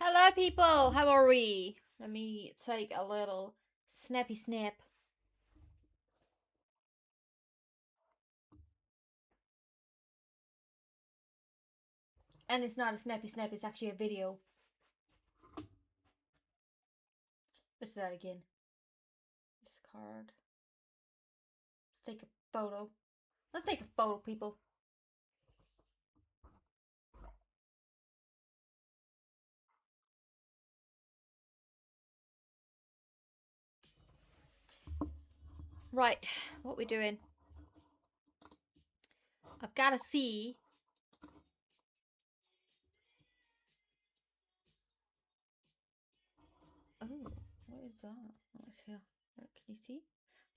Hello, people. How are we? Let me take a little snappy snap. And it's not a snappy snap, it's actually a video. Let's do that again. This card. Let's take a photo. Let's take a photo, people. Right, what we doing? I've got to see. Oh, what is that? Oh, it's here. Look, can you see?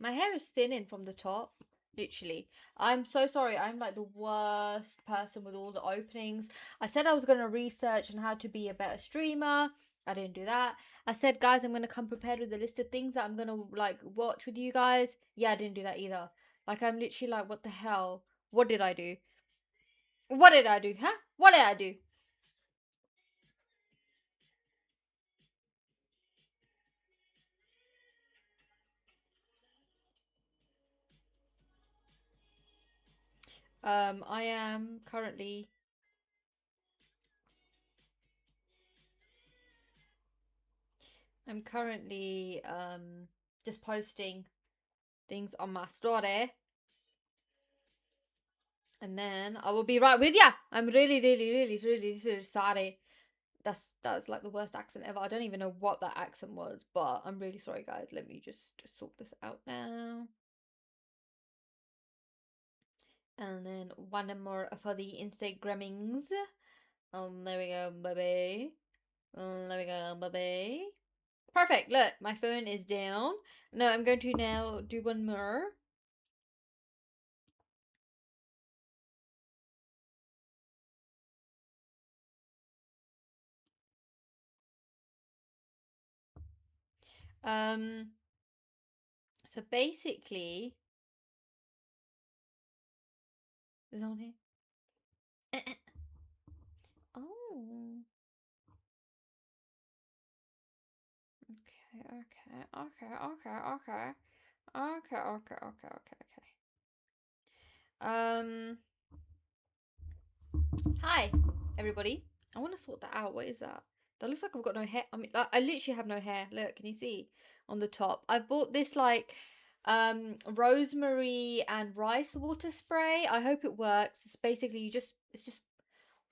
My hair is thinning from the top. Literally. I'm so sorry. I'm like the worst person with all the openings. I said I was going to research on how to be a better streamer. I didn't do that. I said, guys, I'm going to come prepared with a list of things that I'm going to like watch with you guys. Yeah, I didn't do that either. Like, I'm literally like, what the hell? What did I do? What did I do? Huh? What did I do? I am currently just posting things on my story, and then I will be right with ya. I'm really sorry. That's like the worst accent ever. I don't even know what that accent was, but I'm really sorry, guys. Let me just sort this out now. And then one more for the Instagrammings. There we go, baby. There we go, baby. Perfect. Look, my phone is down. No, I'm going to now do one more. Um, so basically, is on here. Oh. Okay. Um, Hi, everybody. I want to sort that out. What is that? That looks like I've got no hair. I mean, I literally have no hair. Look, can you see on the top? I bought this like rosemary and rice water spray. I hope it works. It's basically it's just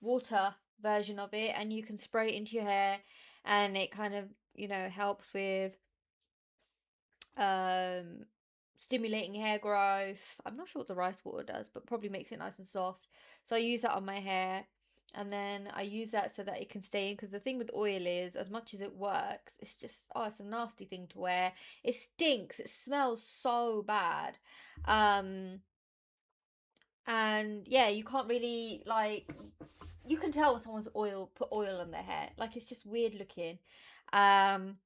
water version of it, and you can spray it into your hair, and it kind of helps with um stimulating hair growth. I'm not sure what the rice water does, but probably makes it nice and soft. So I use that on my hair, and then I use that so that it can stay in, because the thing with oil is, as much as it works, it's just, oh, it's a nasty thing to wear. It stinks. It smells so bad. Um and yeah, you can't really like, you can tell when someone's put oil on their hair. Like, it's just weird looking. Um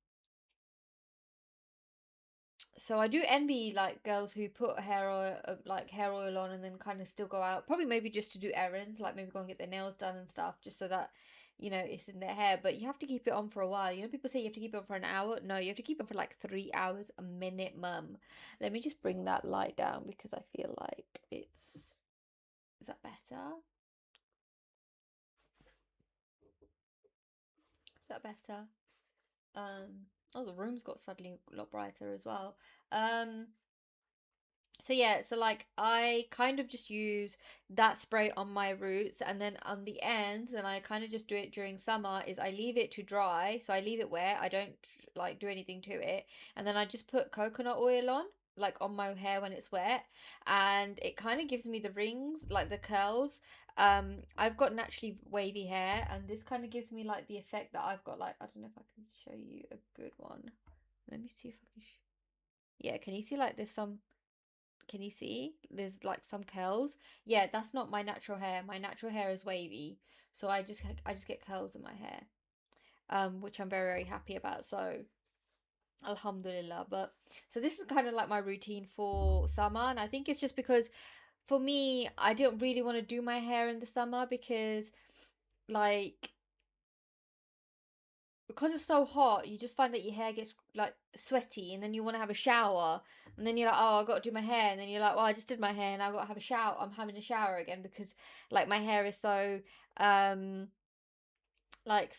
so I do envy like girls who put hair oil on and then kind of still go out. Probably maybe just to do errands, like maybe go and get their nails done and stuff, just so that it's in their hair. But you have to keep it on for a while. People say you have to keep it on for an hour. No, you have to keep it on for like 3 hours a minimum. Let me just bring that light down because I feel like it's. Is that better? Is that better? Oh, the room's got suddenly a lot brighter as well. Um, so yeah, so like I kind of just use that spray on my roots, and then on the ends, and I kind of just do it during summer, is I leave it to dry. So I leave it wet. I don't like do anything to it. And then I just put coconut oil on, like on my hair when it's wet, and it kind of gives me the rings, like the curls. I've got naturally wavy hair, and this kind of gives me like the effect that I've got. Like, I don't know if I can show you a good one. Let me see if I can. Yeah, can you see like there's some, can you see? There's like some curls. Yeah, that's not my natural hair. My natural hair is wavy. So I just get curls in my hair. Which I'm very, very happy about. So Alhamdulillah. But so this is kind of like my routine for summer, and I think it's just because for me, I don't really want to do my hair in the summer because like because it's so hot, you just find that your hair gets like sweaty, and then you want to have a shower, and then you're like, oh, I got to do my hair, and then you're like, well, I just did my hair, and I got to have a shower. I'm having a shower again because like my hair is so um like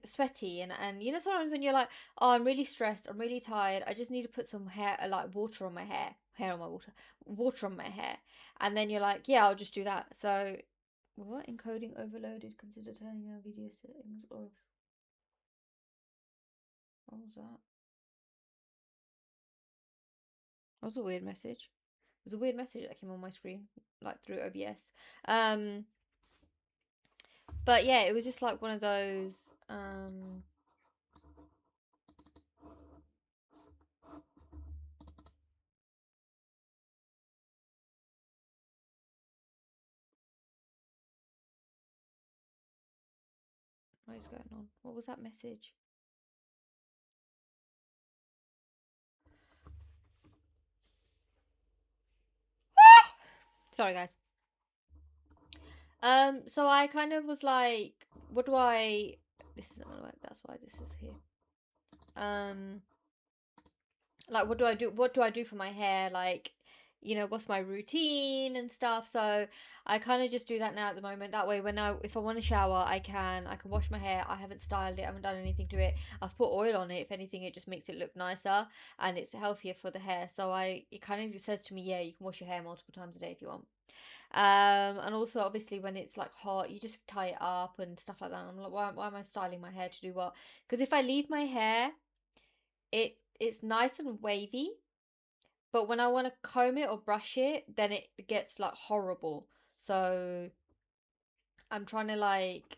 sweaty, and you know, sometimes when you're like, oh, I'm really stressed, I'm really tired, I just need to put some hair like water on my hair on my water on my hair, and then you're like, yeah, I'll just do that. So what, encoding overloaded, consider turning our video settings off. What was that? That was a weird message. It was a weird message that came on my screen, like through OBS. Um, but yeah, it was just like one of those. What is going on? What was that message? Sorry, guys. So I kind of was like, what do I? This isn't gonna work. That's why this is here. Um, like, what do I do? What do I do for my hair? Like, you know, what's my routine and stuff. So I kind of just do that now at the moment. That way, if I want to shower, I can wash my hair. I haven't styled it. I haven't done anything to it. I've put oil on it. If anything, it just makes it look nicer, and it's healthier for the hair. So it kind of says to me, yeah, you can wash your hair multiple times a day if you want. And also obviously when it's like hot, you just tie it up and stuff like that. And I'm like, why am I styling my hair to do what? Because if I leave my hair, it's nice and wavy, but when I want to comb it or brush it, then it gets like horrible. So I'm trying to like,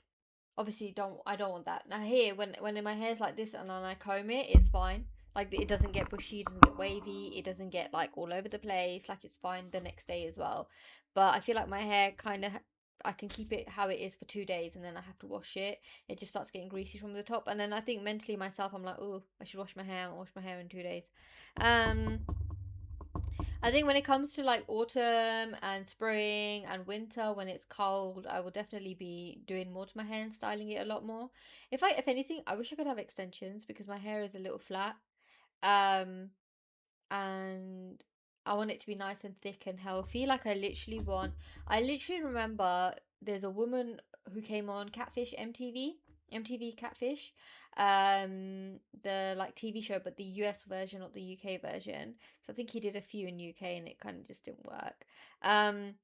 obviously I don't want that. Now here, when my hair's like this and then I comb it, it's fine. Like it doesn't get bushy, it doesn't get wavy, it doesn't get like all over the place. Like it's fine the next day as well. But I feel like my hair kind of, I can keep it how it is for 2 days and then I have to wash it. It just starts getting greasy from the top, and then I think mentally myself, I'm like, oh, I should wash my hair. I'll wash my hair in 2 days. Um, I think when it comes to like autumn and spring and winter, when it's cold, I will definitely be doing more to my hair and styling it a lot more. If anything, I wish I could have extensions because my hair is a little flat. Um, and I want it to be nice and thick and healthy. I literally remember there's a woman who came on Catfish MTV Catfish, the like TV show, but the US version, not the UK version. So I think he did a few in UK and it kind of just didn't work. Um,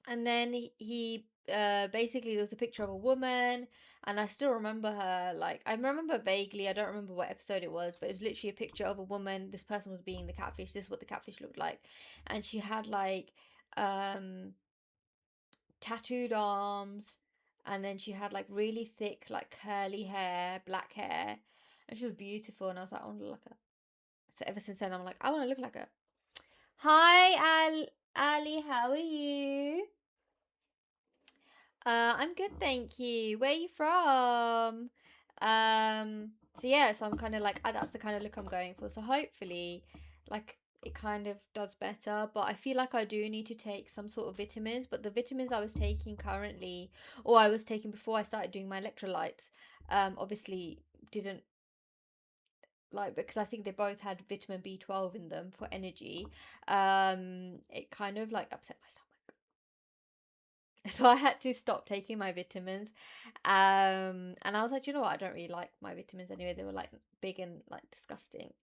and then he basically there was a picture of a woman, and I still remember her. Like I remember vaguely, I don't remember what episode it was, but it was literally a picture of a woman. This person was being the catfish. This is what the catfish looked like, and she had like um tattooed arms, and then she had like really thick like curly hair, black hair, and she was beautiful, and I was like, I want to look like her. So ever since then I'm like, I want to look like her. Hi, Ali, how are you? I'm good, thank you. Where are you from? So yeah, so I'm kind of like, that's the kind of look I'm going for. So hopefully, like, it kind of does better. But I feel like I do need to take some sort of vitamins. But the vitamins I was taking currently, or I was taking before I started doing my electrolytes, obviously didn't like, because I think they both had vitamin B12 in them for energy. It kind of like upset my stomach. So I had to stop taking my vitamins. And I was like, you know what? I don't really like my vitamins anyway. They were like big and like disgusting.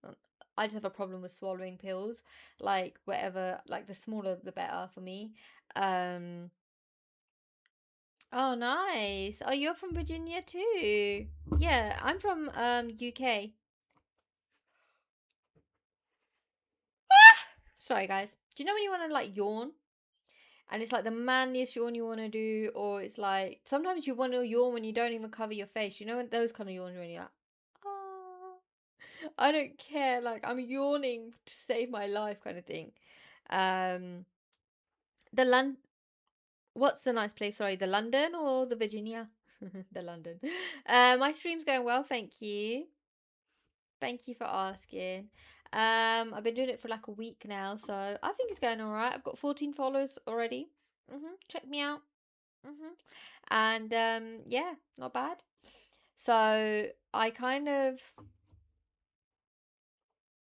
I just have a problem with swallowing pills. Like whatever, like the smaller the better for me. Um, oh nice. Oh, you're from Virginia too. Yeah, I'm from UK. Sorry guys. Do you know when you want to like yawn? And it's like the manliest yawn you want to do, or it's like sometimes you want to yawn when you don't even cover your face. You know, when those kind of yawns when you're like, oh, I don't care, like I'm yawning to save my life, kind of thing. Um, the London, what's the nice place? Sorry, the London or the Virginia? The London. My stream's going well, thank you. Thank you for asking. I've been doing it for like a week now, so I think it's going all right. I've got 14 followers already. Check me out. And yeah, not bad. So I kind of,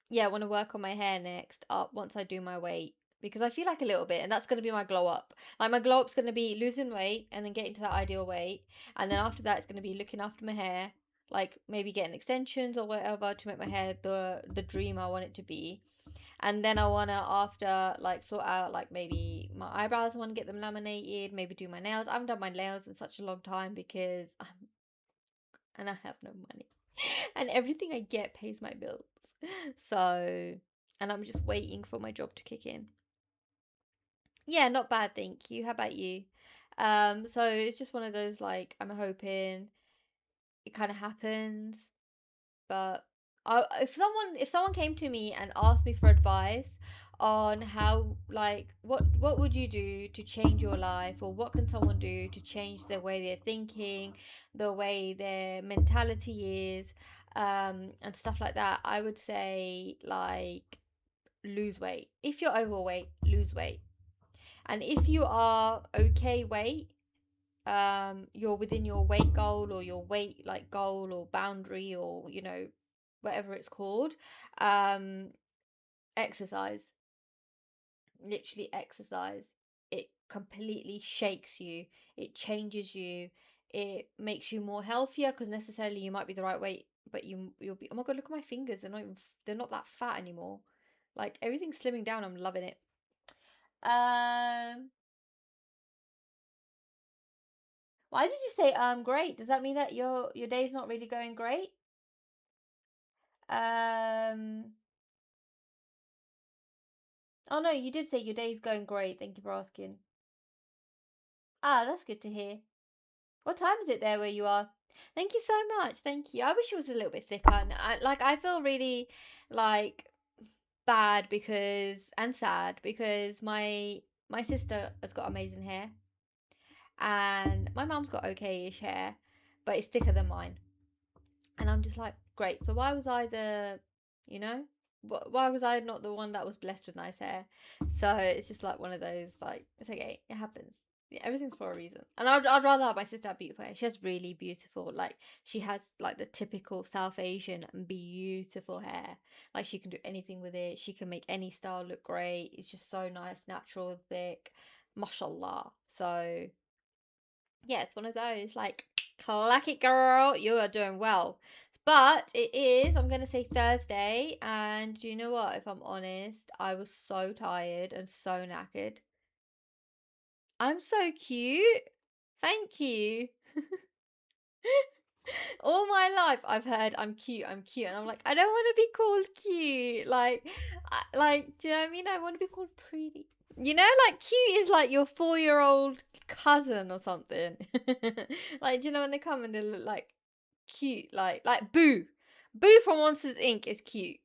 yeah, want to work on my hair next up once I do my weight because I feel like a little bit, and that's going to be my glow up. Like my glow up's going to be losing weight and then getting to that ideal weight, and then after that, it's going to be looking after my hair, like maybe getting extensions or whatever to make my hair the dream I want it to be. And then I wanna after like sort out like maybe my eyebrows. I want to get them laminated. Maybe do my nails. I haven't done my nails in such a long time because and I have no money. And everything I get pays my bills. So, and I'm just waiting for my job to kick in. Yeah, not bad, thank you. How about you? So it's just one of those like I'm hoping it kind of happens, but if someone came to me and asked me for advice on how like what would you do to change your life, or what can someone do to change the way they're thinking, the way their mentality is, and stuff like that, I would say like lose weight. If you're overweight, lose weight. And if you are okay weight, you're within your weight goal or your weight like goal or boundary, or whatever it's called, um exercise. Literally exercise. It completely shakes you, it changes you, it makes you more healthier because necessarily you might be the right weight, but you'll be, oh my god, look at my fingers, they're not that fat anymore. Like everything's slimming down, I'm loving it. um why did you say great? Does that mean that your day's not really going great? um Oh no, you did say your day's going great. Thank you for asking. Ah, that's good to hear. What time is it there where you are? Thank you so much. Thank you. I wish it was a little bit thicker. And I feel really like bad because and sad because my sister has got amazing hair and my mum's got okay-ish hair, but it's thicker than mine. And I'm just like, great. So why was I you know, why was I not the one that was blessed with nice hair? So it's just like one of those, like, it's okay, it happens. Yeah, everything's for a reason. And I'd rather have my sister have beautiful hair. She has really beautiful, like, she has like the typical South Asian and beautiful hair. Like, she can do anything with it. She can make any style look great. It's just so nice, natural, thick, mashallah. So yeah, it's one of those like, clack it, girl. You are doing well. But it is, I'm going to say Thursday. And you know what? If I'm honest, I was so tired and so knackered. I'm so cute. Thank you. All my life I've heard I'm cute, I'm cute, and I'm like, I don't want to be called cute. Like, do you know what I mean? I want to be called pretty. You know, like cute is like your 4-year old cousin or something. Like, do you know when they come and they look like cute, like Boo. Boo from Monsters Inc. is cute.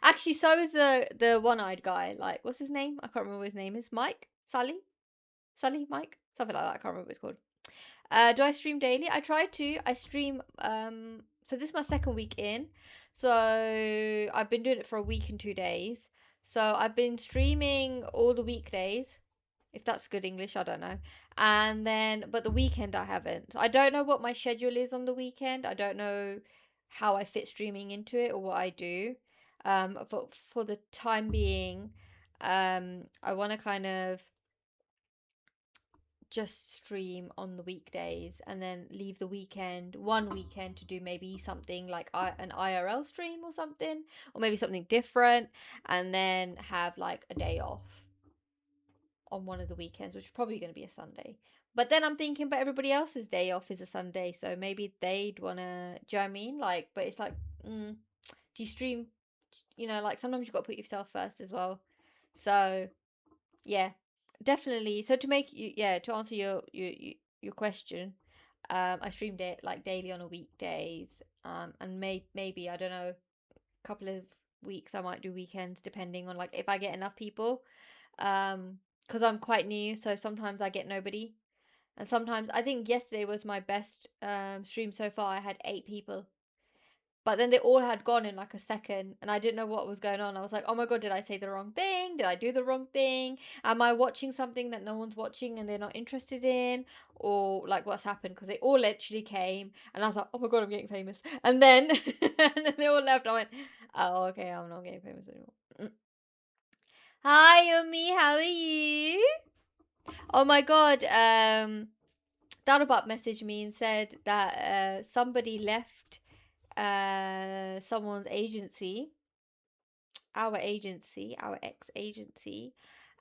Actually, so is the one-eyed guy. Like, what's his name? I can't remember what his name is. Mike, Sully, Mike, something like that. I can't remember what it's called. Do I stream daily? I try to. I stream. So this is my second week in. So I've been doing it for a week and 2 days. So I've been streaming all the weekdays, if that's good English, I don't know. And then, but the weekend I haven't. So I don't know what my schedule is on the weekend. I don't know how I fit streaming into it or what I do. For the time being, I want to kind of just stream on the weekdays and then leave the one weekend to do maybe something like an IRL stream or something, or maybe something different, and then have like a day off on one of the weekends, which is probably going to be a Sunday. But then I'm thinking, but everybody else's day off is a Sunday, so maybe they'd want to, do you know what I mean? Like, but it's like, do you stream? Like sometimes you've got to put yourself first as well. So yeah, definitely. So to make you, yeah, to answer your question, I streamed it like daily on a weekdays, and maybe I don't know, a couple of weeks I might do weekends depending on like if I get enough people, because I'm quite new, so sometimes I get nobody, and sometimes I think yesterday was my best stream so far. I had 8 people, But then they all had gone in like a second, and I didn't know what was going on. I was like, oh my god, did I say the wrong thing? Did I do the wrong thing? Am I watching something that no one's watching and they're not interested in? Or like what's happened? Because they all literally came, and I was like, oh my god, I'm getting famous. And then, and then they all left. I went, oh, okay, I'm not getting famous anymore. Hi, Yumi, how are you? Oh my god, Darabot messaged me and said that somebody left someone's agency, our ex agency,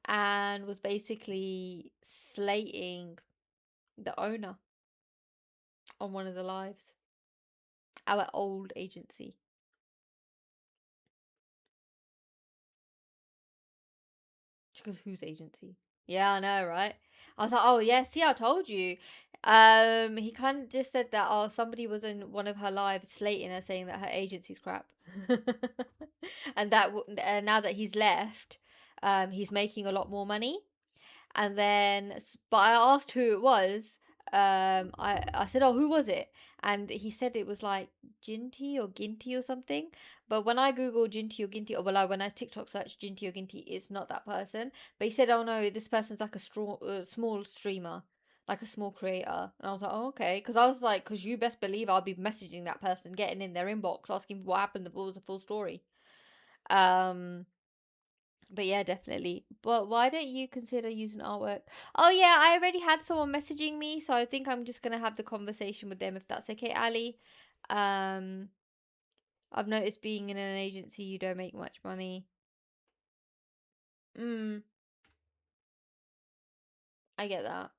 and was basically slating the owner on one of the lives. Our old agency. She goes, whose agency? Yeah, I know, right? I was like, oh yeah, see, I told you. He kind of just said that, oh, somebody was in one of her lives slating her, saying that her agency's crap, and that now that he's left, he's making a lot more money. And then, but I asked who it was. I said, oh, who was it? And he said it was like Ginty or Ginty or something. But when I Google Ginty or Ginty, or well, when I TikTok search Ginty or Ginty, it's not that person. But he said, oh no, this person's like a small streamer, like a small creator. And I was like, oh, okay. Because I was like, because you best believe I'll be messaging that person, getting in their inbox, asking what happened, what was the full story. But yeah, definitely. But why don't you consider using artwork? Oh yeah, I already had someone messaging me, so I think I'm just gonna have the conversation with them if that's okay, Ali. Um, I've noticed being in an agency you don't make much money. I get that.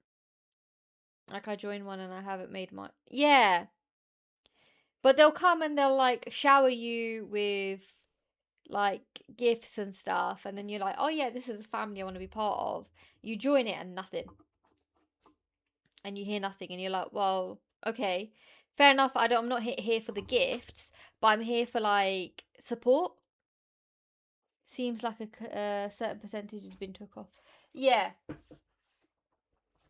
Like I joined one and I haven't made much. Yeah. But they'll come and they'll like shower you with like gifts and stuff, and then you're like, oh yeah, this is a family I want to be part of. You join it and nothing. And you hear nothing, and you're like, well, okay, fair enough. I'm not here for the gifts, but I'm here for like support. Seems like a certain percentage has been took off. Yeah,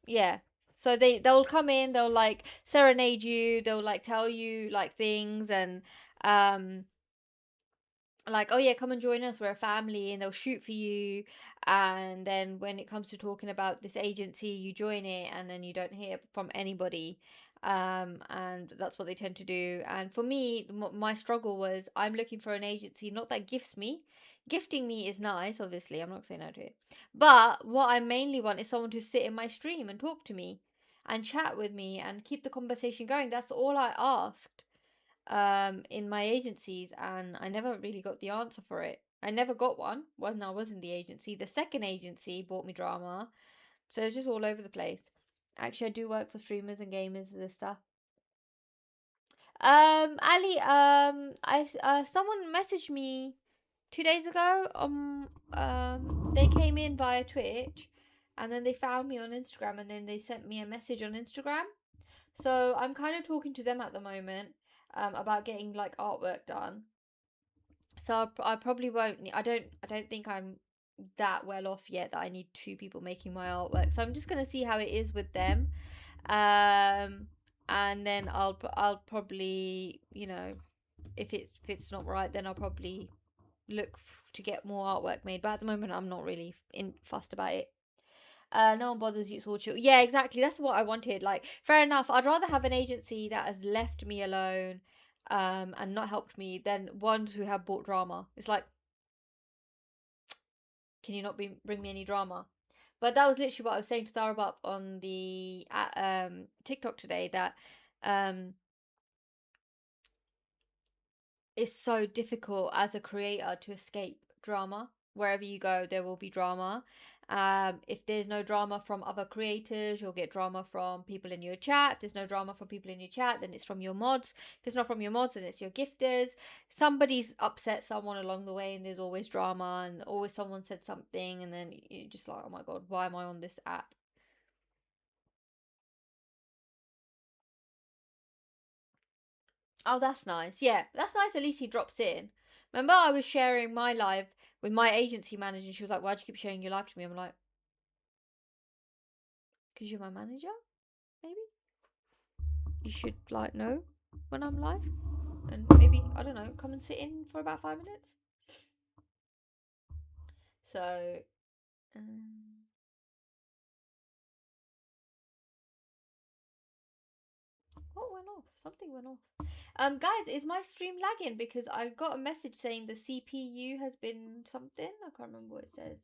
yeah. So they'll come in, they'll like serenade you, they'll like tell you like things, and um like, oh yeah, come and join us, we're a family, and they'll shoot for you. And then when it comes to talking about this agency, you join it and then you don't hear from anybody. And that's what they tend to do. And for me, my struggle was, I'm looking for an agency not that gifts me. Gifting me is nice, obviously, I'm not saying no to it, but what I mainly want is someone to sit in my stream and talk to me and chat with me and keep the conversation going. That's all I asked in my agencies, and I never really got the answer for it. I never got one when I was in the agency. The second agency bought me drama, so it's just all over the place. Actually, I do work for streamers and gamers and stuff. Ali, someone messaged me 2 days ago. They came in via Twitch, and then they found me on Instagram, and then they sent me a message on Instagram. So I'm kind of talking to them at the moment, about getting like artwork done. So I probably won't. I don't think I'm that well off yet that I need two people making my artwork. So I'm just gonna see how it is with them, um, and then I'll probably, if it's not right, then I'll probably look to get more artwork made. But at the moment, I'm not really fussed about it. No one bothers you, it's all chill. Yeah, exactly. That's what I wanted. Like, fair enough. I'd rather have an agency that has left me alone, and not helped me than ones who have brought drama. It's like, can you not bring me any drama? But that was literally what I was saying to Tharabap on the TikTok today, that um it's so difficult as a creator to escape drama. Wherever you go, there will be drama. If there's no drama from other creators, you'll get drama from people in your chat. If there's no drama from people in your chat, then it's from your mods. If it's not from your mods, then it's your gifters. Somebody's upset someone along the way, and there's always drama, and always someone said something, and then you're just like, oh my god, why am I on this app? Oh, that's nice. Yeah, that's nice. At least he drops in. Remember, I was sharing my live with my agency manager, and she was like, why'd you keep sharing your live to me? I'm like, because you're my manager, maybe? You should, like, know when I'm live. And maybe, I don't know, come and sit in for about 5 minutes. So, um, what went off? Something went off. Guys, is my stream lagging? Because I got a message saying the CPU has been something. I can't remember what it says.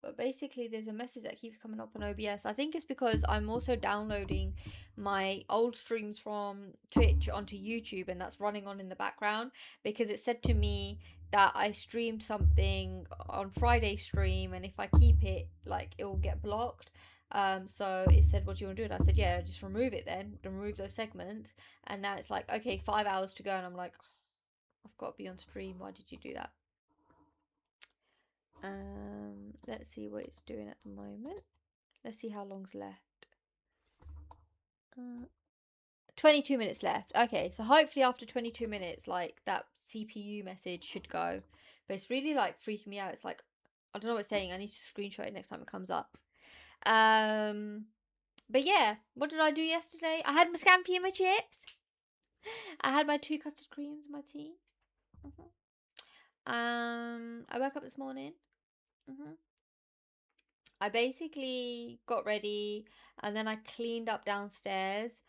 But basically, there's a message that keeps coming up on OBS. I think it's because I'm also downloading my old streams from Twitch onto YouTube, and that's running on in the background because it said to me that I streamed something on Friday stream, and if I keep it, like, it will get blocked. So it said, "What do you want to do?" And I said, "Yeah, just remove it then, remove those segments." And now it's like, okay, 5 hours to go, and I'm like, oh, I've got to be on stream. Why did you do that? Let's see what it's doing at the moment. Let's see how long's left. 22 minutes left. Okay, so hopefully after 22 minutes, like, that CPU message should go. But it's really, like, freaking me out. It's like, I don't know what it's saying. I need to screenshot it next time it comes up. But yeah, what did I do yesterday? I had my scampi and my chips. I had my 2 custard creams and my tea. I woke up this morning. I basically got ready and then I cleaned up downstairs.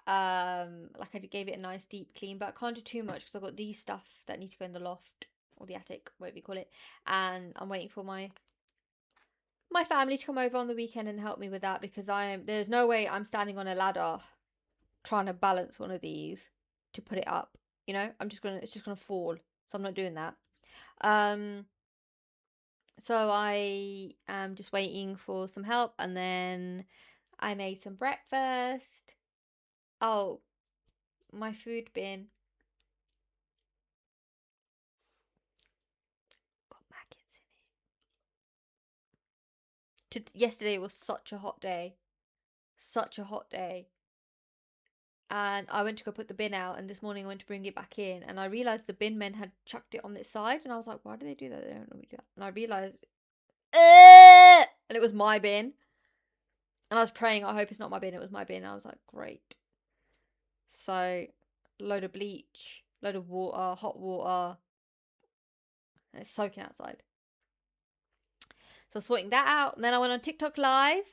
Like, I gave it a nice deep clean, but I can't do too much because I've got these stuff that need to go in the loft or the attic, whatever you call it. And I'm waiting for my family to come over on the weekend and help me with that because there's no way I'm standing on a ladder trying to balance one of these to put it up. You know, it's just gonna fall. So I'm not doing that. So I am just waiting for some help, and then I made some breakfast. Oh, my food bin got maggots in it. Yesterday was such a hot day. Such a hot day. And I went to go put the bin out, and this morning I went to bring it back in, and I realised the bin men had chucked it on its side, and I was like, why do they do that? They don't normally do that. And I realised, and it was my bin. And I was praying, I hope it's not my bin. It was my bin. And I was like, great. So, load of bleach, load of water, hot water. And it's soaking outside. So, sorting that out. And then I went on TikTok live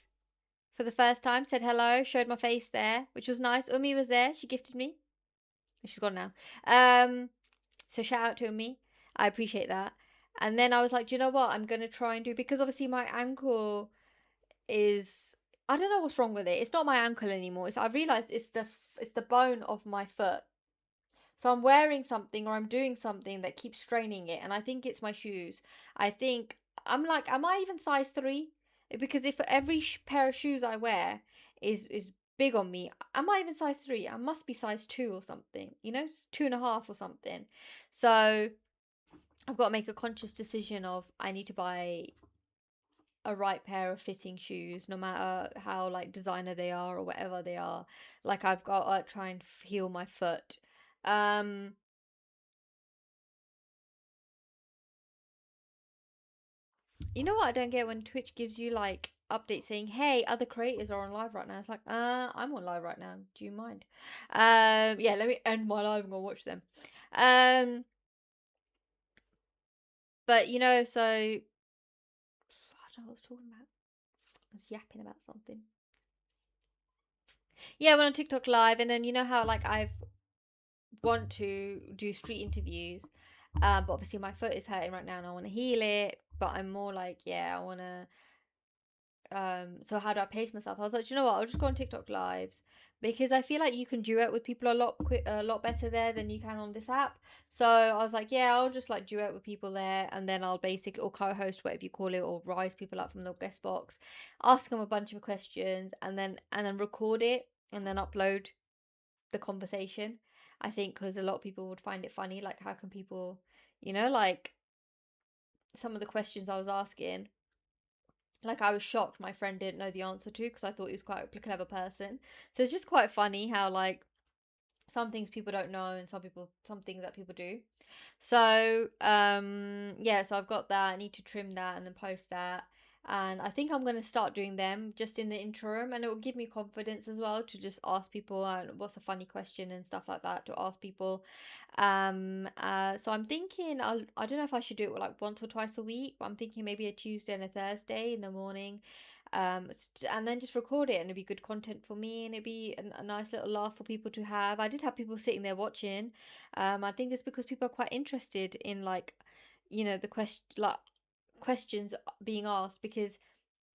for the first time, said hello, showed my face there, which was nice. Umi was there. She gifted me. She's gone now. So, shout out to Umi. I appreciate that. And then I was like, do you know what? I'm going to try and do, because obviously my ankle is, I don't know what's wrong with it. It's not my ankle anymore. I've realized it's the bone of my foot. So I'm wearing something or I'm doing something that keeps straining it, and I think it's my shoes. I think I'm like, am I even size 3? Because if every pair of shoes I wear is big on me, am I even size 3? I must be size 2 or something, 2.5 or something. So I've got to make a conscious decision of I need to buy a right pair of fitting shoes, no matter how, like, designer they are or whatever they are. Like, I've got to try and heal my foot. You know what I don't get? When Twitch gives you, like, updates saying, "Hey, other creators are on live right now." It's like, I'm on live right now. Do you mind? Yeah, let me end my live and go watch them. But so I don't know what I was talking about. I was yapping about something. Yeah, I went on TikTok live, and then you know how, like, I've want to do street interviews, but obviously my foot is hurting right now, and I want to heal it. But I'm more like, yeah, I want to. So how do I pace myself? I was like, you know what? I'll just go on TikTok lives because I feel like you can duet with people a lot better there than you can on this app. So I was like, yeah, I'll just, like, duet with people there, and then I'll basically, or co-host, whatever you call it, or rise people up from the guest box, ask them a bunch of questions, and then record it and then upload the conversation. I think because a lot of people would find it funny, like, how can people, like, some of the questions I was asking, like, I was shocked my friend didn't know the answer to because I thought he was quite a clever person. So it's just quite funny how, like, some things people don't know and some things that people do. So yeah, so I've got that. I need to trim that and then post that. And I think I'm going to start doing them just in the interim, and it will give me confidence as well to just ask people what's a funny question and stuff like that to ask people. So I'm thinking I don't know if I should do it like once or twice a week, but I'm thinking maybe a Tuesday and a Thursday in the morning. And then just record it, and it'd be good content for me, and it'd be a nice little laugh for people to have. I did have people sitting there watching. I think it's because people are quite interested in like, the questions being asked, because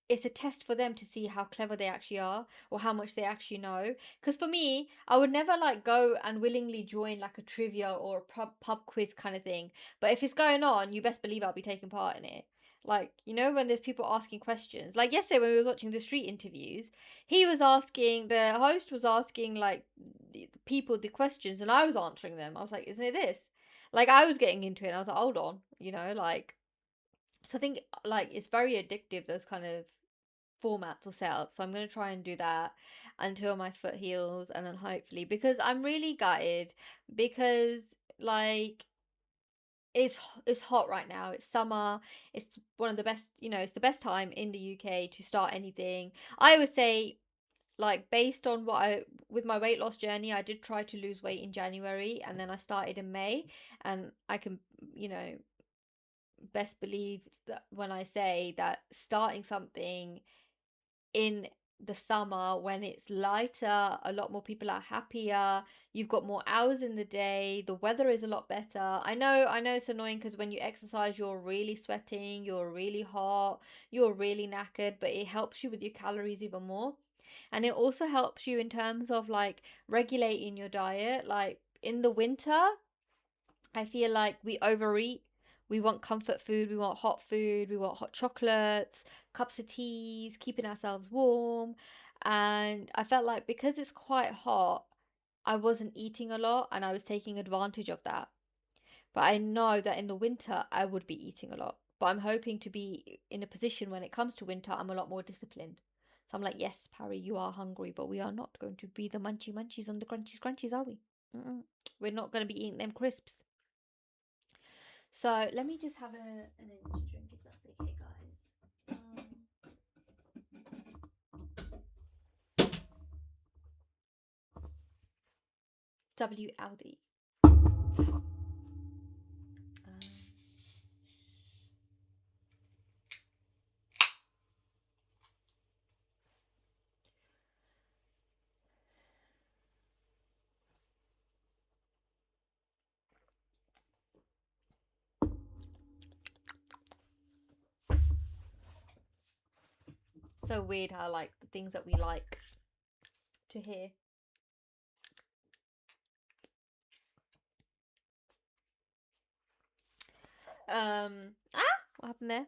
it's a test for them to see how clever they actually are or how much they actually know. Because for me, I would never like go and willingly join like a trivia or a pub quiz kind of thing. But if it's going on, you best believe I'll be taking part in it. Like, when there's people asking questions. Like yesterday when we was watching the street interviews, the host was asking like people the questions, and I was answering them. I was like, isn't it this? Like I was getting into it and I was like, hold on, like, so I think like it's very addictive, those kind of formats or setups. So I'm gonna try and do that until my foot heals, and then hopefully, because I'm really gutted, because like it's hot right now. It's summer. It's one of the best, it's the best time in the UK to start anything. I would say, like, based on what I with my weight loss journey, I did try to lose weight in January, and then I started in May, and I can, you know, best believe that when I say that starting something in the summer when it's lighter, a lot more people are happier, you've got more hours in the day, the weather is a lot better. I know it's annoying because when you exercise, you're really sweating, you're really hot, you're really knackered, but it helps you with your calories even more. And it also helps you in terms of like regulating your diet. Like in the winter, I feel like we overeat. We want comfort food, we want hot food, we want hot chocolates, cups of teas, keeping ourselves warm. And I felt like because it's quite hot, I wasn't eating a lot and I was taking advantage of that. But I know that in the winter, I would be eating a lot. But I'm hoping to be in a position when it comes to winter, I'm a lot more disciplined. So I'm like, yes, Parry, you are hungry, but we are not going to be the munchy munchies and the crunchies crunchies, are we? Mm-mm. We're not going to be eating them crisps. So let me just have an energy drink if that's okay, guys. W Aldi. So weird how like the things that we like to hear. What happened there?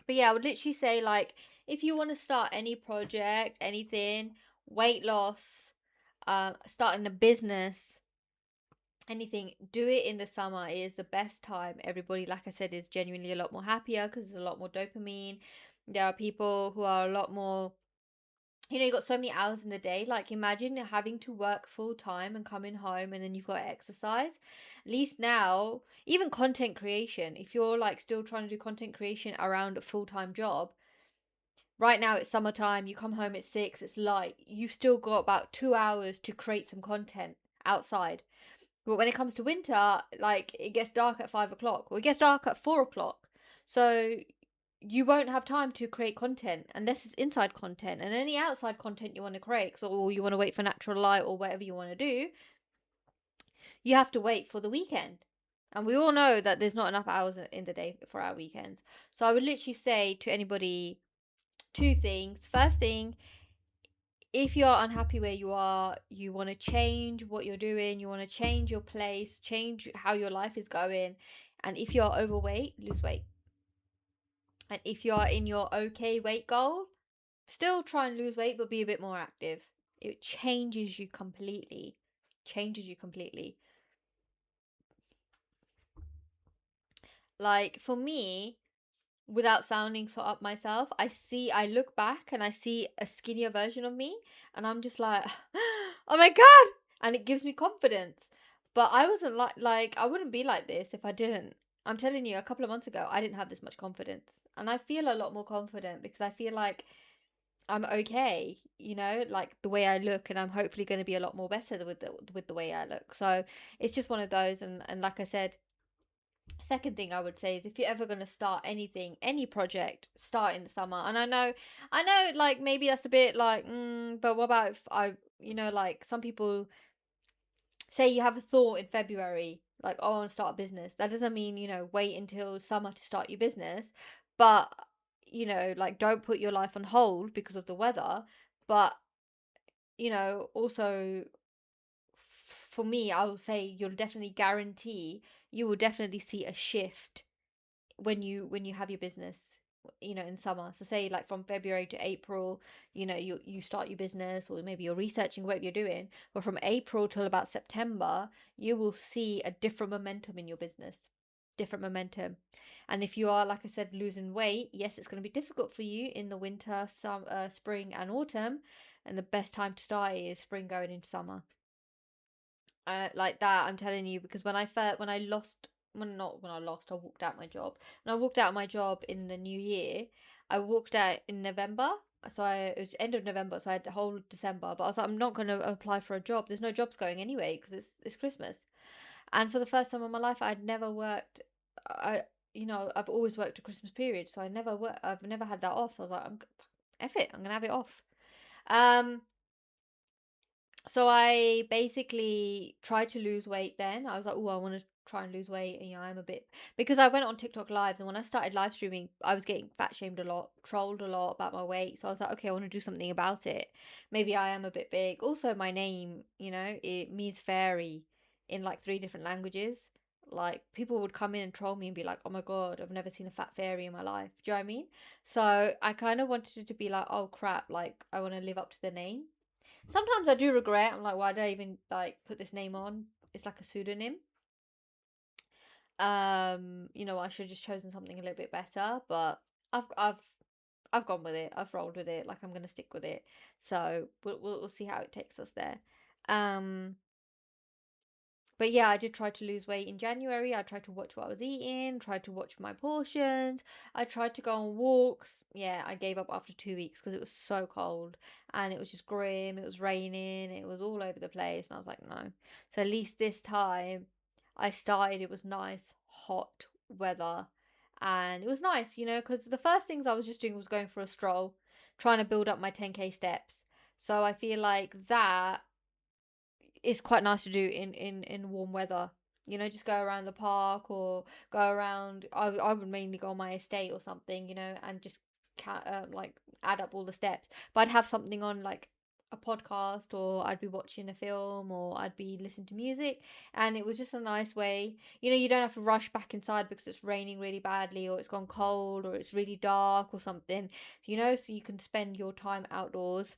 But yeah, I would literally say like if you want to start any project, anything, weight loss, starting a business, anything, do it in the summer. It is the best time. Everybody, like I said, is genuinely a lot more happier because there's a lot more dopamine. There are people who are a lot more, you got so many hours in the day. Like imagine having to work full time and coming home and then you've got to exercise. At least now, even content creation, if you're like still trying to do content creation around a full-time job, right now it's summertime, you come home at 6, it's light, you've still got about 2 hours to create some content outside. But when it comes to winter, like it gets dark at 5 o'clock, or it gets dark at 4 o'clock. So you won't have time to create content unless it's inside content, and any outside content you want to create, or you want to wait for natural light or whatever you want to do, you have to wait for the weekend. And we all know that there's not enough hours in the day for our weekends. So I would literally say to anybody two things. First thing, if you're unhappy where you are, you want to change what you're doing, you want to change your place, change how your life is going. And if you're overweight, lose weight. And if you're in your okay weight goal, still try and lose weight, but be a bit more active. It changes you completely. Changes you completely. Like for me, without sounding so up myself, I look back and I see a skinnier version of me, and I'm just like, oh my God. And it gives me confidence. But I wasn't like I wouldn't be like this if I didn't I'm telling you, a couple of months ago, I didn't have this much confidence. And I feel a lot more confident because I feel like I'm okay, like the way I look, and I'm hopefully going to be a lot more better with the way I look. So it's just one of those, and like I said, second thing I would say is if you're ever going to start anything, any project, start in the summer. And I know, like maybe that's a bit like, but what about if like some people say you have a thought in February, like, oh, I want to start a business. That doesn't mean, wait until summer to start your business. But, like, don't put your life on hold because of the weather. But, also for me, I will say you'll definitely guarantee you will definitely see a shift when you have your business, in summer. So say like from February to April, you start your business, or maybe you're researching whatever you're doing, but from April till about September, you will see a different momentum in your business, different momentum. And if you are, like I said, losing weight, yes, it's going to be difficult for you in the winter, spring and autumn, and the best time to start is spring going into summer. Like that, I'm telling you, because when I lost, when not when I lost, I walked out my job. And I walked out my job in the new year. I walked out in November. It was end of November, so I had the whole December. But I was like, I'm not going to apply for a job. There's no jobs going anyway because it's Christmas. And for the first time in my life, I'd never worked. I've always worked a Christmas period, so I've never had that off. So I was like, F it, I'm gonna have it off. Um, so I basically tried to lose weight then. I was like, oh, I want to try and lose weight. And, I'm a bit, because I went on TikTok lives, and when I started live streaming, I was getting fat shamed a lot, trolled a lot about my weight. So I was like, okay, I want to do something about it. Maybe I am a bit big. Also, my name, it means fairy in like 3 different languages. Like people would come in and troll me and be like, oh my God, I've never seen a fat fairy in my life. Do you know what I mean? So I kind of wanted it to be like, oh crap, like I want to live up to the name. Sometimes I do regret. I'm like, why did I even like put this name on? It's like a pseudonym. I should have just chosen something a little bit better, but I've I've I've gone with it. I've rolled with it. Like I'm gonna stick with it. So we'll see how it takes us there. Um, but yeah, I did try to lose weight in January. I tried to watch what I was eating, tried to watch my portions. I tried to go on walks. Yeah, I gave up after 2 weeks because it was so cold and it was just grim. It was raining. It was all over the place. And I was like, no. So at least this time I started, it was nice, hot weather. And it was nice, because the first things I was just doing was going for a stroll, trying to build up my 10K steps. So I feel like that is quite nice to do in warm weather. Just go around the park or go around. I would mainly go on my estate or something, and just like add up all the steps. But I'd have something on like a podcast, or I'd be watching a film, or I'd be listening to music, and it was just a nice way. You don't have to rush back inside because it's raining really badly, or it's gone cold, or it's really dark or something. So you can spend your time outdoors.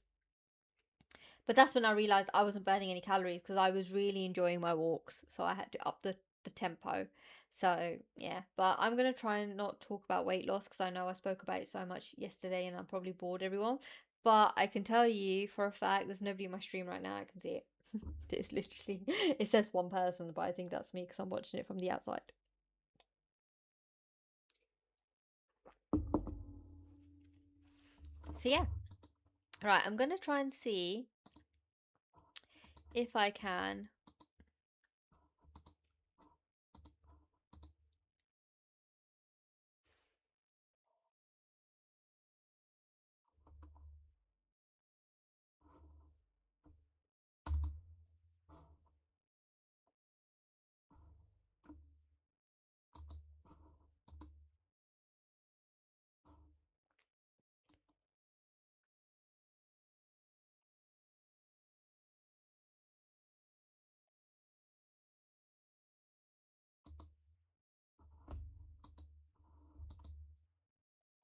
But that's when I realized I wasn't burning any calories because I was really enjoying my walks. So I had to up the tempo. So yeah, but I'm going to try and not talk about weight loss because I know I spoke about it so much yesterday and I probably bored everyone. But I can tell you for a fact there's nobody in my stream right now. I can see it. It's literally, it says one person, but I think that's me because I'm watching it from the outside. So yeah, right, I'm going to try and see if I can.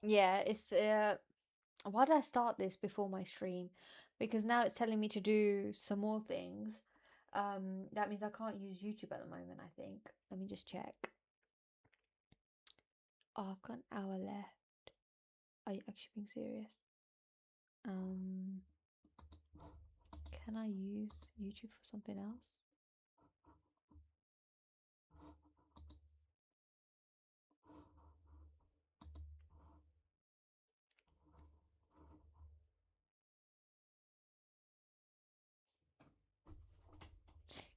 Yeah, it's why did I start this before my stream? Because now it's telling me to do some more things. That means I can't use YouTube at the moment, I think. Let me just check. Oh, I've got an hour left. Are you actually being serious? Um, can I use YouTube for something else?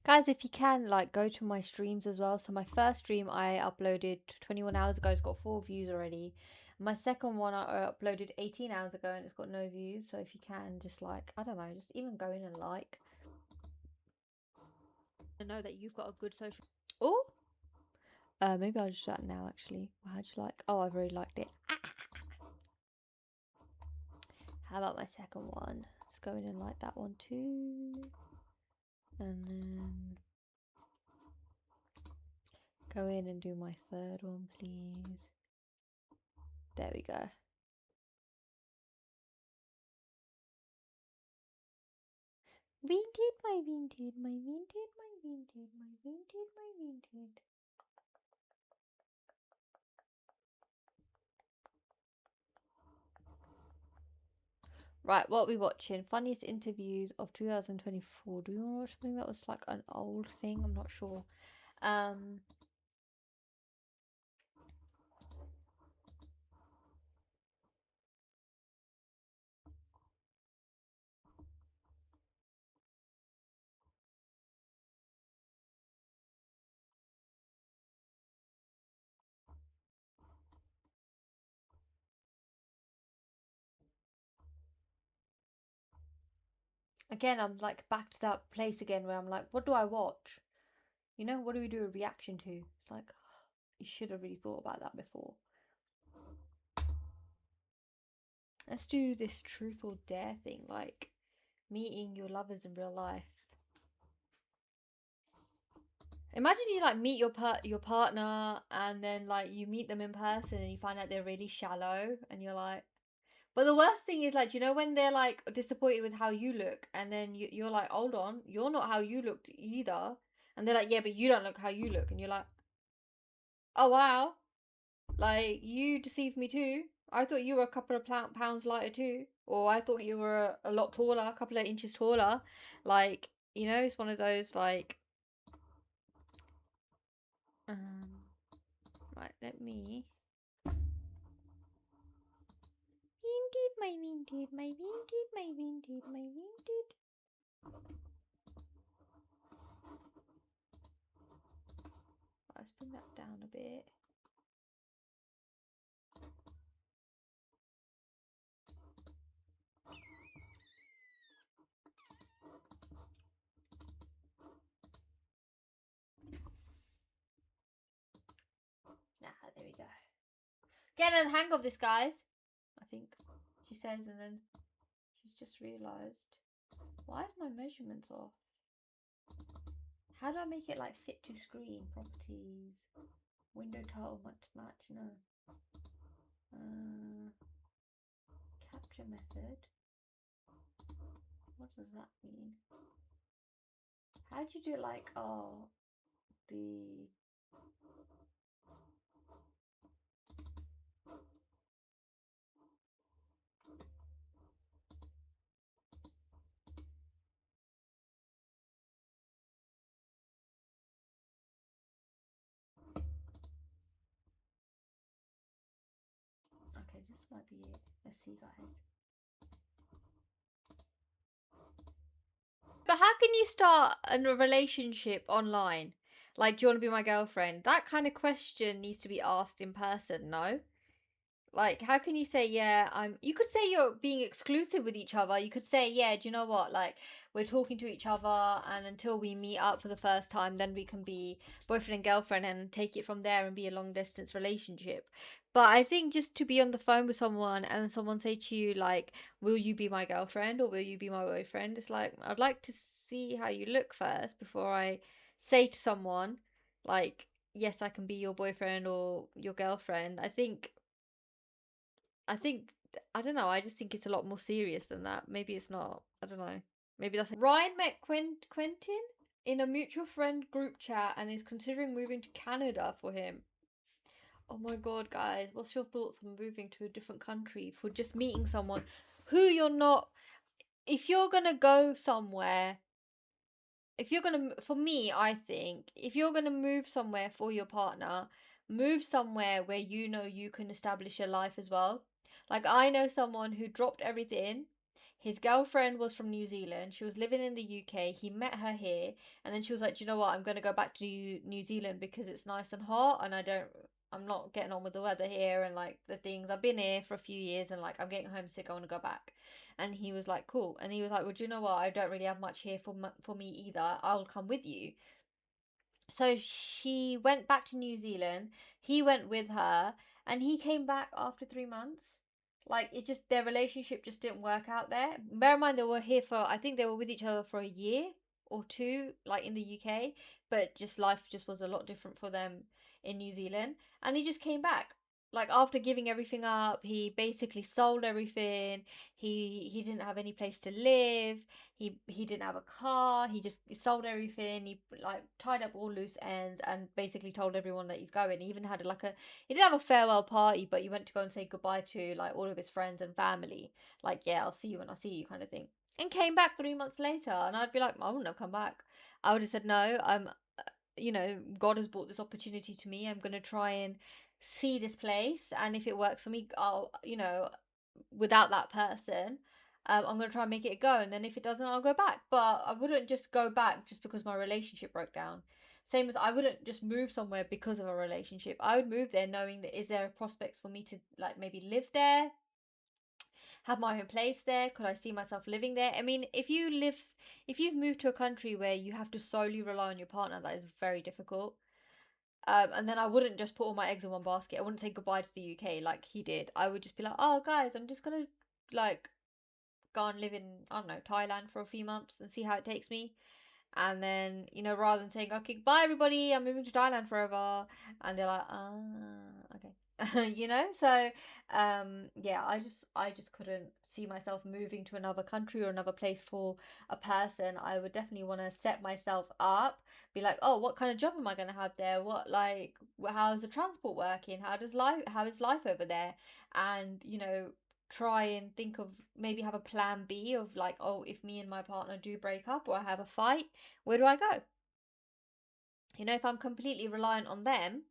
Guys, if you can, like, go to my streams as well. So my first stream I uploaded 21 hours ago. It's got 4 views already. My second one I uploaded 18 hours ago and it's got no views. So if you can, just like, I don't know, just even go in and like. I know that you've got a good social. Oh, maybe I'll just do that now. Actually, how'd you like? Oh, I've already liked it. How about my second one? Just go in and like that one too, and then go in and do my third one, please. There we go. Vinted, my vinted, my vinted, my vinted, my vinted, my vinted. Right, what are we watching? Funniest interviews of 2024. Do we want to watch something that was like an old thing? I'm not sure. Again, I'm like back to that place again where I'm like, what do I watch? You know, what do we do a reaction to? It's like, you should have really thought about that before. Let's do this truth or dare thing, like meeting your lovers in real life. Imagine you like meet your partner and then like you meet them in person and you find out they're really shallow and you're like, but the worst thing is like, you know, when they're like disappointed with how you look and then you're like, hold on, you're not how you looked either, and they're like, yeah, but you don't look how you look, and you're like, oh wow, like you deceived me too. I thought you were a couple of pounds lighter too, or I thought you were a lot taller, a couple of inches taller. Like, you know, it's one of those like, um, right. Let me. Vinted, my vinted, my vinted, my vinted, my vinted. Let's bring that down a bit. There we go. Getting the hang of this, guys. I think she says, and then she's just realised. Why is my measurements off? How do I make it like fit to screen? Properties. Window title match. No. Capture method. What does that mean? How do you do it like, oh, the... Okay, this might be it. Let's see, guys. But how can you start a relationship online? Like, do you want to be my girlfriend? That kind of question needs to be asked in person, no? Like, how can you say, yeah, you could say you're being exclusive with each other. You could say, yeah, do you know what? Like, we're talking to each other, and until we meet up for the first time, then we can be boyfriend and girlfriend and take it from there and be a long distance relationship. But I think just to be on the phone with someone and someone say to you, like, will you be my girlfriend or will you be my boyfriend? It's like, I'd like to see how you look first before I say to someone, like, yes, I can be your boyfriend or your girlfriend. I think I don't know. I just think it's a lot more serious than that. Maybe it's not. I don't know. Maybe that's Ryan met Quentin in a mutual friend group chat and is considering moving to Canada for him. Oh my god, guys, what's your thoughts on moving to a different country for just meeting someone who you're not? If you're gonna go somewhere, if you're gonna, for me, I think if you're gonna move somewhere for your partner, move somewhere where you know you can establish a life as well. Like, I know someone who dropped everything. His girlfriend was from New Zealand. She was living in the UK. He met her here, and then she was like, "Do you know what? I'm gonna go back to New Zealand because it's nice and hot, and I'm not getting on with the weather here and like the things. I've been here for a few years, and like I'm getting homesick. I want to go back." And he was like, "Cool." And he was like, "Well, do you know what? I don't really have much here for me either. I'll come with you." So she went back to New Zealand. He went with her, and he came back after 3 months. Like it just their relationship just didn't work out there. Bear in mind they were here for I think they were with each other for a year or two, like in the UK, but just life just was a lot different for them in New Zealand. And he just came back. Like after giving everything up, he basically sold everything. He didn't have any place to live. He didn't have a car. He just sold everything. He like tied up all loose ends and basically told everyone that he's going. He even had like he didn't have a farewell party, but he went to go and say goodbye to like all of his friends and family. Like, yeah, I'll see you when I see you kind of thing. And came back 3 months later, and I'd be like, I wouldn't have come back. I would have said no. God has brought this opportunity to me. I'm gonna try and see this place, and if it works for me, I'll without that person, I'm gonna try and make it go, and then if it doesn't, I'll go back. But I wouldn't just go back just because my relationship broke down. Same as I wouldn't just move somewhere because of a relationship. I would move there knowing that is there prospects for me to like maybe live there, have my own place there? Could I see myself living there? I mean, if you've moved to a country where you have to solely rely on your partner, that is very difficult. And then I wouldn't just put all my eggs in one basket. I wouldn't say goodbye to the UK like he did. I would just be like, oh, guys, I'm just gonna like go and live in, I don't know, Thailand for a few months and see how it takes me. And then, rather than saying, okay, bye everybody, I'm moving to Thailand forever. And they're like, okay. So yeah, I just couldn't see myself moving to another country or another place for a person. I would definitely want to set myself up, be like, oh, what kind of job am I going to have there? What, like, how's the transport working? How is life over there? And try and think of maybe have a plan B of like, oh, if me and my partner do break up or I have a fight, where do I go? If I'm completely reliant on them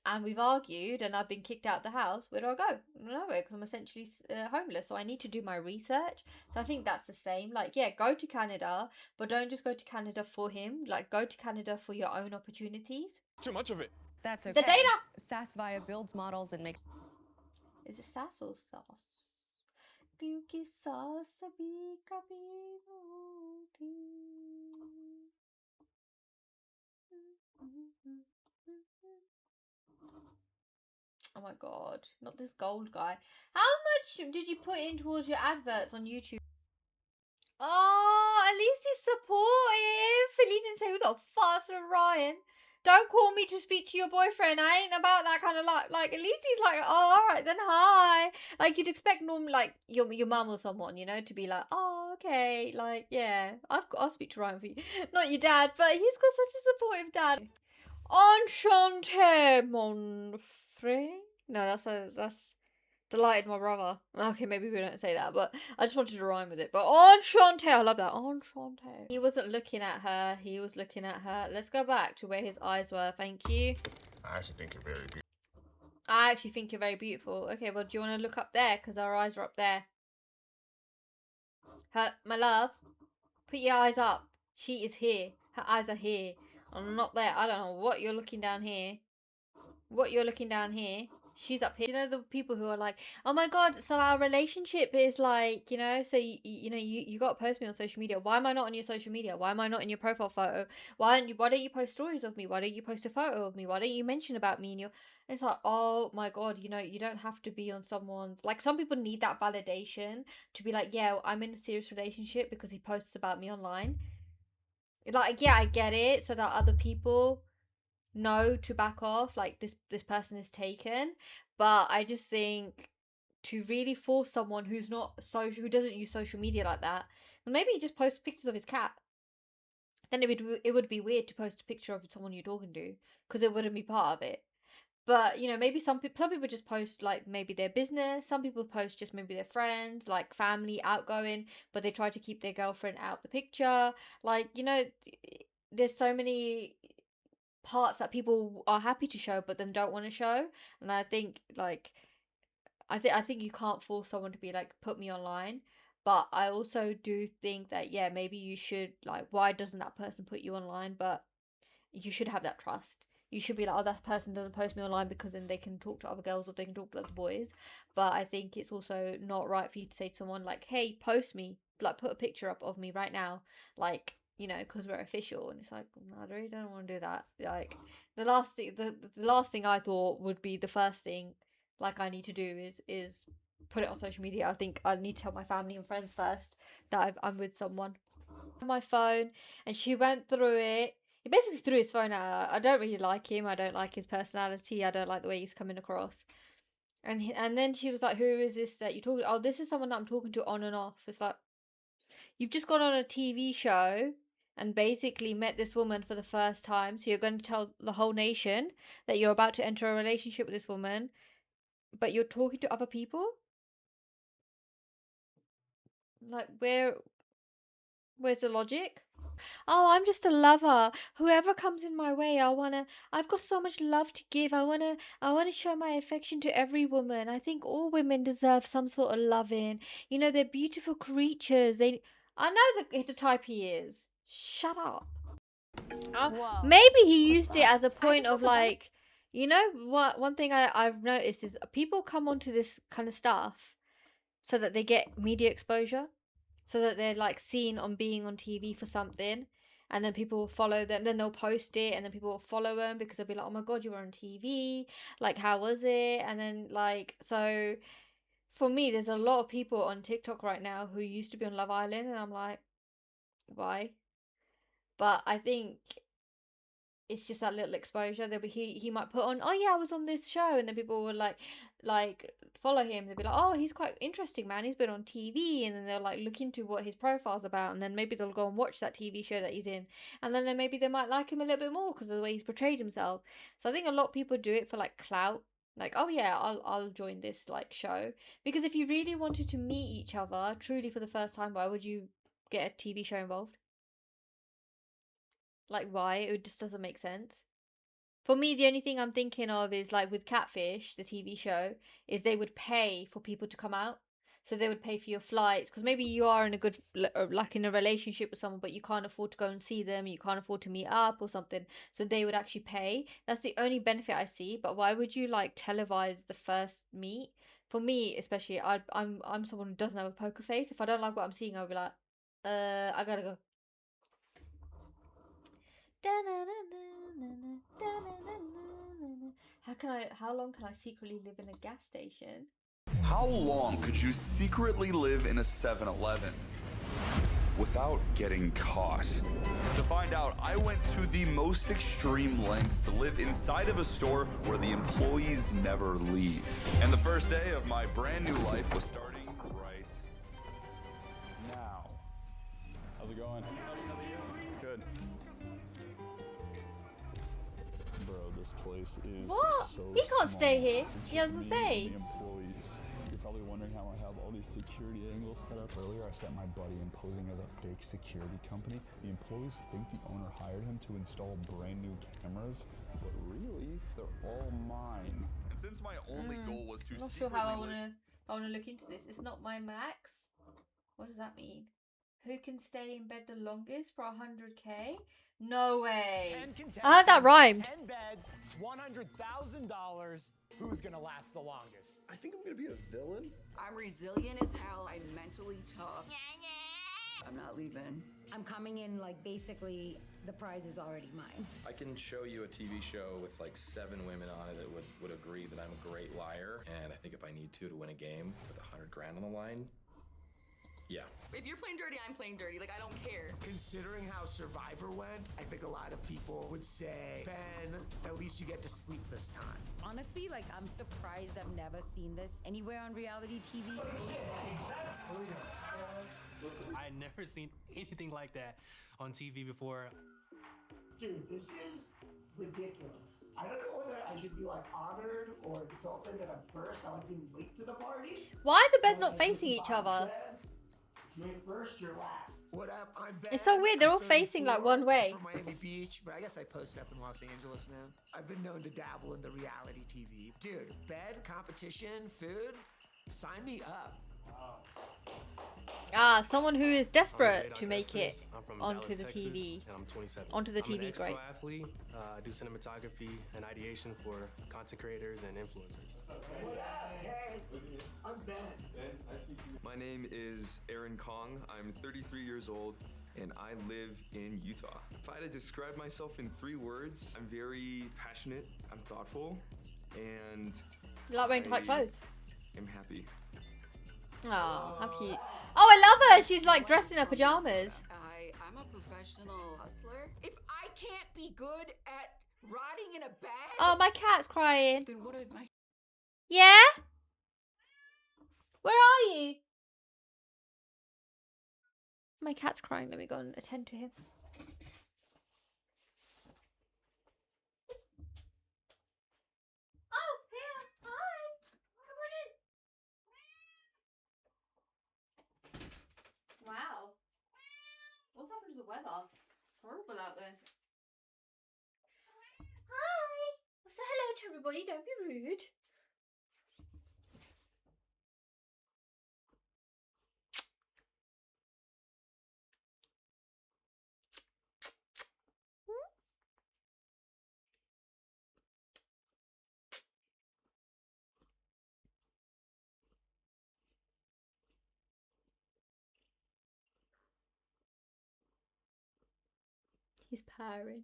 and we've argued and I've been kicked out the house, where do I go? Nowhere, because I'm essentially homeless. So I need to do my research. So I think that's the same. Like, yeah, go to Canada, but don't just go to Canada for him. Like, go to Canada for your own opportunities. Too much of it. That's The okay. data. SAS Via builds models and makes. Is it sass or sauce? क्योंकि सास भी कभी होती. Oh my god, not this gold guy. How much did you put in towards your adverts on YouTube? Oh, at least he's supportive. At least he say, who the fuck's Ryan? Don't call me to speak to your boyfriend. I ain't about that kind of like. At least he's like, oh, all right then, hi. Like you'd expect normally, like your mum or someone, to be like, oh, okay, like yeah, I'll speak to Ryan for you. Not your dad, but he's got such a supportive dad. Enchanté, mon frère. No, that's delighted my brother. Okay, maybe we don't say that, but I just wanted to rhyme with it. But enchanté, I love that. Enchanté. He wasn't looking at her. He was looking at her. Let's go back to where his eyes were. Thank you. I actually think you're very beautiful. I actually think you're very beautiful. Okay, well, do you want to look up there? Because our eyes are up there. My love, put your eyes up. She is here. Her eyes are here. I'm not there. I don't know what you're looking down here. She's up here. The people who are like, oh my god, so our relationship is like, so you got to post me on social media. Why am I not on your social media? Why am I not in your profile photo? Why don't you post stories of me? Why don't you post a photo of me? Why don't you mention about me in your it's like, oh my god, you don't have to be on someone's, like, some people need that validation to be like, yeah, I'm in a serious relationship because he posts about me online. Like, yeah, I get it, so that other people know to back off, like this person is taken. But I just think to really force someone who's not social, who doesn't use social media like that, well, maybe he just posts pictures of his cat. Then it would be weird to post a picture of someone you're talking to because it wouldn't be part of it. But maybe some people just post like maybe their business. Some people post just maybe their friends, like family, outgoing, but they try to keep their girlfriend out the picture. Like, there's so many parts that people are happy to show but then don't want to show. And I think like I think you can't force someone to be like, put me online. But I also do think that, yeah, maybe you should, like, why doesn't that person put you online? But you should have that trust. You should be like, oh, that person doesn't post me online because then they can talk to other girls or they can talk to other boys. But I think it's also not right for you to say to someone like, hey, post me, like put a picture up of me right now, like, you know, because we're official. And it's like, no, I really don't want to do that. Like the last thing I thought would be the first thing, like I need to do is put it on social media. I think I need to tell my family and friends first that I'm with someone. My phone, and she went through it. He basically threw his phone at her. I don't really like him. I don't like his personality. I don't like the way he's coming across. And then she was like, "Who is this that you talking? Oh, this is someone that I'm talking to on and off." It's like you've just gone on a TV show and basically met this woman for the first time. So you're going to tell the whole nation that you're about to enter a relationship with this woman, but you're talking to other people. Like where's the logic? Oh, I'm just a lover. Whoever comes in my way, I've got so much love to give. I wanna show my affection to every woman. I think all women deserve some sort of loving. You know, they're beautiful creatures. I know the type he is. Shut up. Whoa. Maybe he used it as a point of like, you know, what one thing I've noticed is people come onto this kind of stuff so that they get media exposure, so that they're like seen on being on TV for something, and then people will follow them, then they'll post it, and then people will follow them because they'll be like, oh my god, you were on TV, like how was it? And then like, so for me there's a lot of people on TikTok right now who used to be on Love Island, and I'm like, why? But I think it's just that little exposure. He might put on, oh yeah, I was on this show, and then people will like follow him. They'll be like, oh, he's quite interesting, man. He's been on TV, and then they'll like look into what his profile's about, and then maybe they'll go and watch that TV show that he's in, and then maybe they might like him a little bit more because of the way he's portrayed himself. So I think a lot of people do it for like clout. Like, oh yeah, I'll join this like show, because if you really wanted to meet each other truly for the first time, why would you get a TV show involved? Like, why? It just doesn't make sense. For me, the only thing I'm thinking of is like with Catfish, the TV show, is they would pay for people to come out. So they would pay for your flights because maybe you are in a good, like in a relationship with someone, but you can't afford to go and see them, you can't afford to meet up or something. So they would actually pay. That's the only benefit I see. But why would you like televise the first meet? For me, especially, I'm someone who doesn't have a poker face. If I don't like what I'm seeing, I'll be like, I gotta go. How long can I secretly live in a gas station? How long could you secretly live in a 7-Eleven without getting caught? To find out, I went to the most extreme lengths to live inside of a store where the employees never leave. And the first day of my brand new life was starting right now. How's it going? Good. Bro, this place is What? so He can't stay small. here. It's He just doesn't me say. and the employees. You're probably wondering how I have all these security angles set up. Earlier, I sent my buddy in posing as a fake security company. The employees think the owner hired him to install brand new cameras, but really, they're all mine. And since my only goal was to I'm not sure how I secretly wanna look into this. It's not my max. What does that mean? Who can stay in bed the longest for 100K? No way. 10 I heard that contestants, rhymed. 10 beds, $100,000. Who's gonna last the longest? I think I'm gonna be a villain. I'm resilient as hell. I'm mentally tough. I'm not leaving. I'm coming in like basically the prize is already mine. I can show you a TV show with like 7 women on it that would agree that I'm a great liar. And I think if I need to win a game with 100 grand on the line, yeah. If you're playing dirty, I'm playing dirty. Like, I don't care. Considering how Survivor went, I think a lot of people would say, Ben, at least you get to sleep this time. Honestly, like I'm surprised I've never seen this anywhere on reality TV. I had never seen anything like that on TV before. Dude, this is ridiculous. I don't know whether I should be like honored or insulted that I'm first. I like being late to the party. Why are the beds not facing each other? You're first, you're last. What up? I'm Ben. It's so weird. They're all I'm facing like 34, one way. From Miami Beach, but I guess I post up in Los Angeles now. I've been known to dabble in the reality TV. Dude, bed, competition, food, sign me up. Ah, someone who is I'm desperate Jadon to make it Custis. I'm from onto Dallas, the Texas, TV. and I'm 27. Onto the I'm an TV, ex-pro great. athlete. I do cinematography and ideation for content creators and influencers. Hey, I'm Ben. My name is Aaron Kong. I'm 33 years old and I live in Utah. If I had to describe myself in 3 words, I'm very passionate, I'm thoughtful, and You like wearing tight clothes? I'm happy. Oh, how cute. Oh, I love her. She's like dressed in her pajamas. I'm a professional hustler. If I can't be good at rotting in a bag, Oh, my cat's crying. then what am I? Yeah? Where are you? My cat's crying. Let me go and attend to him. Oh, here. Hi. Come on in. Wow. What's happened to the weather? It's horrible out there. Hi. Say hello to everybody. Don't be rude. He's purring.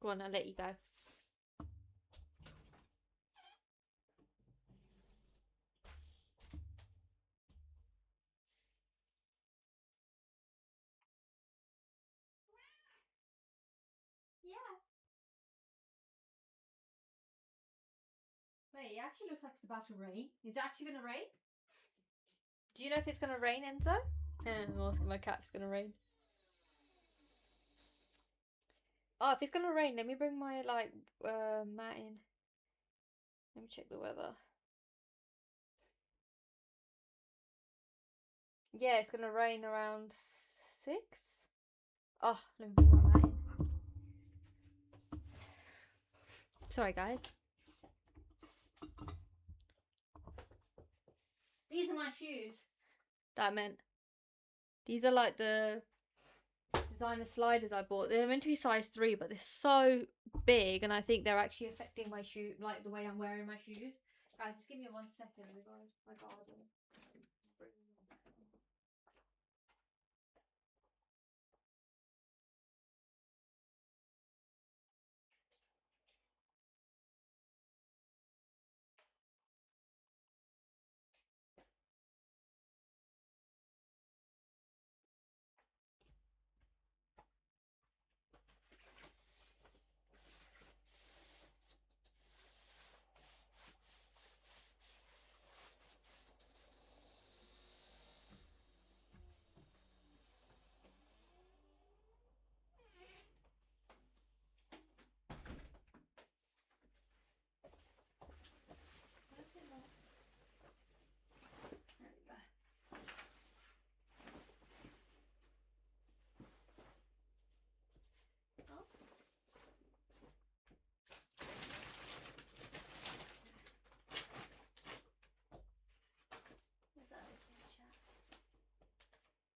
Go on, I'll let you go. Yeah. Wait, it actually looks like it's about to rain. Is it actually going to rain? Do you know if it's going to rain, Enzo? I'm asking my cat if it's going to rain. Oh, if it's going to rain, let me bring my, like, mat in. Let me check the weather. Yeah, it's going to rain around 6. Oh, let me bring my mat in. Sorry, guys. These are my shoes. That meant. These are like the designer sliders I bought. They're meant to be size 3, but they're so big, and I think they're actually affecting my shoe, like the way I'm wearing my shoes. Guys, just give me 1 second. My garden.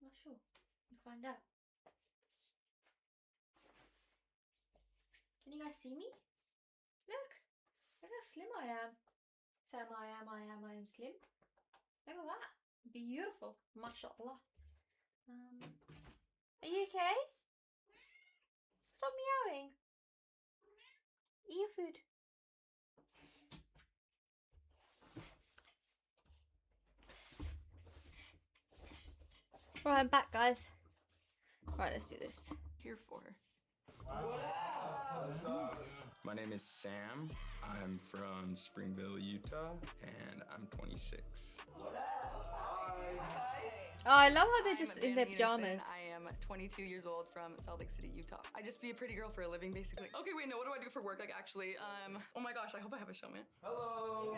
Not sure. We'll find out. Can you guys see me? Look! Look how slim I am. Sam, I am slim. Look at that. Beautiful. Mashallah. Are you okay? Stop meowing. Eat your food. Right, I'm back, guys. Right, let's do this. Here for. My name is Sam. I'm from Springville, Utah, and I'm 26. Oh, I love how they're just I'm in their Amanda Peterson. pajamas. I am 22 years old from Salt Lake City, Utah. I just be a pretty girl for a living, basically. Okay, wait, no, what do I do for work? Like, actually, oh my gosh, I hope I have a showman. Hello.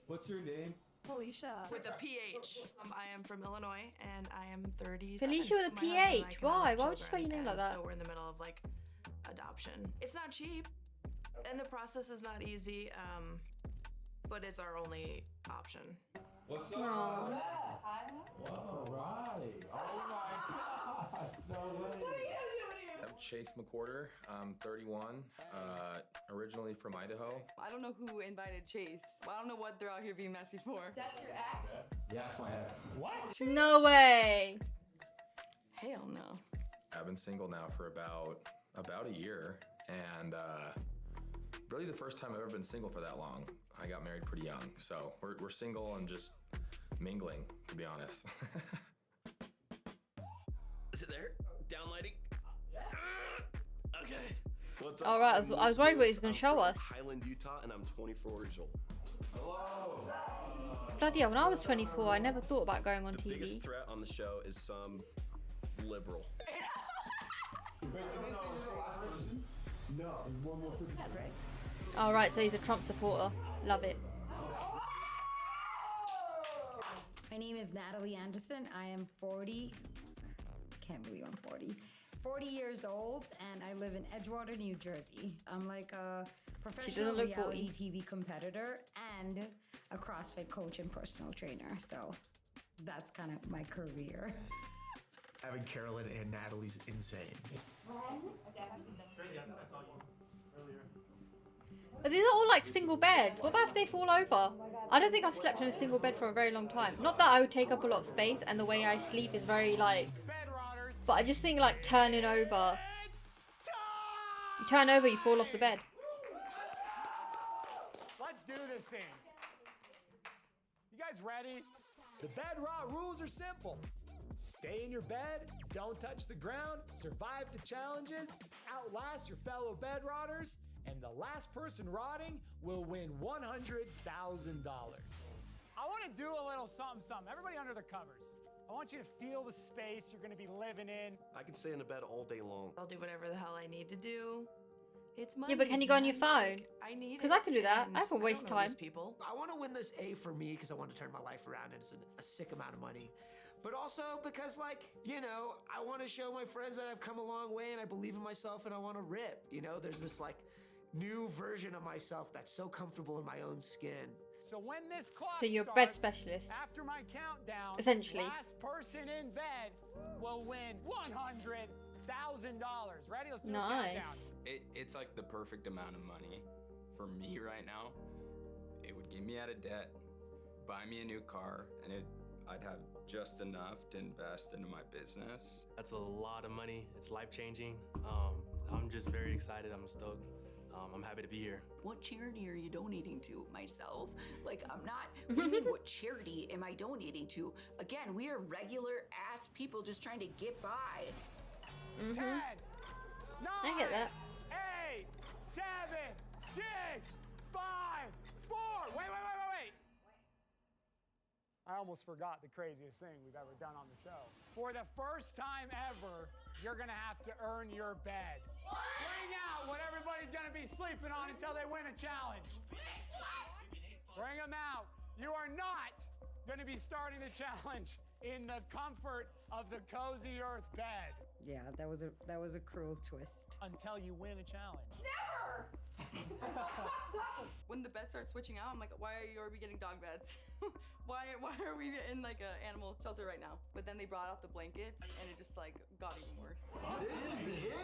What's your name? Felicia. With a PH. I am from Illinois and I am 30. Felicia with a PH. Why? Why would you spell your name like that? So we're in the middle of like adoption. It's not cheap and the process is not easy, but it's our only option. What's Aww. Whoa, right. Oh my gosh. No way. I'm Chase McWhorter. I'm 31. Originally from Idaho. I don't know who invited Chase. I don't know what they're out here being messy for. That's your ex? Yes, my ex. What? No way. Hell no. I've been single now for about a year, and really the first time I've ever been single for that long. I got married pretty young, so we're single and just mingling, to be honest. Is it there? Downlighting? Okay. What's up? All right, I was worried what he was going to show us. Highland, Utah, and I'm 24 years old. Hello. Bloody hell, when I was 24, I never thought about going on The TV. biggest threat on the show is some liberal. No, one more person. All right, so he's a Trump supporter. Love it. My name is Natalie Anderson. I am 40. Can't believe I'm 40. 40 years old, and I live in Edgewater, New Jersey. I'm like a professional look reality 40. TV competitor and a CrossFit coach and personal trainer. So that's kind of my career. Having Carolyn and Natalie's insane. But these are all like single beds. What about if they fall over? I don't think I've slept in a single bed for a very long time. Not that I would take up a lot of space, and the way I sleep is very like. But I just think like turning over. You turn over, you fall off the bed. Let's do this thing. You guys ready? The bed rot rules are simple. Stay in your bed, don't touch the ground, survive the challenges, outlast your fellow bed rotters, and the last person rotting will win $100,000. I want to do a little something. Everybody under the covers. I want you to feel the space you're going to be living in. I can stay in the bed all day long. I'll do whatever the hell I need to do. It's money. Yeah, but can you go on your phone? I need Because I can do that. I can waste time. People. I want to win this A for me because I want to turn my life around and it's a sick amount of money. But also because, like, you know, I want to show my friends that I've come a long way and I believe in myself and I want to rip. You know, there's this, like, new version of myself that's so comfortable in my own skin. So when this clock So you're a starts, bed specialist. After my countdown, Essentially. last person in bed will win $100,000. Ready? Let's do a Nice. countdown. It's like the perfect amount of money for me right now. It would get me out of debt, buy me a new car, and I'd have just enough to invest into my business. That's a lot of money. It's life-changing. I'm just very excited. I'm stoked. I'm happy to be here. What charity are you donating to? Myself? Like, I'm not. What do you mean, what charity am I donating to? Again, we are regular ass people just trying to get by. 10, 9, I get that. 8, 7, 6, 5, 4. Wait. I almost forgot the craziest thing we've ever done on the show. For the first time ever, you're gonna have to earn your bed. Bring out what everybody's gonna be sleeping on until they win a challenge. Bring them out. You are not gonna be starting the challenge in the comfort of the cozy earth bed. Yeah, that was a cruel twist. Until you win a challenge. Never! When the beds start switching out, I'm like, why are we getting dog beds? why are we in like an animal shelter right now? But then they brought out the blankets and it just like got even worse. This is it?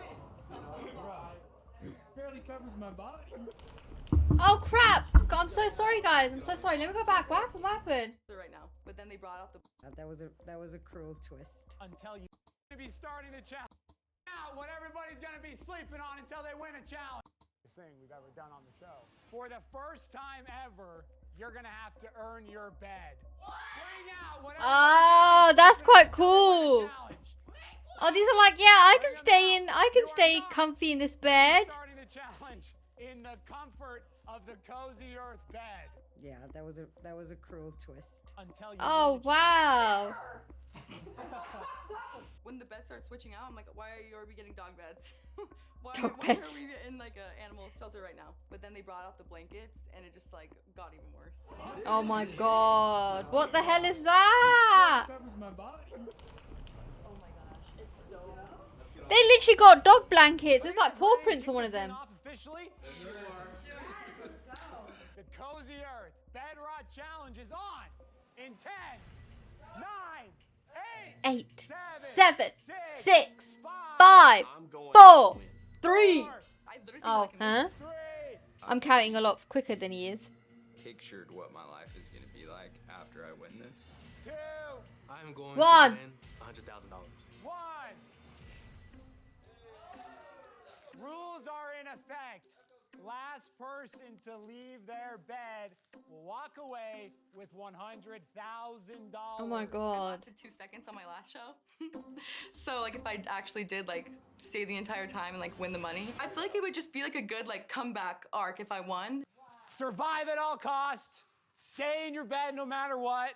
Barely covers my body. Oh crap! I'm so sorry, guys. I'm so sorry. Let me go back. What happened? What happened? Right now, but then they brought out the. That was a cruel twist. Until you gonna be starting the challenge. Out what everybody's gonna be sleeping on until they win a challenge. Thing we've ever done on the show. For the first time ever, you're gonna have to earn your bed. Bring out what. Oh, that's quite cool. Oh, these are like, yeah, I can stay comfy in this bed. Starting the challenge in the comfort of the cozy earth bed. Yeah, that was a cruel twist. Until you. Oh wow. When the beds start switching out, I'm like, why are we getting dog beds? why Dog are beds. we in like an animal shelter right now, but then they brought out the blankets and it just like got even worse. Oh my god. What the hell is that? They literally got dog blankets. There's like paw prints on one of them. Officially? Sure. The Cozy Earth Bedrock Challenge is on in 10, 9, 8, 8, 7, 6, 5, 4, 3. Oh, huh? I'm counting a lot quicker than he is. Pictured what my life is gonna be like after I win this. 2, I'm going 1. to win $100,000. 1. Rules are in effect. Last person to leave their bed will walk away with $100,000. Oh my I god. lasted 2 seconds on my last show. So like if I actually did like stay the entire time and like win the money, I feel like it would just be like a good like comeback arc if I won. Survive at all costs, stay in your bed no matter what,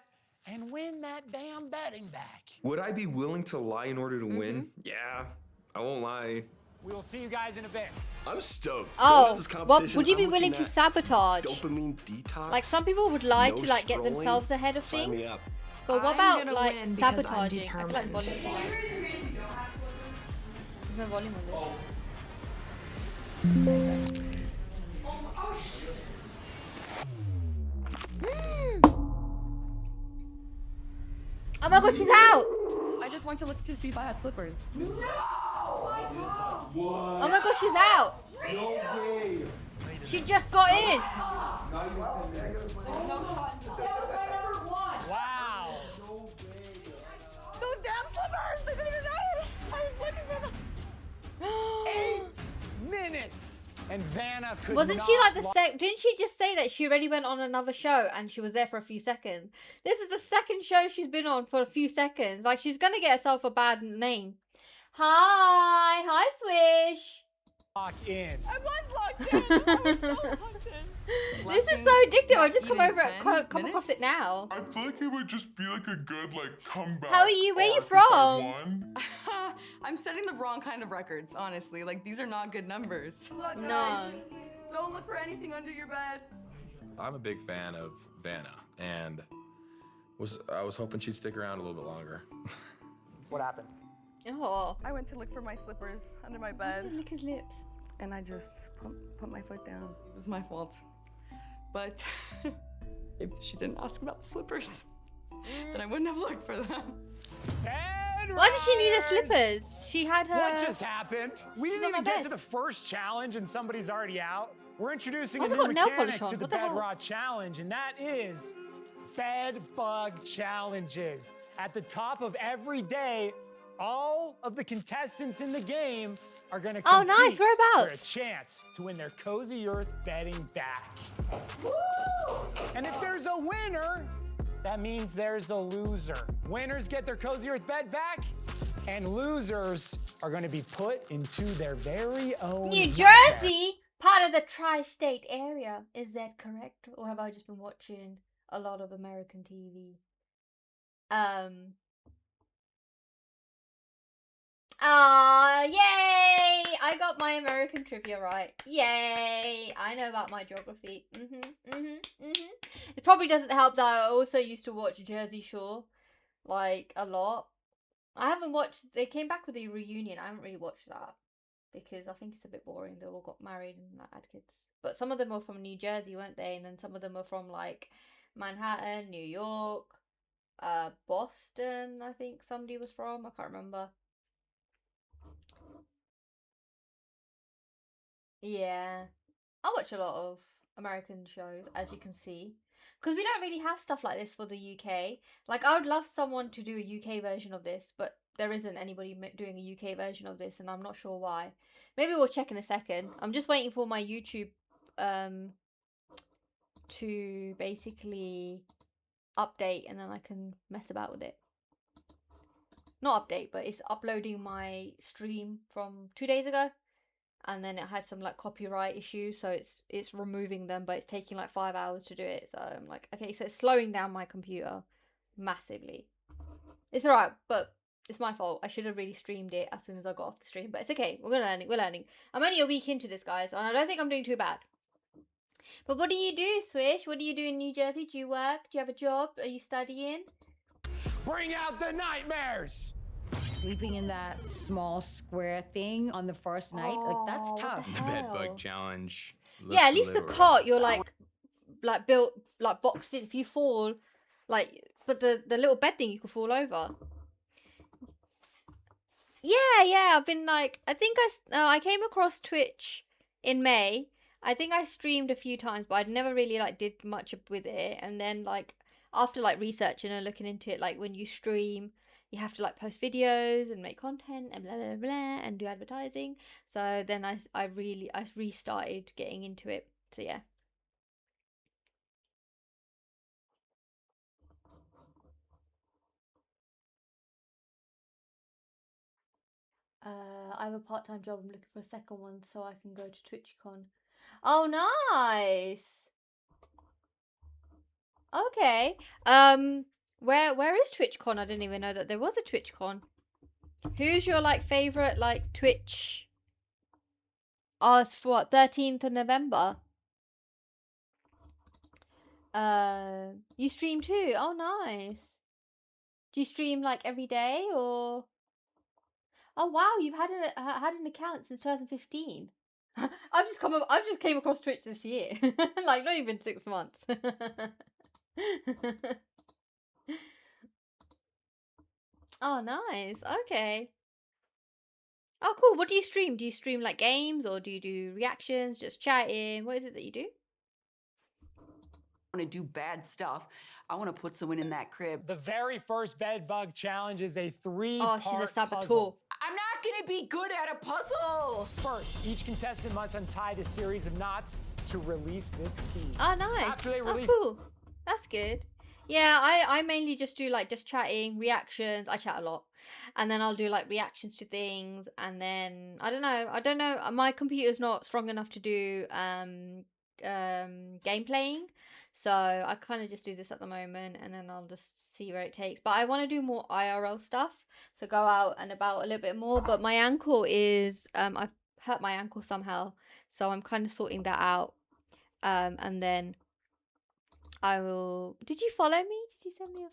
and win that damn betting back. Would I be willing to lie in order to win? Yeah, I won't lie. We will see you guys in a bit. I'm stoked. Oh, This well, competition, would you I'm be looking willing to at sabotage? Dopamine detox. Like some people would lie no to like get scrolling. themselves ahead of Sign things. me up. But what I'm about gonna like win because I'm sabotaging? I feel like volume. determined. There's no volume with it. Oh my god, she's out! I just wanted to look to see if I had slippers. Oh my god, she's out! She just got in! Wow. Those damn slippers! They didn't even know! I was looking for them. 8 minutes. And Vanna could Wasn't not she like the lo- didn't she just say that she already went on another show and she was there for a few seconds? This is the second show she's been on for a few seconds. Like she's gonna get herself a bad name. Hi Swish. lock in. I was locked in! I was so locked in. This is so addictive. I just come even over it, 10 come across it minutes? now. I feel like it would just be like a good like comeback. How are you? Where are you arc if I from? won. I'm setting the wrong kind of records, honestly. Like, these are not good numbers. Look, No. guys, don't look for anything under your bed. I'm a big fan of Vanna, and I was hoping she'd stick around a little bit longer. What happened? Oh. I went to look for my slippers under my bed, Lick his lips. and I just put my foot down. It was my fault. But if she didn't ask about the slippers, then I wouldn't have looked for them. Why did she need her slippers? She had her. What just happened? We She's didn't on even my get bed. to the first challenge and somebody's already out. We're introducing Why's a it new got nail mechanic polish on? to the What the hell? Bedrock Challenge, and that is bed bug challenges. At the top of every day, all of the contestants in the game are going to Oh, compete nice. for a Whereabouts? chance to win their Cozy Earth bedding back. And if there's a winner, that means there's a loser. Winners get their Cozy Earth bed back, and losers are going to be put into their very own New nightmare. Jersey, part of the tri-state area. Is that correct? Or have I just been watching a lot of American TV? Yay! I got my American trivia right. Yay! I know about my geography. It probably doesn't help that I also used to watch Jersey Shore, like, a lot. I haven't watched, they came back with a reunion. I haven't really watched that because I think it's a bit boring. They all got married and had kids. But some of them were from New Jersey, weren't they? And then some of them were from like Manhattan, New York, Boston, I think somebody was from. I can't remember. Yeah. I watch a lot of American shows, as you can see. Because we don't really have stuff like this for the UK. Like, I would love someone to do a UK version of this, but there isn't anybody doing a UK version of this, and I'm not sure why. Maybe we'll check in a second. I'm just waiting for my YouTube to basically update, and then I can mess about with it. Not update, but it's uploading my stream from 2 days ago. And then it had some like copyright issues, so it's removing them, but it's taking like 5 hours to do it. So I'm like, okay, so it's slowing down my computer massively. It's alright, but It's my fault. I should have really streamed it as soon as I got off the stream, but it's okay. We're learning. We're learning. I'm only a week into this, guys, and I don't think I'm doing too bad. But what do you do, Swish? What do you do in New Jersey? Do you work? Do you have a job? Are you studying? Bring out the nightmares! Sleeping in that small square thing on the first night, like that's tough. The bed bug challenge. Yeah, at looks a least the little cot rough. you're like built like boxed in. If you fall, like, but the little bed thing you could fall over. Yeah. I've been like, I think I came across Twitch in May. I think I streamed a few times, but I'd never really like did much with it. And then like after like researching and looking into it, like when you stream, you have to like post videos and make content and blah blah blah and do advertising. So then I restarted getting into it. So yeah. I have a part-time job. I'm looking for a second one so I can go to TwitchCon. Oh, nice. Okay. Where is TwitchCon? I didn't even know that there was a TwitchCon. Who's your like favorite like Twitch? Oh, it's for what, 13th of November. You stream too? Oh, nice. Do you stream like every day or? Oh wow, you've had an account since 2015. I've just came across Twitch this year. Like not even 6 months. Oh, nice. Okay. Oh, cool. What do you stream? Do you stream like games or do you do reactions, just chatting? What is it that you do? Want to do bad stuff. I want to put someone in that crib. The very first bed bug challenge is a 3-part she's a saboteur. puzzle. I'm not going to be good at a puzzle. First, each contestant must untie the series of knots to release this key. Oh, nice. After they release, cool. That's good. Yeah, I mainly just do like just chatting, reactions. I chat a lot. And then I'll do like reactions to things, and then I don't know. My computer's not strong enough to do game playing. So I kind of just do this at the moment, and then I'll just see where it takes. But I want to do more IRL stuff, so go out and about a little bit more. But my ankle is I've hurt my ankle somehow, so I'm kind of sorting that out. And then I will. Did you follow me? Did you send me a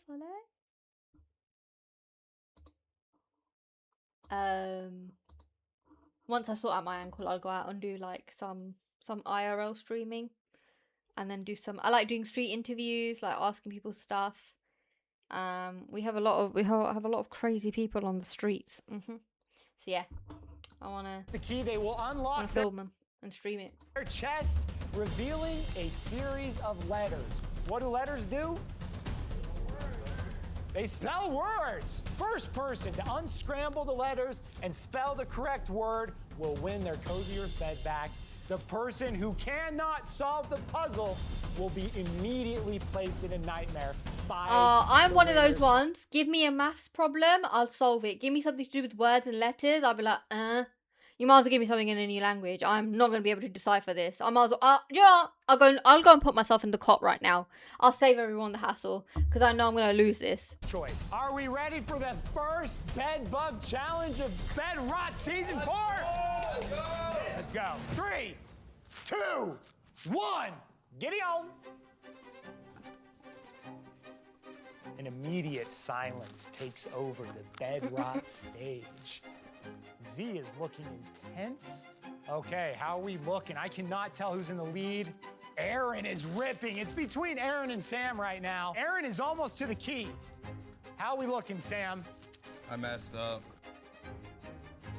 follow? Once I sort out my ankle, I'll go out and do like some IRL streaming. And then do some. I like doing street interviews, like asking people stuff. We have a lot of crazy people on the streets. So yeah, I wanna. The key they will unlock. Film them and stream it. Their chest, revealing a series of letters. What do letters do? They spell words. First person to unscramble the letters and spell the correct word will win their Cozy Earth bed back. The person who cannot solve the puzzle will be immediately placed in a nightmare by I'm one of those winners. ones. Give me a maths problem, I'll solve it. Give me something to do with words and letters, I'll be like, You might as well give me something in a new language. I'm not going to be able to decipher this. I might as well, I'll go and put myself in the cot right now. I'll save everyone the hassle, because I know I'm going to lose this. Choice. Are we ready for the first bed bug challenge of Bed Rot Season 4? Let's go. 3, 2, 1. Giddy on. An immediate silence takes over the Bed Rot stage. Z is looking intense. Okay, how are we looking? I cannot tell who's in the lead. Aaron is ripping. It's between Aaron and Sam right now. Aaron is almost to the key. How are we looking, Sam? I messed up.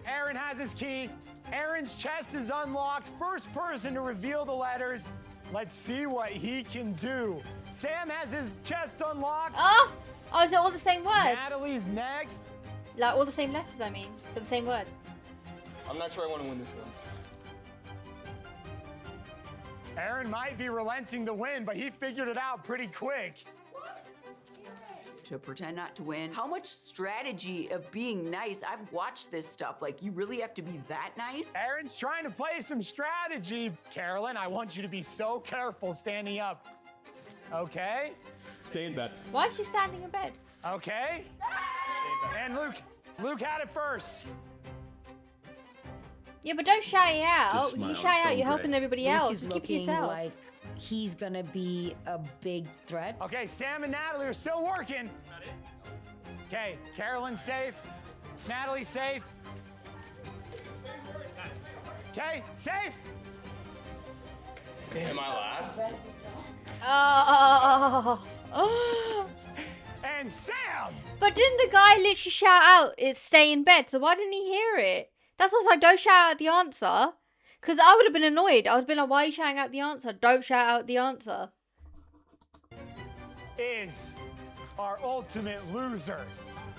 Aaron has his key. Aaron's chest is unlocked. First person to reveal the letters. Let's see what he can do. Sam has his chest unlocked. Oh, is it all the same words? Natalie's next. Like all the same letters, I mean, for the same word. I'm not sure I want to win this one. Aaron might be relenting to win, but he figured it out pretty quick. To pretend not to win. How much strategy of being nice? I've watched this stuff. Like, you really have to be that nice? Aaron's trying to play some strategy. Carolyn, I want you to be so careful standing up. Okay? Stay in bed. Why is she standing in bed? Okay. And Luke, Luke had it first. Yeah, but don't shout it out. Just You smile, shout it out, feel you're helping great. everybody Luke else. is Just keep it to looking yourself. like he's gonna be a big threat. Okay, Sam and Natalie are still working. Okay, Carolyn's safe. Natalie's safe. Okay, safe. Am I last? Oh. And Sam! But didn't the guy literally shout out, it's stay in bed? So why didn't he hear it? That's what's like, don't shout out the answer. Because I would have been annoyed. I was been like, why are you shouting out the answer? Don't shout out the answer. Is our ultimate loser.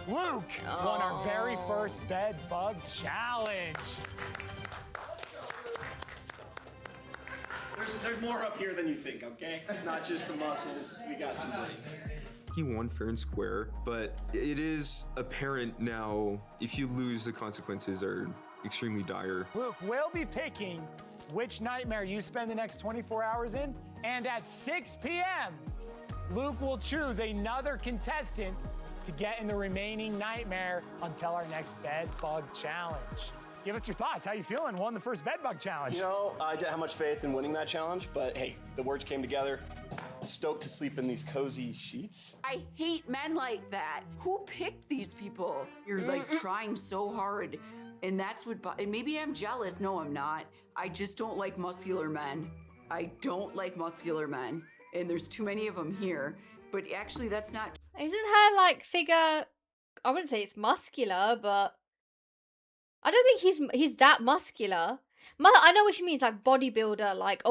Luke won our very first bed bug challenge. There's more up here than you think, okay? It's not just the muscles. We got some brains. He won fair and square, but it is apparent now if you lose, the consequences are extremely dire. Luke will be picking which nightmare you spend the next 24 hours in, and at 6 p.m., Luke will choose another contestant to get in the remaining nightmare until our next bed bug challenge. Give us your thoughts. How you feeling? Won the first bed bug challenge. You know, I didn't have much faith in winning that challenge, but hey, the words came together. Stoked to sleep in these cozy sheets. I hate men like that. Who picked these people? You're like trying so hard. And that's what, and maybe I'm jealous. No, I'm not. I just don't like muscular men. I don't like muscular men. And there's too many of them here. But actually, that's not. Isn't her like figure? I wouldn't say it's muscular, but I don't think he's that muscular. I know what she means, like bodybuilder, like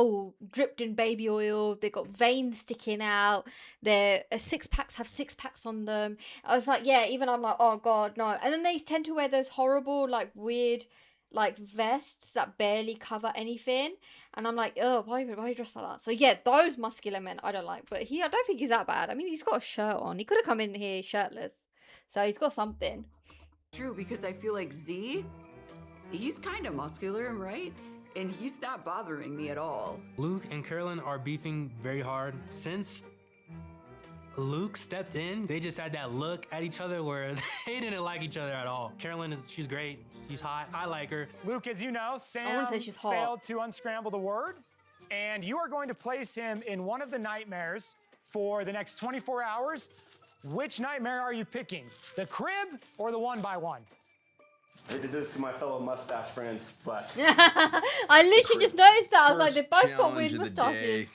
dripped in baby oil. They got veins sticking out. Their 6-packs have 6-packs on them. I was like, yeah. Even I'm like, oh god, no. And then they tend to wear those horrible, like weird, like vests that barely cover anything. And I'm like, oh, why you dress like that? So yeah, those muscular men I don't like. But I don't think he's that bad. I mean, he's got a shirt on. He could have come in here shirtless. So he's got something. True, because I feel like Z, he's kind of muscular, right? And he's not bothering me at all. Luke and Carolyn are beefing very hard. Since Luke stepped in, they just had that look at each other where they didn't like each other at all. Carolyn, she's great. She's hot. I like her. Luke, as you know, Sam wouldn't say she's hot. failed to unscramble the word, and you are going to place him in one of the nightmares for the next 24 hours. Which nightmare are you picking? The crib or the 1x1? I hate to do this to my fellow mustache friends, but I literally just noticed that. I was like, they both got weird Challenge of the mustaches. day.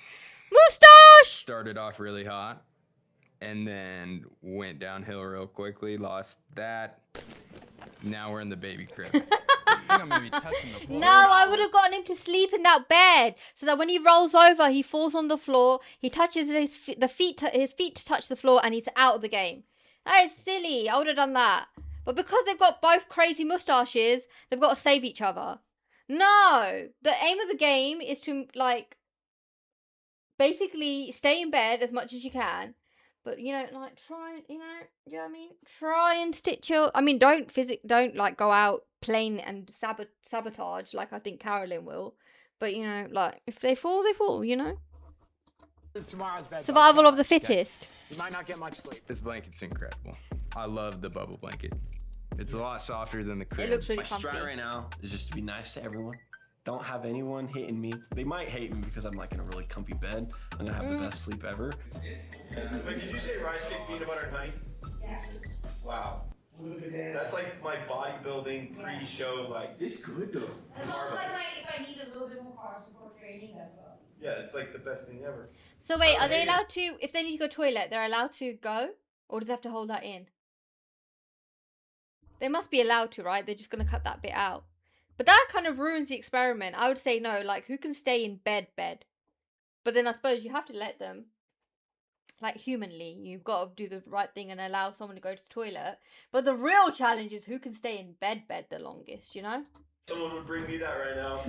Mustache! Started off really hot and then went downhill real quickly, lost that. Now we're in the baby crib. I'm gonna be touching the floor. No, I would have gotten him to sleep in that bed so that when he rolls over, he falls on the floor. He touches his feet to touch the floor, and he's out of the game. That is silly. I would have done that. But because they've got both crazy mustaches, they've got to save each other. No, the aim of the game is to like basically stay in bed as much as you can. But, you know, like, try, you know, do you know what I mean? Try and stitch your... I mean, don't, like, go out plain and sabotage like I think Carolyn will. But, you know, like, if they fall, they fall, you know? This is tomorrow's bed. Survival of the fittest. You might not get much sleep. This blanket's incredible. I love the bubble blanket. It's a lot softer than the crib. It looks really my comfy. strat right now is just to be nice to everyone. Don't have anyone hitting me. They might hate me because I'm like in a really comfy bed. I'm gonna have the best sleep ever. Wait, did you say rice cake, peanut butter, and honey? Yeah. Wow. That's like my bodybuilding pre-show, like. It's good though. It's also like if I need a little bit more carbs before training, that's well. Yeah, it's like the best thing ever. So wait, are they allowed to, if they need to go to the toilet, they're allowed to go? Or do they have to hold that in? They must be allowed to, right? They're just going to cut that bit out. But that kind of ruins the experiment. I would say no, like, who can stay in bed? But then I suppose you have to let them. Like, humanly, you've got to do the right thing and allow someone to go to the toilet. But the real challenge is who can stay in bed the longest, you know? Someone would bring me that right now.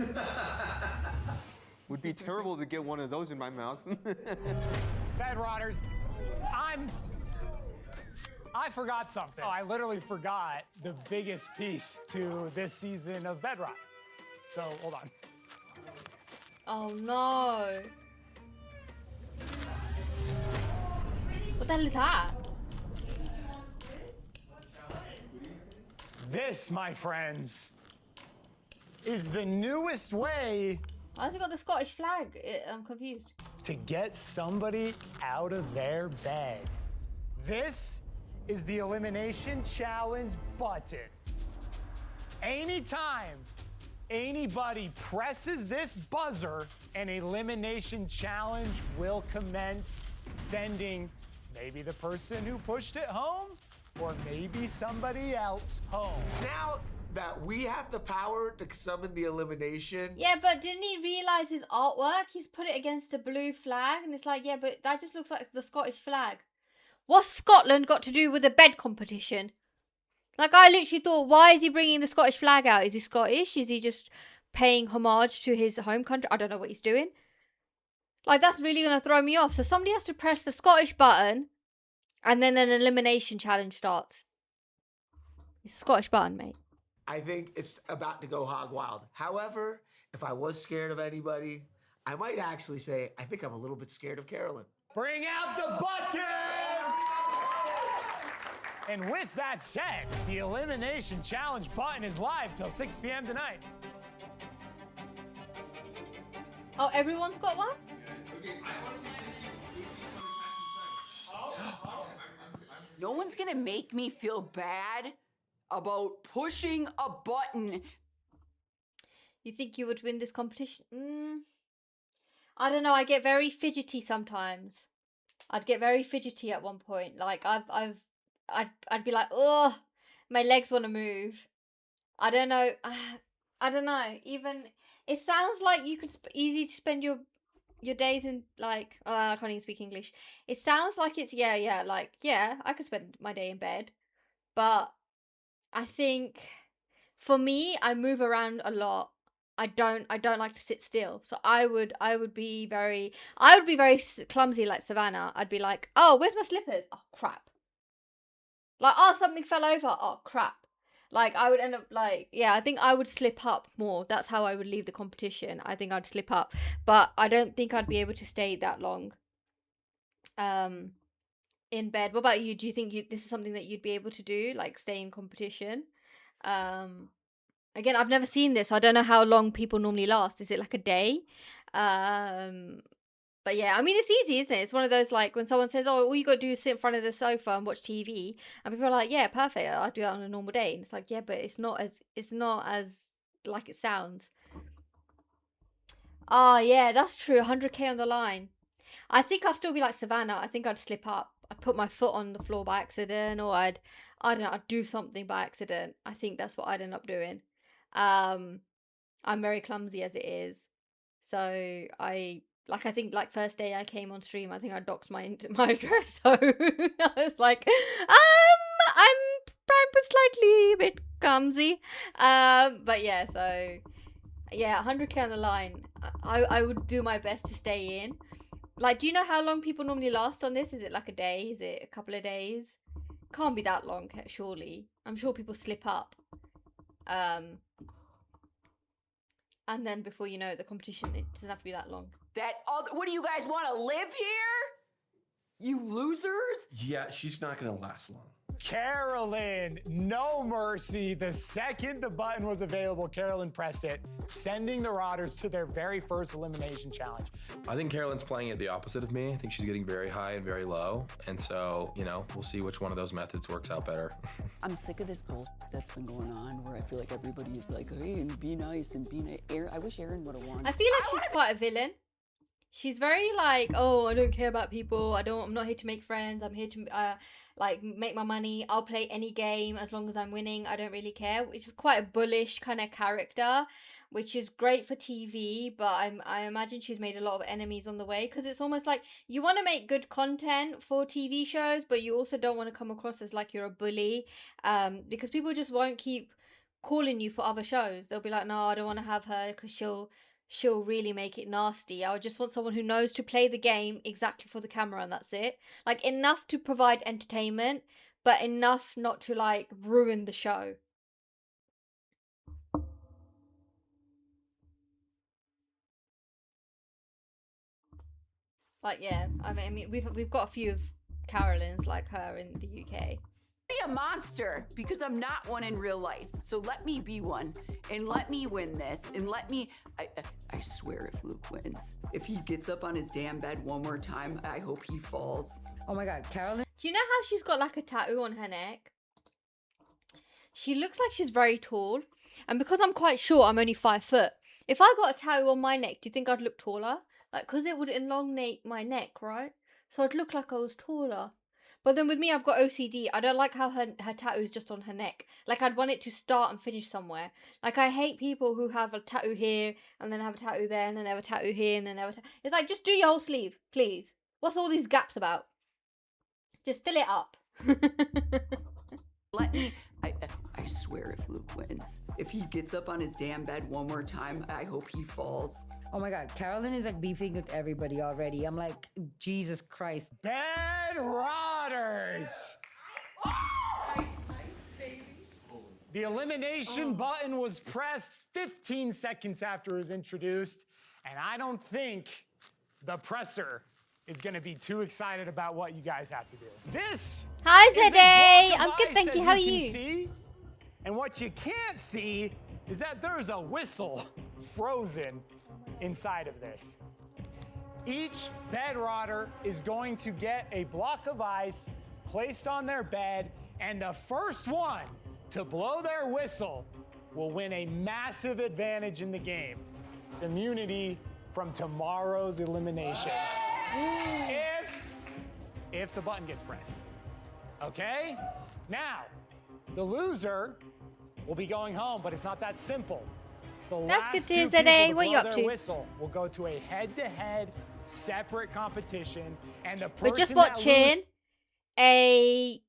Would be terrible to get one of those in my mouth. Bed rotters, I forgot something. I literally forgot the biggest piece to this season of Bed Rot. So, hold on. Oh no. What the hell is that? This, my friends, is the newest way. Why has it got the Scottish flag? I'm confused. To get somebody out of their bed. This is the elimination challenge button. Anytime anybody presses this buzzer, an elimination challenge will commence, sending maybe the person who pushed it home or maybe somebody else home. Now that we have the power to summon the elimination. Yeah, but didn't he realise his artwork? He's put it against a blue flag, and it's like, yeah, but that just looks like the Scottish flag. What's Scotland got to do with a bed competition? Like, I literally thought, why is he bringing the Scottish flag out? Is he Scottish? Is he just paying homage to his home country? I don't know what he's doing. Like, that's really going to throw me off. So somebody has to press the Scottish button, and then an elimination challenge starts. It's a Scottish button, mate. I think it's about to go hog wild. However, if I was scared of anybody, I might actually say I think I'm a little bit scared of Carolyn. Bring out the buttons! And with that said, the elimination challenge button is live till 6 p.m. tonight. Oh, everyone's got one? No one's gonna make me feel bad about pushing a button. You think you would win this competition? I don't know. I get very fidgety sometimes. I'd get very fidgety at one point. Like I'd be like, oh, my legs want to move. I don't know. I don't know. Even it sounds like you could easy to spend your days in like. I can't even speak English. It sounds like it's like I could spend my day in bed, but I think for me, I move around a lot. I don't like to sit still. So I would be very clumsy like Savannah. I'd be like, "Oh, where's my slippers? Oh, crap." Like, "Oh, something fell over. Oh, crap." Like, I would end up like, I think I would slip up more. That's how I would leave the competition. I think I'd slip up. But I don't think I'd be able to stay that long in bed. What about you? Do you think this is something that you'd be able to do, like stay in competition? Again, I've never seen this. I don't know how long people normally last. Is it like a day? But yeah, I mean, it's easy, isn't it? It's one of those, like, when someone says, oh, all you got to do is sit in front of the sofa and watch TV. And people are like, yeah, perfect. I'll do that on a normal day. And it's like, yeah, but it's not as like it sounds. Oh, yeah, that's true. 100k on the line. I think I'd still be like Savannah. I think I'd slip up. I'd put my foot on the floor by accident, or I don't know, I'd do something by accident. I think that's what I'd end up doing. I'm very clumsy as it is, so I think like first day I came on stream, I think I doxed my address, so I was like, I'm slightly a bit clumsy, but yeah, so yeah, 100k on the line. I would do my best to stay in. Like, do you know how long people normally last on this? Is it like a day? Is it a couple of days? Can't be that long, surely. I'm sure people slip up. And then before you know it, the competition, it doesn't have to be that long. What do you guys want to live here? You losers? Yeah, she's not gonna last long. Carolyn, no mercy. The second the button was available, Carolyn pressed it, sending the Rotters to their very first elimination challenge. I think Carolyn's playing it the opposite of me. I think she's getting very high and very low. And so, we'll see which one of those methods works out better. I'm sick of this bull that's been going on where I feel like everybody is like, hey, and be nice and be nice. I wish Erin would have won. I feel like she's quite a villain. She's very like, oh, I don't care about people. I'm not here to make friends. I'm here to like make my money. I'll play any game as long as I'm winning. I don't really care. Which is quite a bullish kind of character, which is great for TV. But I imagine she's made a lot of enemies on the way, because it's almost like you want to make good content for TV shows, but you also don't want to come across as like you're a bully, because people just won't keep calling you for other shows. They'll be like, no, I don't want to have her because she'll really make it nasty. I just want someone who knows to play the game exactly for the camera, and that's it. Like, enough to provide entertainment, but enough not to like ruin the show. Like, yeah, I mean we've got a few of Carolyns like her in the UK. Be a monster because I'm not one in real life. So let me be one and let me win this and let me. I swear if Luke wins, if he gets up on his damn bed one more time, I hope he falls. Oh my God, Carolyn. Do you know how she's got like a tattoo on her neck? She looks like she's very tall. And because I'm quite short, I'm only 5 foot. If I got a tattoo on my neck, do you think I'd look taller? Like, because it would elongate my neck, right? So I'd look like I was taller. But then with me, I've got OCD. I don't like how her tattoo is just on her neck. Like, I'd want it to start and finish somewhere. Like, I hate people who have a tattoo here, and then have a tattoo there, and then they have a tattoo here, and then they have a tattoo. It's like, just do your whole sleeve, please. What's all these gaps about? Just fill it up. Let me. I swear if Luke wins, if he gets up on his damn bed one more time, I hope he falls. Oh my God, Carolyn is like beefing with everybody already. I'm like, Jesus Christ. Bed Rotters! The elimination button was pressed 15 seconds after it was introduced, and I don't think the presser is going to be too excited about what you guys have to do. This Hi, is a Zeddy. block of I'm good, ice, thank you. as How are can you? See. And what you can't see is that there's a whistle frozen inside of this. Each bed rotter is going to get a block of ice placed on their bed, and the first one to blow their whistle will win a massive advantage in the game. Immunity from tomorrow's elimination. If the button gets pressed. Okay? Now, the loser will be going home, but it's not that simple. The That's last good two to people today. to What you blow up their to? whistle will go to a head-to-head separate competition, and the person We're just that watching a...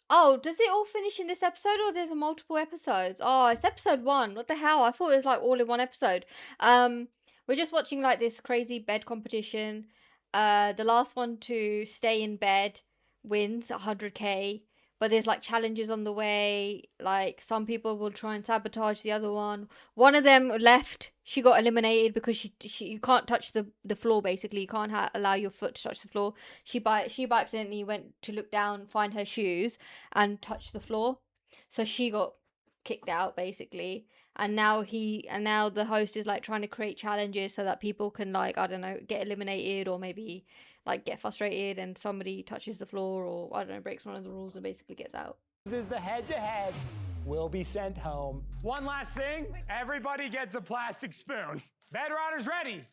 Oh, does it all finish in this episode, or there's multiple episodes? Oh, it's episode 1. What the hell? I thought it was like all in one episode. We're just watching like this crazy bed competition. The last one to stay in bed wins 100k. But there's like challenges on the way. Like some people will try and sabotage the other one. One of them left. She got eliminated because you can't touch the floor. Basically, you can't allow your foot to touch the floor. She by accidentally went to look down, find her shoes, and touched the floor. So she got kicked out basically. And now the host is like trying to create challenges so that people can, like, I don't know, get eliminated, or maybe like get frustrated and somebody touches the floor, or I don't know, breaks one of the rules and basically gets out. loses the head-to-head will be sent home. One last thing, everybody gets a plastic spoon. Bed Rotters ready.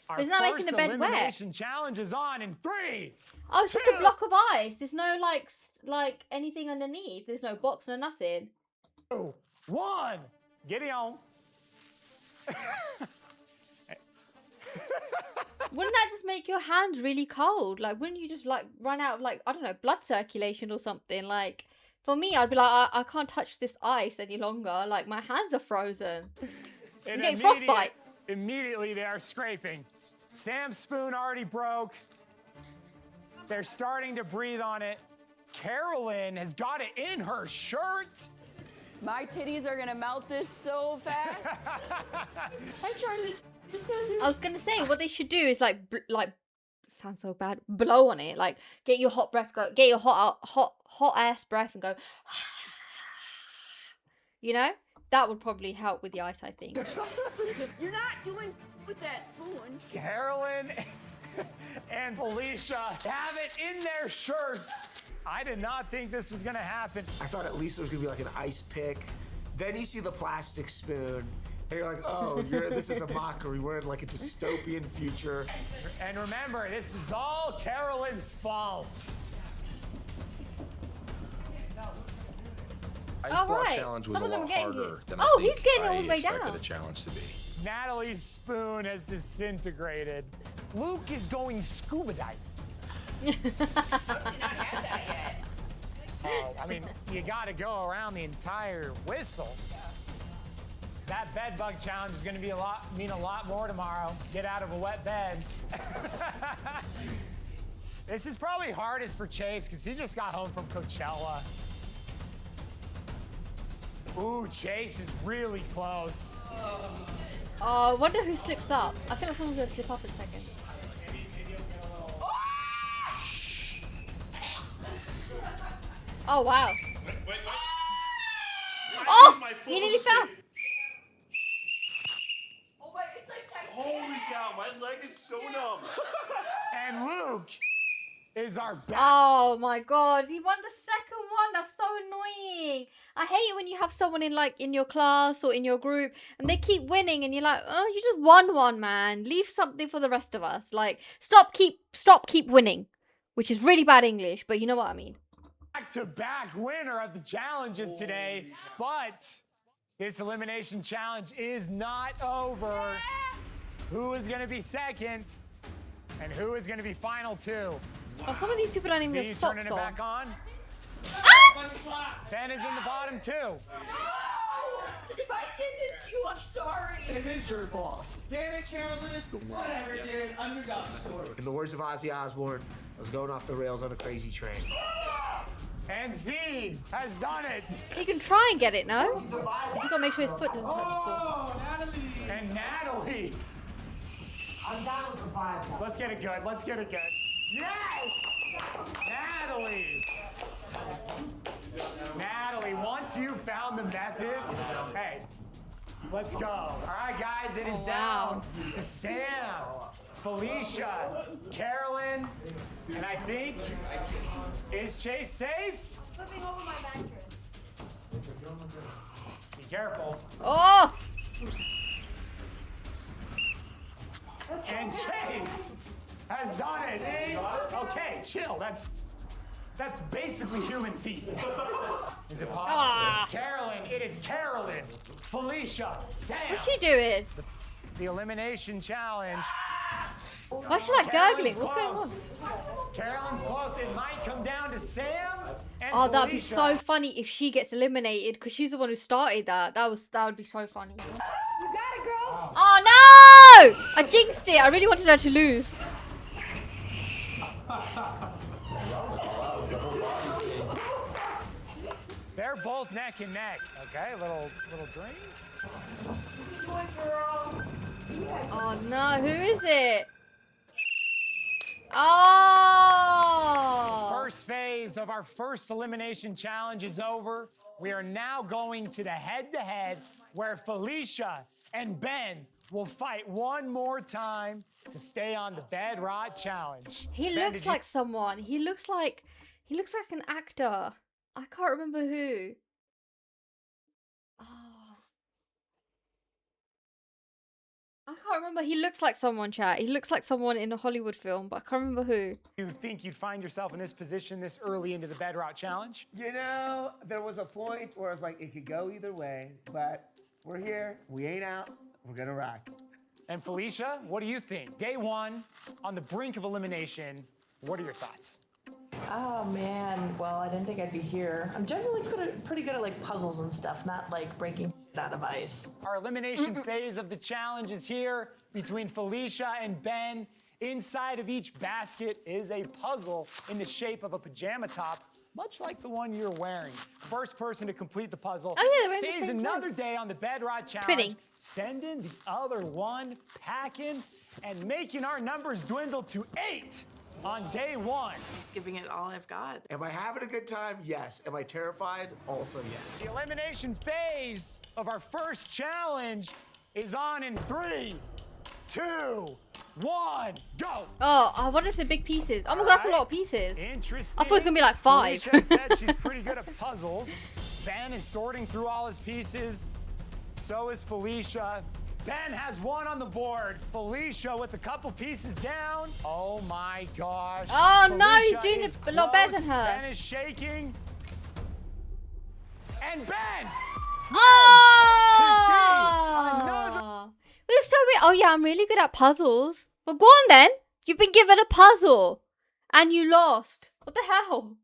Our Isn't that making first the bed wet? elimination challenge is on in 3. Oh, it's just a block of ice. There's no like anything underneath. There's no box, no nothing. 2, 1. Get on. Wouldn't that just make your hands really cold? Like, wouldn't you just like run out of, like, I don't know, blood circulation or something? Like, for me, I'd be like, I can't touch this ice any longer. Like, my hands are frozen. I'm getting frostbite. Immediately they are scraping. Sam's spoon already broke. They're starting to breathe on it. Carolyn has got it in her shirt. My titties are gonna melt this so fast. I tried to. I was gonna say what they should do is like sounds so bad. Blow on it, like get your hot breath, get your hot ass breath, and go. You know, that would probably help with the ice, I think. You're not doing with that spoon. Carolyn and Felicia have it in their shirts. I did not think this was gonna happen. I thought at least there was gonna be like an ice pick. Then you see the plastic spoon, and you're like, oh, this is a mockery. We're in like a dystopian future. And remember, this is all Carolyn's fault. Ice block challenge was a lot harder than I think he's getting it all the way expected down. a challenge to be. Natalie's spoon has disintegrated. Luke is going scuba diving. Oh, I mean, you gotta go around the entire whistle. That bed bug challenge is gonna mean a lot more tomorrow. Get out of a wet bed. This is probably hardest for Chase because he just got home from Coachella. Ooh, Chase is really close. Oh, I wonder who slips up. I feel like someone's gonna slip up in a second. Oh wow. Oh, he nearly fell. Oh my, it's like Titanic. Holy cow, my leg is so numb. And Luke is our back. Oh my god, he won the second one. That's so annoying. I hate it when you have someone in your class or in your group and they keep winning and you're like, oh, you just won one, man. Leave something for the rest of us. Like, stop keep winning, which is really bad English, but you know what I mean. Back-to-back winner of the challenges today, but this elimination challenge is not over. Who is going to be second and who is going to be final two? Oh, some of these people don't even have socks turning it on. back on. Ben is in the bottom two. No! If I did this to you, I'm sorry. It is your fault. Damn it, Carolyn. Whatever, dude. Underdog story. In the words of Ozzy Osbourne, I was going off the rails on a crazy train. And Z has done it. He can try and get it, no? He's got to make sure his foot doesn't touch the floor. And Natalie. I'm down with the vibe. Let's get it good. Let's get it good. Yes! Natalie. Natalie, once you found the method, hey, let's go. All right, guys, it is down to Sam, Felicia, Carolyn, and I think, is Chase safe? Flipping over my mattress. Be careful. Oh! And Chase has done it. Okay, chill. That's basically human feces. Is it possible? Ah. Carolyn, it is Carolyn. Felicia, Sam. What's she doing? The elimination challenge. Why is she like gurgling? What's going on? Carolyn's close. It might come down to Sam and Oh, that'd be Felicia. so funny if she gets eliminated because she's the one who started that. That would be so funny. You got it, girl. Oh no! I jinxed it. I really wanted her to lose. They're both neck and neck. Okay, little drink. Oh no, who is it? Oh! First phase of our first elimination challenge is over. We are now going to the head-to-head where Felicia and Ben will fight one more time to stay on the Bed Rot Challenge. He Ben, looks like someone. He looks like an actor. I can't remember who. Oh. I can't remember. He looks like someone, chat. He looks like someone in a Hollywood film, but I can't remember who. You think you'd find yourself in this position this early into the Bed Rot Challenge? You know, there was a point where I was like, it could go either way, but we're here. We ain't out. We're gonna rock. And Felicia, what do you think? Day one, on the brink of elimination, what are your thoughts? Oh man, well, I didn't think I'd be here. I'm generally pretty good at like puzzles and stuff, not like breaking out of ice. Our elimination phase of the challenge is here between Felicia and Ben. Inside of each basket is a puzzle in the shape of a pajama top, much like the one you're wearing. First person to complete the puzzle stays another day on the Bed Rot Challenge, sending the other one packing and making our numbers dwindle to 8 on day one. Just giving it all I've got. Am I having a good time? Yes. Am I terrified? Also yes. The elimination phase of our first challenge is on in 3, 2, 1, go! Oh, I wonder if they're big pieces. Oh my god, that's a lot of pieces. Interesting. I thought it was gonna be like 5. Felicia said she's pretty good at puzzles. Ben is sorting through all his pieces. So is Felicia. Ben has one on the board. Felicia with a couple pieces down. Oh my gosh. Oh no, he's Felicia doing is a lot better than close. her. Ben is shaking. And Ben! Oh! We're so weird. Oh yeah, I'm really good at puzzles. Well, go on then. You've been given a puzzle. And you lost. What the hell?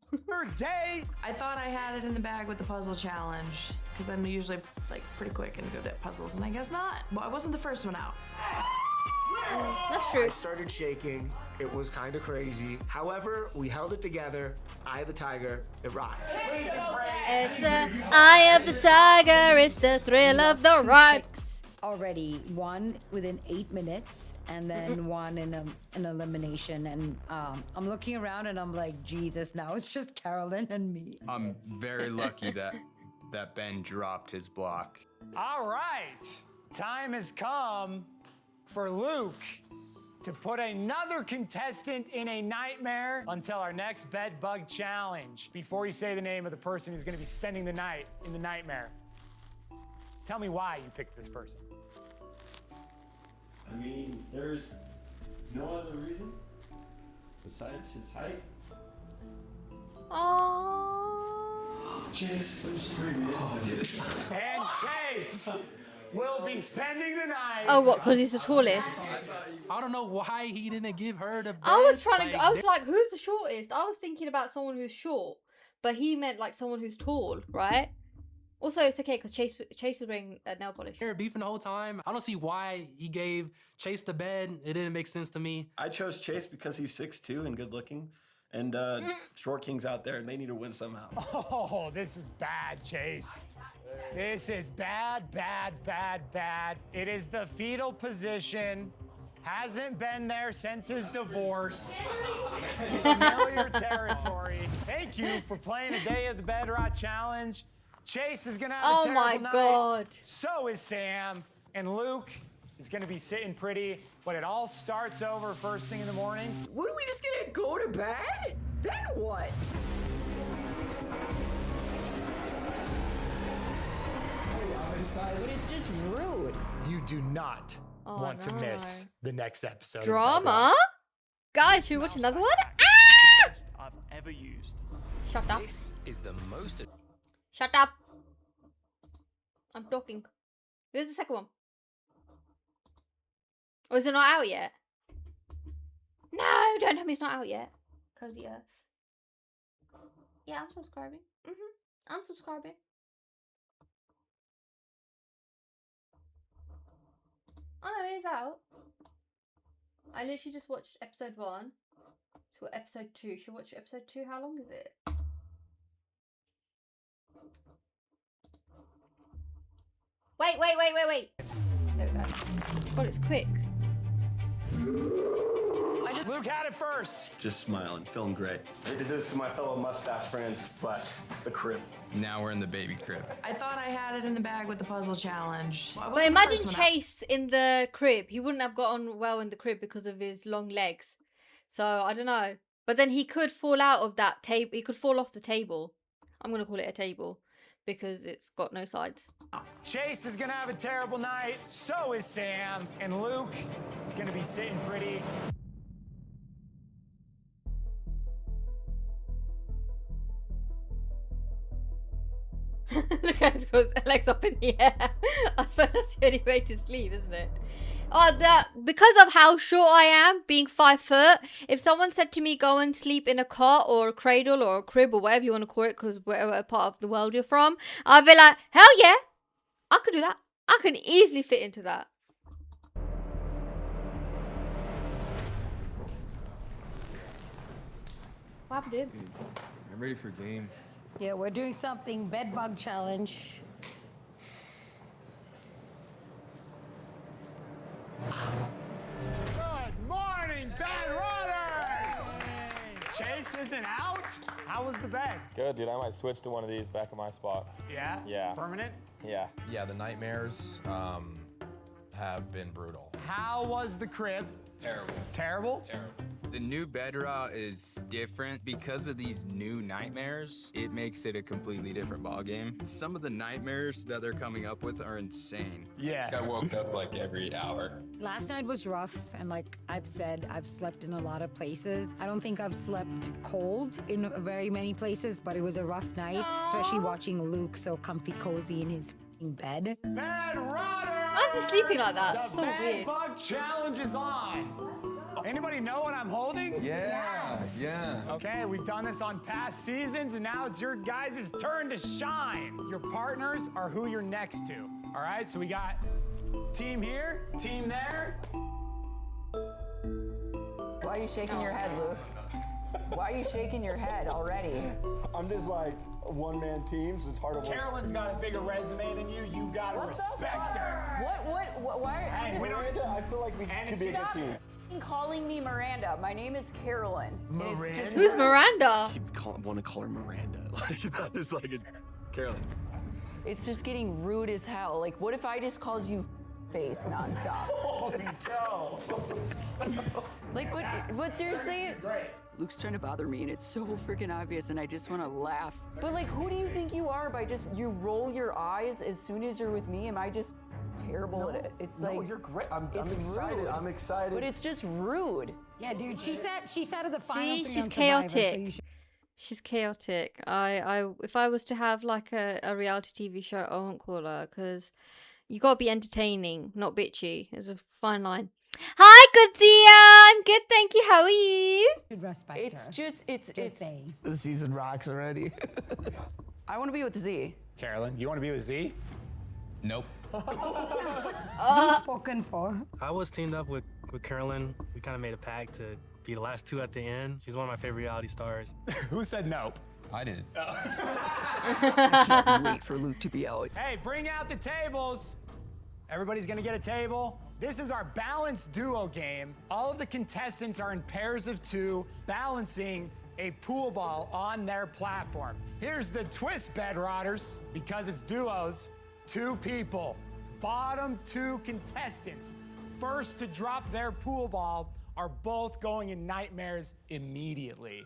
Day. I thought I had it in the bag with the puzzle challenge because I'm usually like pretty quick and good at puzzles, and I guess not. Well, I wasn't the first one out. That's true. I started shaking. It was kind of crazy. However, we held it together. Eye of the tiger. It rocked. It's the eye of the tiger. It's the thrill of the ride. Already, one within 8 minutes, and then one in an elimination. And I'm looking around and I'm like, Jesus, now it's just Carolyn and me. I'm very lucky that Ben dropped his block. All right, time has come for Luke to put another contestant in a nightmare until our next bed bug challenge. Before you say the name of the person who's gonna be spending the night in the nightmare, tell me why you picked this person. I mean, there's no other reason besides his height. Oh. Chase, I'm sorry, man. And Chase will be spending the night. Oh, what? Because he's the tallest. I don't know why he didn't give her the bed. I was trying to. I was like, who's the shortest? I was thinking about someone who's short, but he meant like someone who's tall, right? Also, it's okay because Chase is wearing nail polish. They're beefing the whole time. I don't see why he gave Chase the bed. It didn't make sense to me. I chose Chase because he's 6'2" and good looking. And Short King's out there and they need to win somehow. Oh, this is bad, Chase. This is bad, bad, bad, bad. It is the fetal position. Hasn't been there since his divorce. Familiar territory. Thank you for playing a day of the Bed Rot Challenge. Chase is gonna have a terrible night. God. So is Sam. And Luke is gonna be sitting pretty. But it all starts over first thing in the morning. What, are we just gonna go to bed? Then what? But it's just rude. You do not want to miss the next episode. Drama? Guys, should we watch another one? Ah! Best I've ever used. Shut up. This is the most. Shut up. I'm talking. Where's the second one? Oh, is it not out yet? No, don't tell me it's not out yet. Cozy Earth. Yeah, I'm subscribing. I'm subscribing. Oh no, it is out. I literally just watched episode 1. So episode 2. Should I watch episode 2? How long is it? Wait. There we go. God, it's quick. Luke had it first. Just smiling, feeling great. I hate to do this to my fellow mustache friends, but the crib. Now we're in the baby crib. I thought I had it in the bag with the puzzle challenge. But imagine Chase in the crib. He wouldn't have gotten well in the crib because of his long legs. So, I don't know. But then he could fall out of that table. He could fall off the table. I'm going to call it a table because it's got no sides. Chase is going to have a terrible night. So is Sam. And Luke is going to be sitting pretty. Look how it goes, legs up in the air. I suppose that's the only way to sleep, isn't it? Oh, because of how short I am, being 5 foot, if someone said to me, go and sleep in a cot or a cradle or a crib or whatever you want to call it, because whatever part of the world you're from, I'd be like, hell yeah, I could do that. I can easily fit into that. What happened to him? I'm ready for a game. Yeah, we're doing something bedbug challenge. Good morning, Bed Rotters! Chase isn't out? How was the bed? Good, dude. I might switch to one of these back in my spot. Yeah? Yeah. Permanent? Yeah. Yeah, the nightmares have been brutal. How was the crib? Terrible. Terrible? Terrible. The new Bedrock is different because of these new nightmares. It makes it a completely different ballgame. Some of the nightmares that they're coming up with are insane. Yeah. I woke up like every hour. Last night was rough, and like I've said, I've slept in a lot of places. I don't think I've slept cold in very many places, but it was a rough night, especially watching Luke so comfy cozy in his bed. Bed Rotters! Why is he sleeping like that? The So weird. Bedbug Challenge is on. Anybody know what I'm holding? Yeah. Okay, we've done this on past seasons, and now it's your guys' turn to shine. Your partners are who you're next to. All right, so we got team here, team there. Why are you shaking your head, Luke? Why are you shaking your head already? I'm just like one-man teams. It's hard to work. Carolyn's got a bigger resume than you. You gotta respect her. What? Why? Hey, we don't. Miranda, I feel like we could be a good Stop team. calling me Miranda. My name is Carolyn. And it's just Who's Miranda? Want to call her Miranda? Like that is like a Carolyn. It's just getting rude as hell. Like, what if I just called you face nonstop? Holy cow! Like, what seriously? Luke's trying to bother me, and it's so freaking obvious, and I just want to laugh. But like, who do you think you are by just you roll your eyes as soon as you're with me? Am I just terrible at it? It's No, like you're great. I'm it's excited. rude. I'm excited. But it's just rude. Yeah, dude, she said at the final See, three she's on Survivor, so chaotic. you should She's chaotic. If I was to have like a reality TV show, I won't call her because you gotta be entertaining, not bitchy. There's a fine line. Hi, Goodzia. I'm good, thank you. How are you? respect It's her. just it's saying. The season rocks already. I want to be with Z. Carolyn, you want to be with Z? Nope. Spoken for. I was teamed up with Carolyn. We kind of made a pact to be the last two at the end. She's one of my favorite reality stars. Who said nope? I did. I can't wait for Luke to be out. Hey, bring out the tables. Everybody's gonna get a table. This is our balanced duo game. All of the contestants are in pairs of two, balancing a pool ball on their platform. Here's the twist, bedrotters. Because it's duos, 2 people. Bottom 2 contestants, first to drop their pool ball, are both going in nightmares immediately.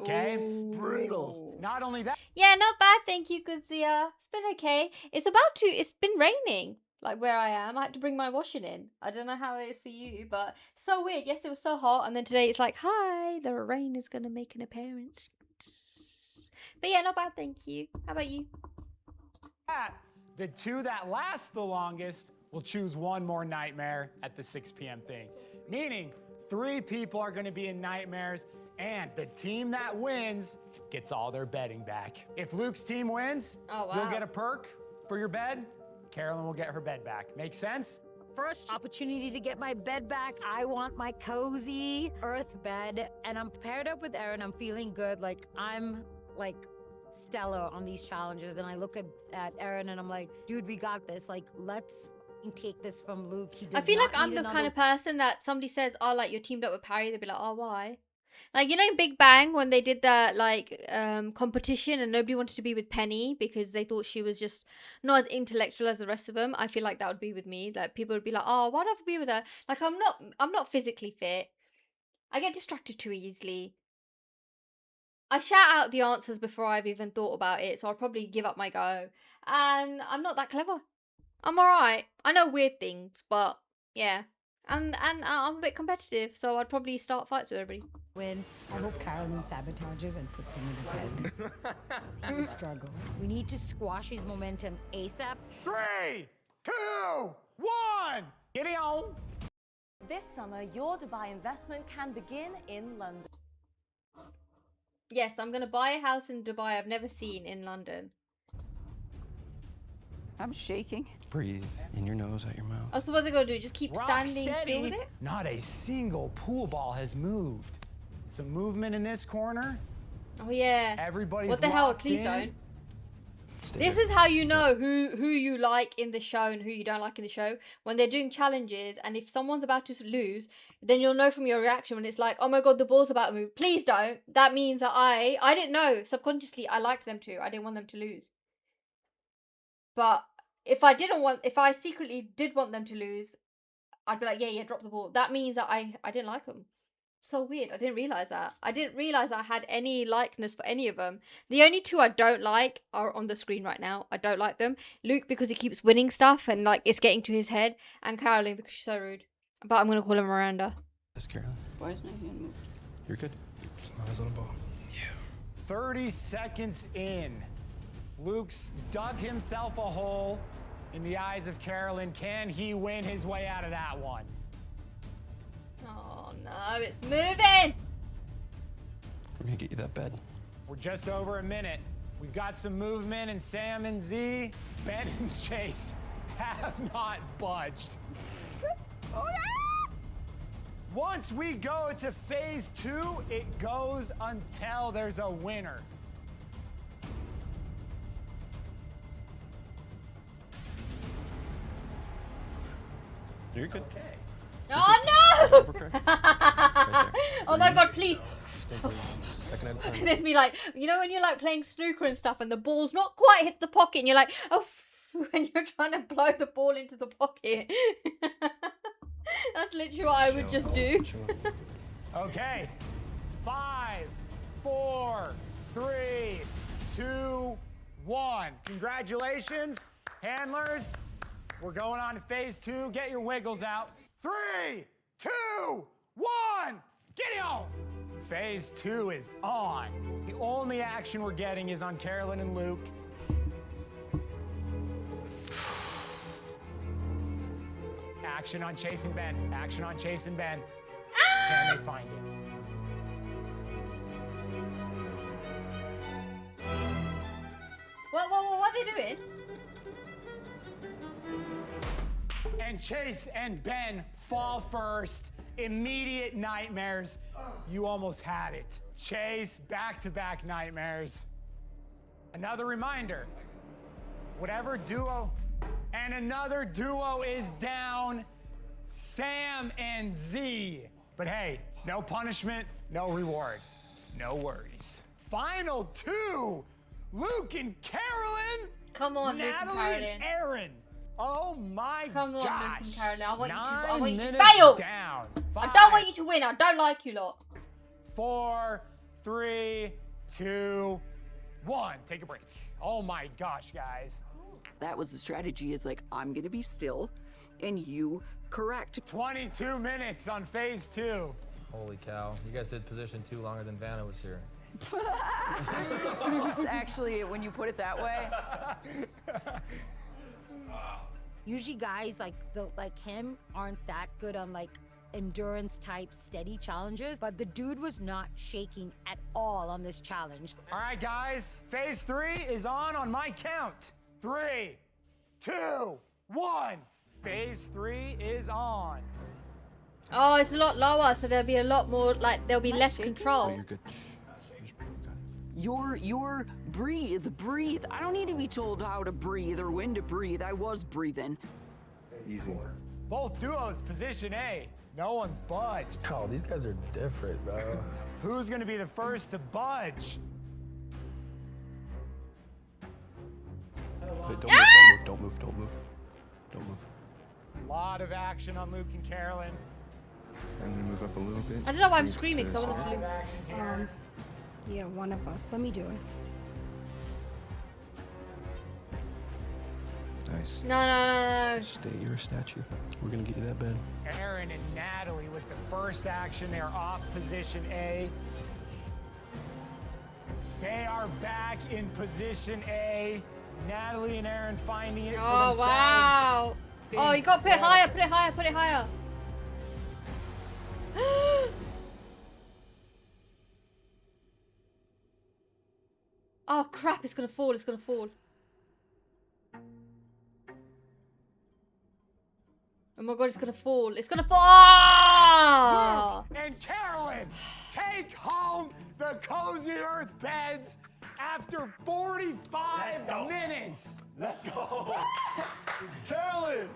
Okay? Brutal. Not only that. Yeah, not bad, thank you, Goodzia. It's been okay. It's been raining, like where I am. I had to bring my washing in. I don't know how it is for you, but it's so weird. Yes, it was so hot, and then today it's like, hi, the rain is gonna make an appearance. But yeah, not bad, thank you. How about you? The 2 that last the longest will choose one more nightmare at the 6 p.m. thing. Meaning 3 people are going to be in nightmares, and the team that wins gets all their bedding back. If Luke's team wins, Oh, wow. you'll get a perk for your bed. Carolyn will get her bed back. Make sense? First opportunity to get my bed back. I want my cozy earth bed, and I'm paired up with Aaron. I'm feeling good. Like I'm like stellar on these challenges, and I look at Aaron and I'm like, dude, we got this. Like, let's take this from Luke. He does I feel like not I'm need the another- kind of person that somebody says, oh, like you're teamed up with Pari, they'll be like, oh, why? Like, you know, in Big Bang, when they did that, like, competition and nobody wanted to be with Penny because they thought she was just not as intellectual as the rest of them. I feel like that would be with me. Like, people would be like, oh, why do I have to be with her? Like, I'm not physically fit. I get distracted too easily. I shout out the answers before I've even thought about it, so I'll probably give up my go. And I'm not that clever. I'm alright. I know weird things, but yeah. And I'm a bit competitive, so I'd probably start fights with everybody. Win. I hope Carolyn sabotages and puts him in the bed. He would struggle. We need to squash his momentum ASAP. 3, 2, 1. Get it on. This summer, your Dubai investment can begin in London. Yes, I'm gonna buy a house in Dubai I've never seen in London. I'm shaking. Breathe in your nose, out your mouth. Oh, so what's it gonna do? Just keep Rock standing steady. still with it? Not a single pool ball has moved. Some movement in this corner. Oh yeah. Everybody's What the hell? locked Please in. don't. This is how you know who you like in the show and who you don't like in the show. When they're doing challenges, and if someone's about to lose, then you'll know from your reaction when it's like, oh my god, the ball's about to move. Please don't. That means that I didn't know. Subconsciously, I liked them to. I didn't want them to lose. But if I secretly did want them to lose, I'd be like, yeah, drop the ball. That means that I didn't like them. So weird. I didn't realize that. I didn't realize I had any likeness for any of them. The only 2 I don't like are on the screen right now. I don't like them. Luke because he keeps winning stuff and like it's getting to his head, and Caroline because she's so rude. But I'm gonna call her Miranda. This Carolyn. Why is my hand moved? You're good. Eyes on the ball. 30 seconds in. Luke's dug himself a hole in the eyes of Carolyn. Can he win his way out of that one? Oh no, it's moving! We're gonna get you that bed. We're just over a minute. We've got some movement, and Sam and Z, Ben and Chase have not budged. Oh yeah! Once we go to phase 2, it goes until there's a winner. You're good. Oh no! Oh my god, please. Just take a second at a time. There's me like, you know when you're like playing snooker and stuff and the ball's not quite hit the pocket and you're like, oh, when you're trying to blow the ball into the pocket. That's literally what I would just do. Okay. 5, 4, 3, 2, 1. Congratulations, handlers. We're going on to phase 2. Get your wiggles out. 3, 2, 1. Get it on. Phase 2 is on. The only action we're getting is on Carolyn and Luke. Action on Chase and Ben. Action on Chase and Ben. Can they find it? What are they doing? And Chase and Ben fall first. Immediate nightmares. You almost had it. Chase, back-to-back nightmares. Another reminder, whatever duo, and another duo is down, Sam and Z. But hey, no punishment, no reward. No worries. Final 2, Luke and Carolyn. Come on, Luke and Natalie Carolyn. and Aaron. Oh my Come on, gosh. Luke and Carolyn. I want 9 you to minutes fail. down. I don't want you to win. I don't like you lot. 4, 3, 2, 1. Take a break. Oh my gosh, guys. That was the strategy, is like, I'm gonna be still and you correct. 22 minutes on phase 2. Holy cow. You guys did position 2 longer than Vanna was here. Actually, when you put it that way. Usually guys like built like him aren't that good on like endurance type steady challenges, but the dude was not shaking at all on this challenge. All right, guys. Phase 3 is on my count. 3, 2, 1. Phase 3 is on. Oh, it's a lot lower, so there'll be a lot more, like, there'll be less control. You're good. You're breathe. I don't need to be told how to breathe or when to breathe. I was breathing. Easy. Both duos, position A. No one's budged. Oh, these guys are different, bro. Who's gonna be the first to budge? Wait, don't move. A lot of action on Luke and Carolyn. I'm gonna move up a little bit. I don't know why I'm screaming, because I want them to lose. Yeah, one of us. Let me do it. Nice. No. Stay, you're a statue. We're gonna get you that bed. Aaron and Natalie with the first action. They are off position A. They are back in position A. Natalie and Aaron finding it for Oh, themselves. wow. Oh, you got to put it higher, put it higher. Oh, crap, it's going to fall. Oh my god, it's going to fall. Oh! Luke and Carolyn take home the Cozy Earth beds after 45 minutes. Let's go. Carolyn,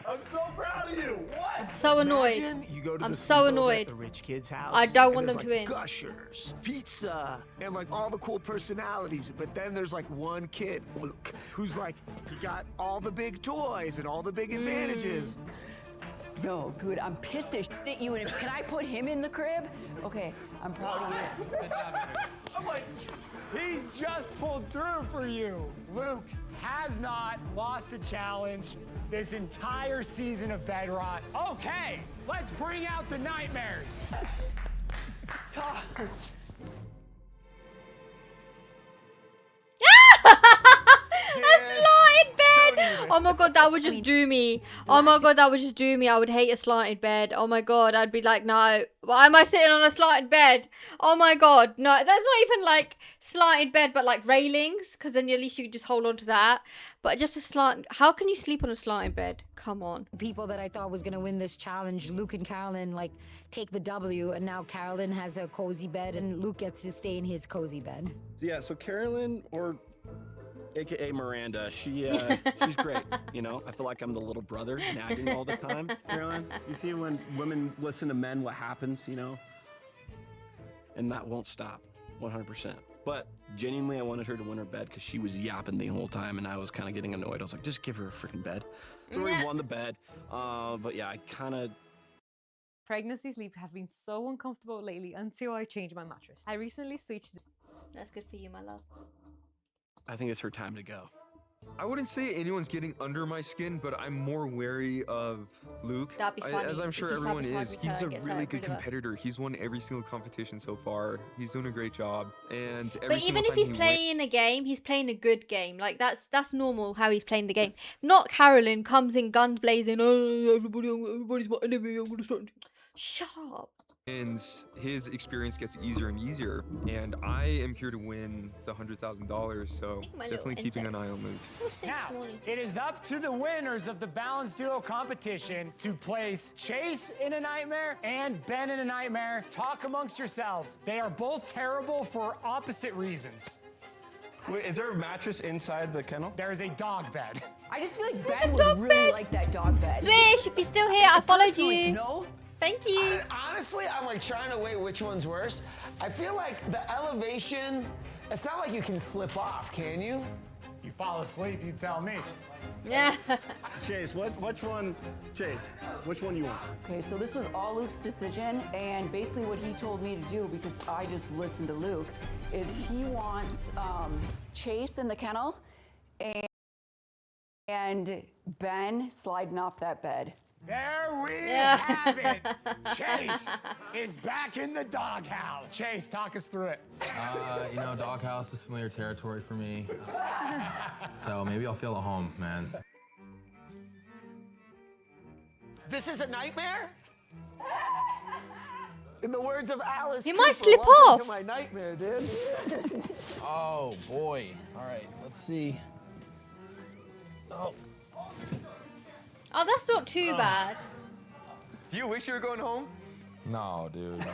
I'm so proud of you. What? I'm so annoyed. Imagine you go to I'm the so sleepover annoyed. at the rich kid's house. I don't and want there's, them like, to win. Gushers, pizza, and like all the cool personalities. But then there's like one kid, Luke, who's like, he got all the big toys and all the big advantages. No, good. I'm pissed as shit at you. And can I put him in the crib? Okay, I'm proud of you. I'm like, he just pulled through for you. Luke has not lost a challenge this entire season of Bedrot. Okay, let's bring out the nightmares. A slot in bed! Oh my god, that would just do me. Oh my god, that would just do me. I would hate a slanted bed. Oh my god, I'd be like, no. Why am I sitting on a slanted bed? Oh my god, no. That's not even like slanted bed, but like railings, because then at least you could just hold on to that. But just a slant. How can you sleep on a slanted bed? Come on. People that I thought was gonna win this challenge, Luke and Carolyn, like take the W, and now Carolyn has a cozy bed, and Luke gets to stay in his cozy bed. Yeah, so Carolyn, or AKA Miranda, she's great. You know, I feel like I'm the little brother nagging all the time. Carolyn, you see when women listen to men, what happens, you know? And that won't stop, 100%. But genuinely, I wanted her to win her bed because she was yapping the whole time, and I was kind of getting annoyed. I was like, just give her a freaking bed. So we won the bed. But yeah, I kind of. Pregnancy sleep have been so uncomfortable lately until I changed my mattress. I recently switched. That's good for you, my love. I think it's her time to go. I wouldn't say anyone's getting under my skin, but I'm more wary of Luke. That'd be funny As I'm if sure he everyone is. sabotages He's her a and gets really her good rid of her. competitor. He's won every single competition so far. He's doing a great job. And every But single even if time he's he wins, playing a game, he's playing a good game. Like that's normal how he's playing the game. Not Carolyn comes in guns blazing. Oh, everybody's my enemy. I'm gonna start. Shut up. and his experience gets easier and easier. And I am here to win the $100,000, so definitely keeping an eye on Luke. Now, it is up to the winners of the Balance Duo competition to place Chase in a nightmare and Ben in a nightmare. Talk amongst yourselves. They are both terrible for opposite reasons. Wait, is there a mattress inside the kennel? There is a dog bed. I just feel like Ben would really like that dog bed. Swish, if you're still here, I followed you. No. Thank you. Honestly, I'm like trying to weigh which one's worse. I feel like the elevation, it's not like you can slip off, can you? You fall asleep, you tell me. Yeah. Chase, which one you want? Okay, so this was all Luke's decision, and basically what he told me to do, because I just listened to Luke, is he wants Chase in the kennel and Ben sliding off that bed. There we have it. Chase is back in the doghouse. Chase, talk us through it. Doghouse is familiar territory for me. So maybe I'll feel at home, man. This is a nightmare? In the words of Alice, He might Cooper, slip welcome off. to my nightmare, dude. Oh, boy. All right, let's see. Oh. Oh, that's not too bad. Do you wish you were going home? No, dude.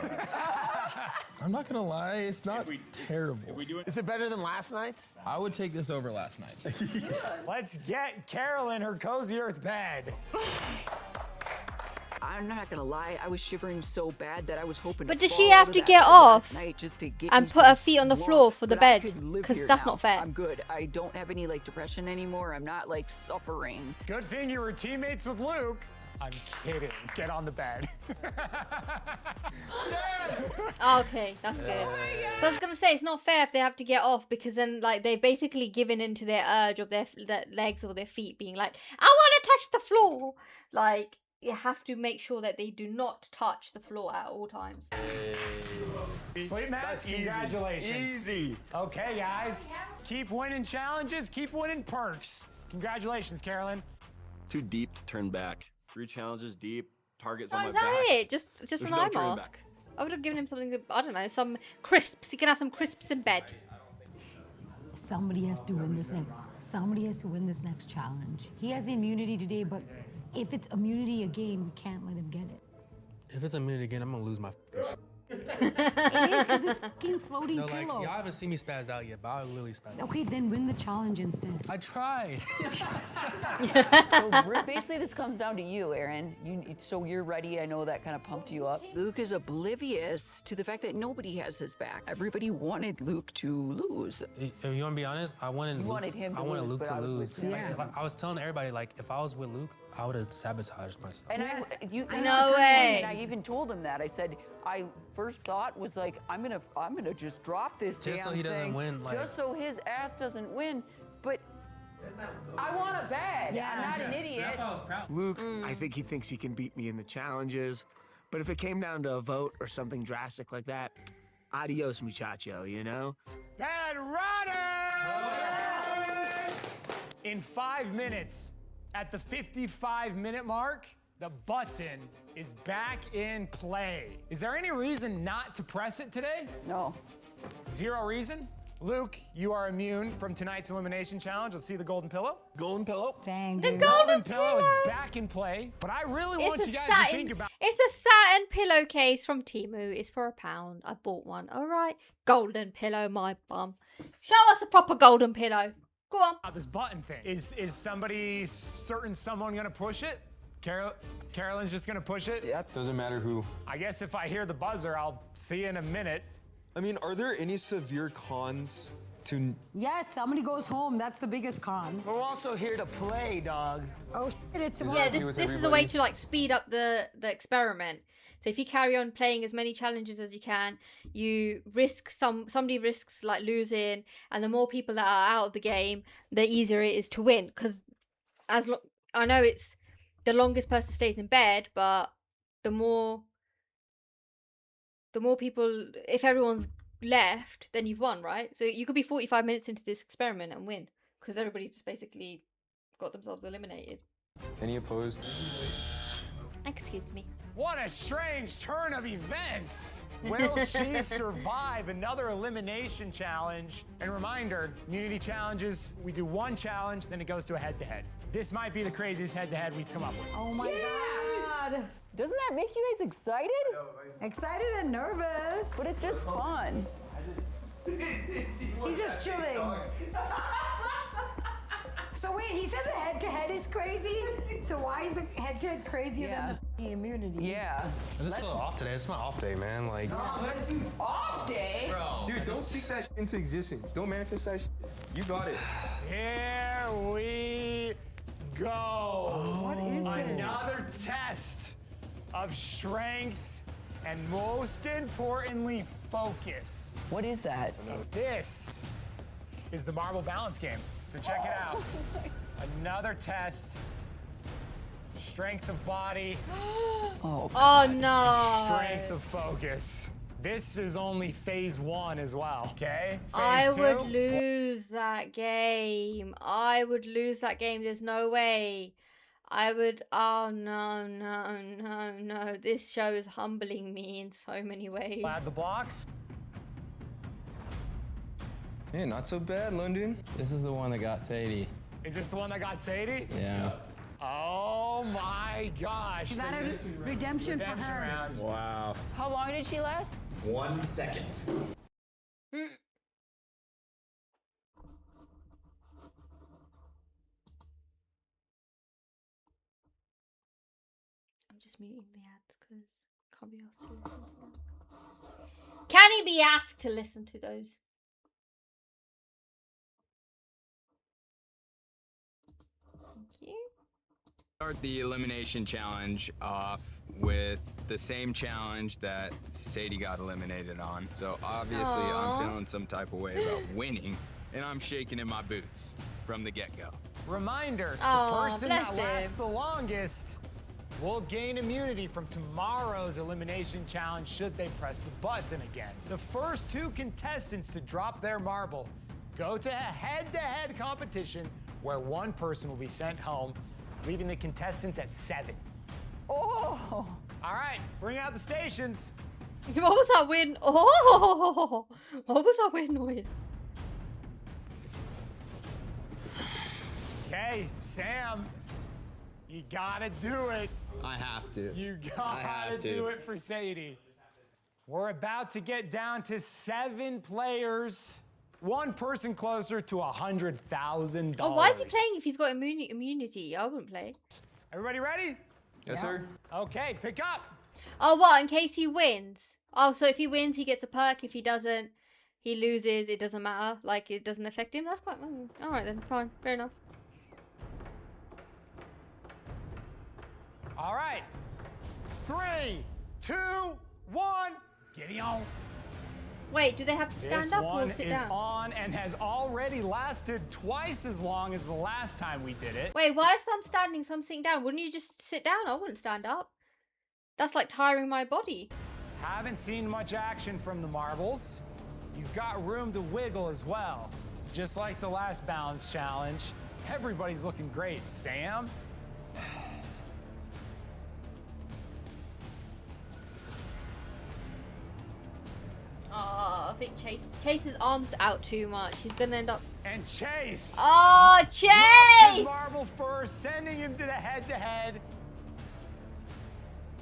I'm not gonna lie, it's not terrible. Is it better than last night's? I would take this over last night's. Let's get Carolyn her cozy earth bed. I'm not gonna lie, I was shivering so bad that I was hoping But to does she fall have out to of get that bed off last night just to get and me put her some feet on the warmth, floor for the but I bed? could live 'Cause here that's now. not fair. I'm good. I don't have any depression anymore. I'm not suffering. Good thing you were teammates with Luke. I'm kidding. Get on the bed. Oh, okay, that's good. So I was gonna say it's not fair if they have to get off, because then they've basically given into their urge of their legs or their feet being like, I want to touch the floor. Like, you have to make sure that they do not touch the floor at all times. Sleep mask, congratulations. Easy. Okay, guys. Keep winning challenges, keep winning perks. Congratulations, Carolyn. Too deep to turn back. 3 challenges deep, targets Oh, on my is that back. it? Just There's an no eye turning mask. back. I would have given him something, I don't know, some crisps. He can have some crisps in bed. Somebody has to win this next. Somebody has to win this next challenge. He has immunity today, but if it's immunity again, we can't let him get it. If it's a minute again, I'm gonna lose my shit. It is because this fucking floating No, like, pillow. y'all haven't seen me spazzed out yet, but I'll literally spazz out. Okay, then win the challenge instead. I tried. So basically, this comes down to you, Aaron. So you're ready. I know that kind of pumped you up. Luke is oblivious to the fact that nobody has his back. Everybody wanted Luke to lose. If you want to be honest, I wanted him to I wanted lose, Luke but to I was lose. with you. Like, I was telling everybody, like, if I was with Luke, I would have sabotaged myself. And No way. And I even told him that. I said, I first thought was like, I'm gonna just drop this Just so damn he doesn't thing, win, like- just so his ass doesn't win. But I want a bed. Yeah. I'm not an idiot. Luke, I think he thinks he can beat me in the challenges. But if it came down to a vote or something drastic like that, adios, muchacho, you know? Bed Runners! In 5 minutes, At the 55-minute mark, the button is back in play. Is there any reason not to press it today? No. Zero reason? Luke, you are immune from tonight's elimination challenge. Let's see the golden pillow. Golden pillow. Dang, The dude. golden Pillow is back in play, but I really want you guys to think about. It's a satin pillowcase from Temu. It's for £1. I bought one. All right. Golden pillow, my bum. Show us a proper golden pillow. Go on. This button thing. Is somebody certain someone gonna push it? Carolyn's just gonna push it? Yeah, doesn't matter who. I guess if I hear the buzzer, I'll see you in a minute. I mean, are there any severe cons to... Yes, somebody goes home. That's the biggest con. We're also here to play, dog. Oh, shit, it's Yeah, this is a way to like speed up the experiment. So if you carry on playing as many challenges as you can, you risk somebody risks like losing, and the more people that are out of the game, the easier it is to win. Because I know it's the longest person stays in bed, but the more people, if everyone's left, then you've won, right? So you could be 45 minutes into this experiment and win, because everybody just basically got themselves eliminated. Any opposed? Excuse me. What a strange turn of events! Will she survive another elimination challenge? And reminder, immunity challenges, we do one challenge, then it goes to a head-to-head. This might be the craziest head-to-head we've come up with. Oh my God. Doesn't that make you guys excited? Excited and nervous. But it's just fun. He's just chilling. So wait, he said the head-to-head is crazy? So why is the head-to-head crazier than the immunity? Yeah. I just feel off today. It's my off day, man. Like, Off day? Dude, don't speak that shit into existence. Don't manifest that shit. You got it. Here we go. What is this? Another test of strength and most importantly, focus. What is that? This is the marble balance game. So check it out. Another test. Strength of body. Oh no. Strength of focus. This is only phase 1 as well. Okay? I Phase 2. would lose that game. I would lose that game. There's no way. I would. Oh no, no, no, no. This show is humbling me in so many ways. Add the blocks. Yeah, not so bad, London. This is the one that got Sadie. Is this the one that got Sadie? Yeah. Oh my gosh. Is that a redemption for her? Round. Wow. How long did she last? 1 second. Mm. I'm just muting the ads because can't be asked to listen to them. Can he be asked to listen to those? Thank you. Start the elimination challenge off with the same challenge that Sadie got eliminated on. So obviously I'm feeling some type of way about winning, and I'm shaking in my boots from the get-go. Reminder, Aw, the person that bless lasts him. the longest will gain immunity from tomorrow's elimination challenge should they press the button again. The first 2 contestants to drop their marble go to a head-to-head competition where one person will be sent home, leaving the contestants at 7. Oh. All right, bring out the stations. What was that weird? Oh, what was that weird noise? Okay, Sam, you gotta do it. I have to. You gotta do it for Sadie. We're about to get down to 7 players. One person closer to $100,000. Oh, why is he playing if he's got immunity? I wouldn't play. Everybody ready? Yes, sir. Okay, pick up. Oh, what? In case he wins? Oh, so if he wins, he gets a perk. If he doesn't, he loses. It doesn't matter. Like, it doesn't affect him. That's quite... all right, then. Fine. Fair enough. All right. 3, 2, 1. Get on. Wait, do they have to stand This up one or sit is down? on and has already lasted twice as long as the last time we did it. Wait, why is some standing, some sitting down? Wouldn't you just sit down? I wouldn't stand up. That's like tiring my body. Haven't seen much action from the marbles. You've got room to wiggle as well. Just like the last balance challenge. Everybody's looking great. Sam? Oh, I think Chase's arms out too much. He's gonna end up. And Chase! Oh, Drops Chase! his marble first, sending him to the head-to-head.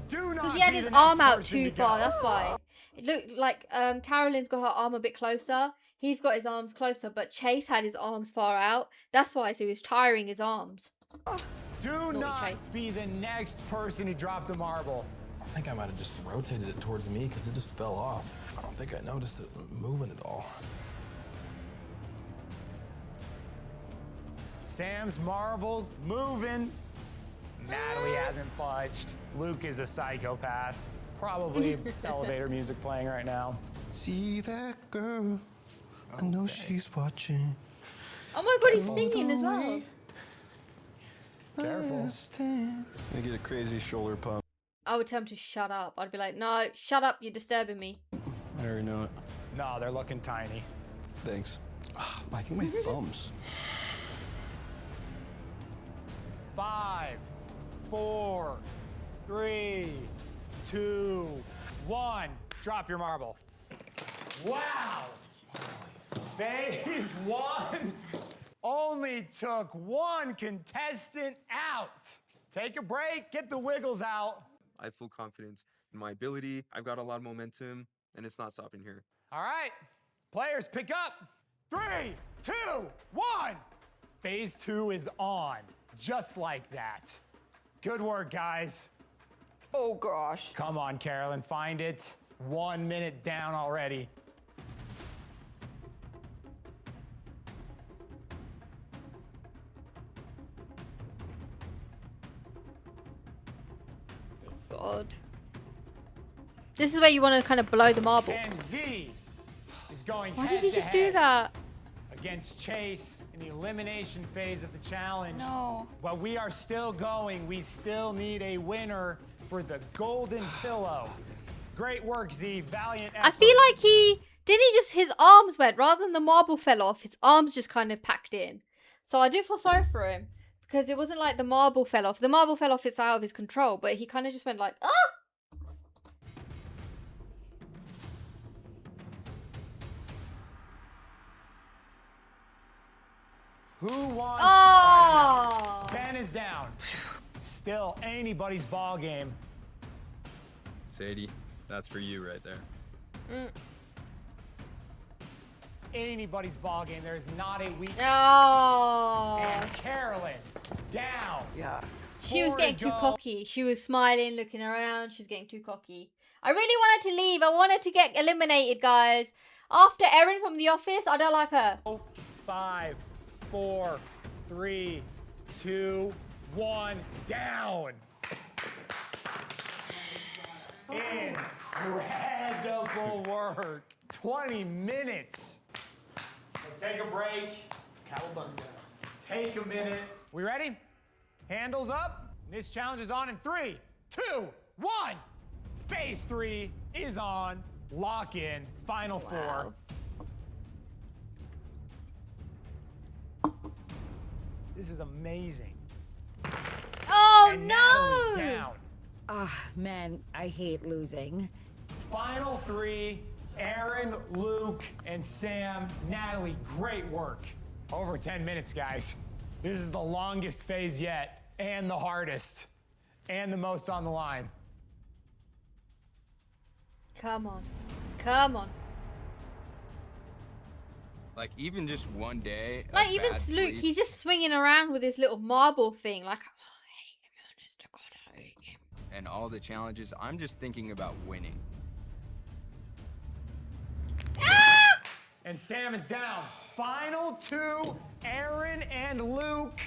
Do not Because he had be his the next arm out person too to far. go. That's why. It looked like Carolyn's got her arm a bit closer. He's got his arms closer, but Chase had his arms far out. That's why, so he was tiring his arms. Do not be the next person to drop the marble. I think I might have just rotated it towards me because it just fell off. I don't think I noticed it moving at all. Sam's marble moving. Natalie hasn't budged. Luke is a psychopath. Probably elevator music playing right now. See that girl? I know she's watching. Oh my god, he's singing as well. Careful. I get a crazy shoulder pump. I would tell him to shut up. I'd be like, no, shut up, you're disturbing me. I already know it. No, they're looking tiny. Thanks. I think my thumbs. 5, 4, 3, 2, 1. Drop your marble. Wow! Phase 1 only took 1 contestant out. Take a break, get the wiggles out. I have full confidence in my ability. I've got a lot of momentum, and it's not stopping here. All right, players, pick up. 3, 2, 1. Phase 2 is on, just like that. Good work, guys. Oh, gosh. Come on, Carolyn, find it. 1 minute down already. God. This is where you want to kind of blow the marble. And Z is going Why head did he to just do head that? against Chase in the elimination phase of the challenge. No. But we are still going. We still need a winner for the golden pillow. Great work, Z. Valiant effort. I feel like his arms went, rather than the marble fell off, his arms just kind of packed in. So I do feel sorry for him. Because it wasn't like the marble fell off. The marble fell off, it's out of his control. But he kind of just went like, ah! Who wants? Oh! Ben is down. Still anybody's ball game. Sadie, that's for you right there. Anybody's ball game. There is not a weak. Oh! And Carolyn down. Yeah. She was 4 getting to too go. cocky. She was smiling, looking around. She was getting too cocky. I really wanted to leave. I wanted to get eliminated, guys. After Erin from The Office, I don't like her. 5, 4, 3, 2, 1, down. Incredible work. 20 minutes. Let's take a break. Cowabunga. Take a minute. We ready? Handles up. This challenge is on in 3, 2, 1. Phase 3 is on. Lock in. Final 4. This is amazing. Oh, And no! Natalie down. Ah, man, I hate losing. Final 3, Aaron, Luke, and Sam. Natalie, great work. Over 10 minutes, guys. This is the longest phase yet, and the hardest, and the most on the line. Come on. Come on. Like, even just one day. of Like, even bad Luke, sleep- he's just swinging around with his little marble thing. Like, and all the challenges, I'm just thinking about winning. And Sam is down. Final 2, Aaron and Luke.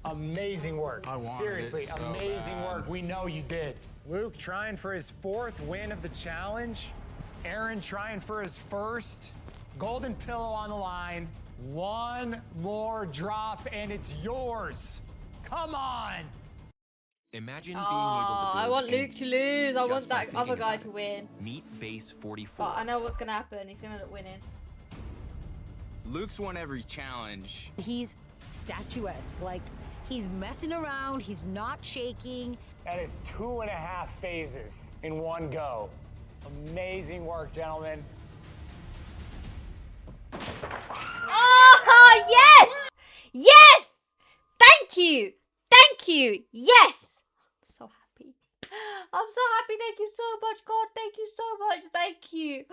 Amazing work. I wanted it Seriously, so amazing bad. work. We know you did. Luke trying for his 4th win of the challenge. Aaron trying for his 1st. Golden pillow on the line. 1 more drop and it's yours. Come on. Imagine oh, being able to I build want Luke to lose. I just want by that other thinking guy about to it. win. Meet base 44. But I know what's going to happen. He's going to end up winning. Luke's won every challenge. He's statuesque. Like, he's messing around, he's not shaking. That is 2.5 phases in one go. Amazing work, gentlemen. Oh, yes! Yes! Thank you! Thank you! Yes! I'm so happy. I'm so happy. Thank you so much, God. Thank you so much. Thank you.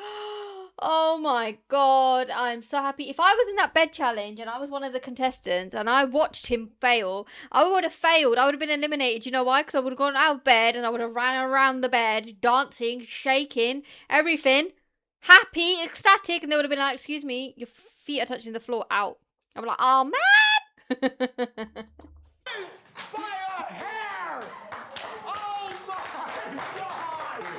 Oh my God. I'm so happy. If I was in that bed challenge and I was one of the contestants and I watched him fail, I would have failed. I would have been eliminated. You know why? Because I would have gone out of bed and I would have ran around the bed, dancing, shaking, everything. Happy, ecstatic. And they would have been like, excuse me, your feet are touching the floor, out. I'm like, oh man. By a hair! Oh my God!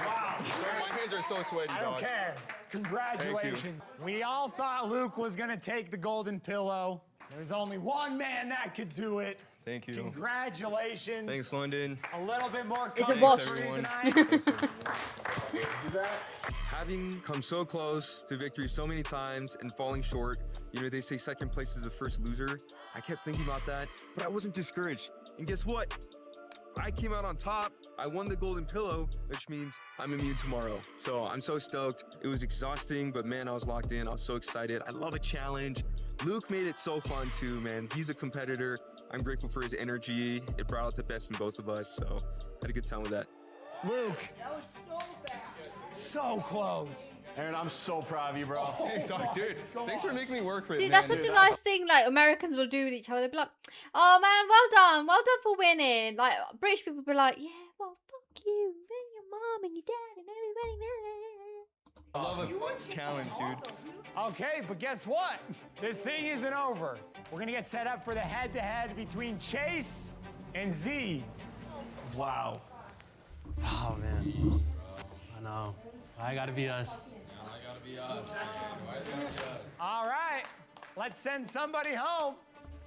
Wow. My hands are so sweaty, I don't care. Congratulations. We all thought Luke was gonna take the golden pillow. There's only one man that could do it. Thank you. Congratulations. Thanks, London. A little bit more It's a confidence wash. for you Everyone. tonight. Having come so close to victory so many times and falling short, you know, they say second place is the first loser. I kept thinking about that, but I wasn't discouraged. And guess what? I came out on top. I won the golden pillow, which means I'm immune tomorrow. So I'm so stoked. It was exhausting, but man, I was locked in. I was so excited. I love a challenge. Luke made it so fun too, man. He's a competitor. I'm grateful for his energy. It brought out the best in both of us. So had a good time with that. Luke. That was so bad. So close. Aaron, I'm so proud of you, bro. Hey, sorry, dude. Thanks for making me work for it, See, man. that's such a nice thing, like, Americans will do with each other. They'll be like, oh, man, well done for winning. Like, British people will be like, yeah, well, fuck you, and your mom and your dad and everybody, man. I love a challenge, dude. Okay, but guess what? This thing isn't over. We're gonna get set up for the head-to-head between Chase and Z. Wow. Oh, man. I know. I gotta be us. All right, let's send somebody home.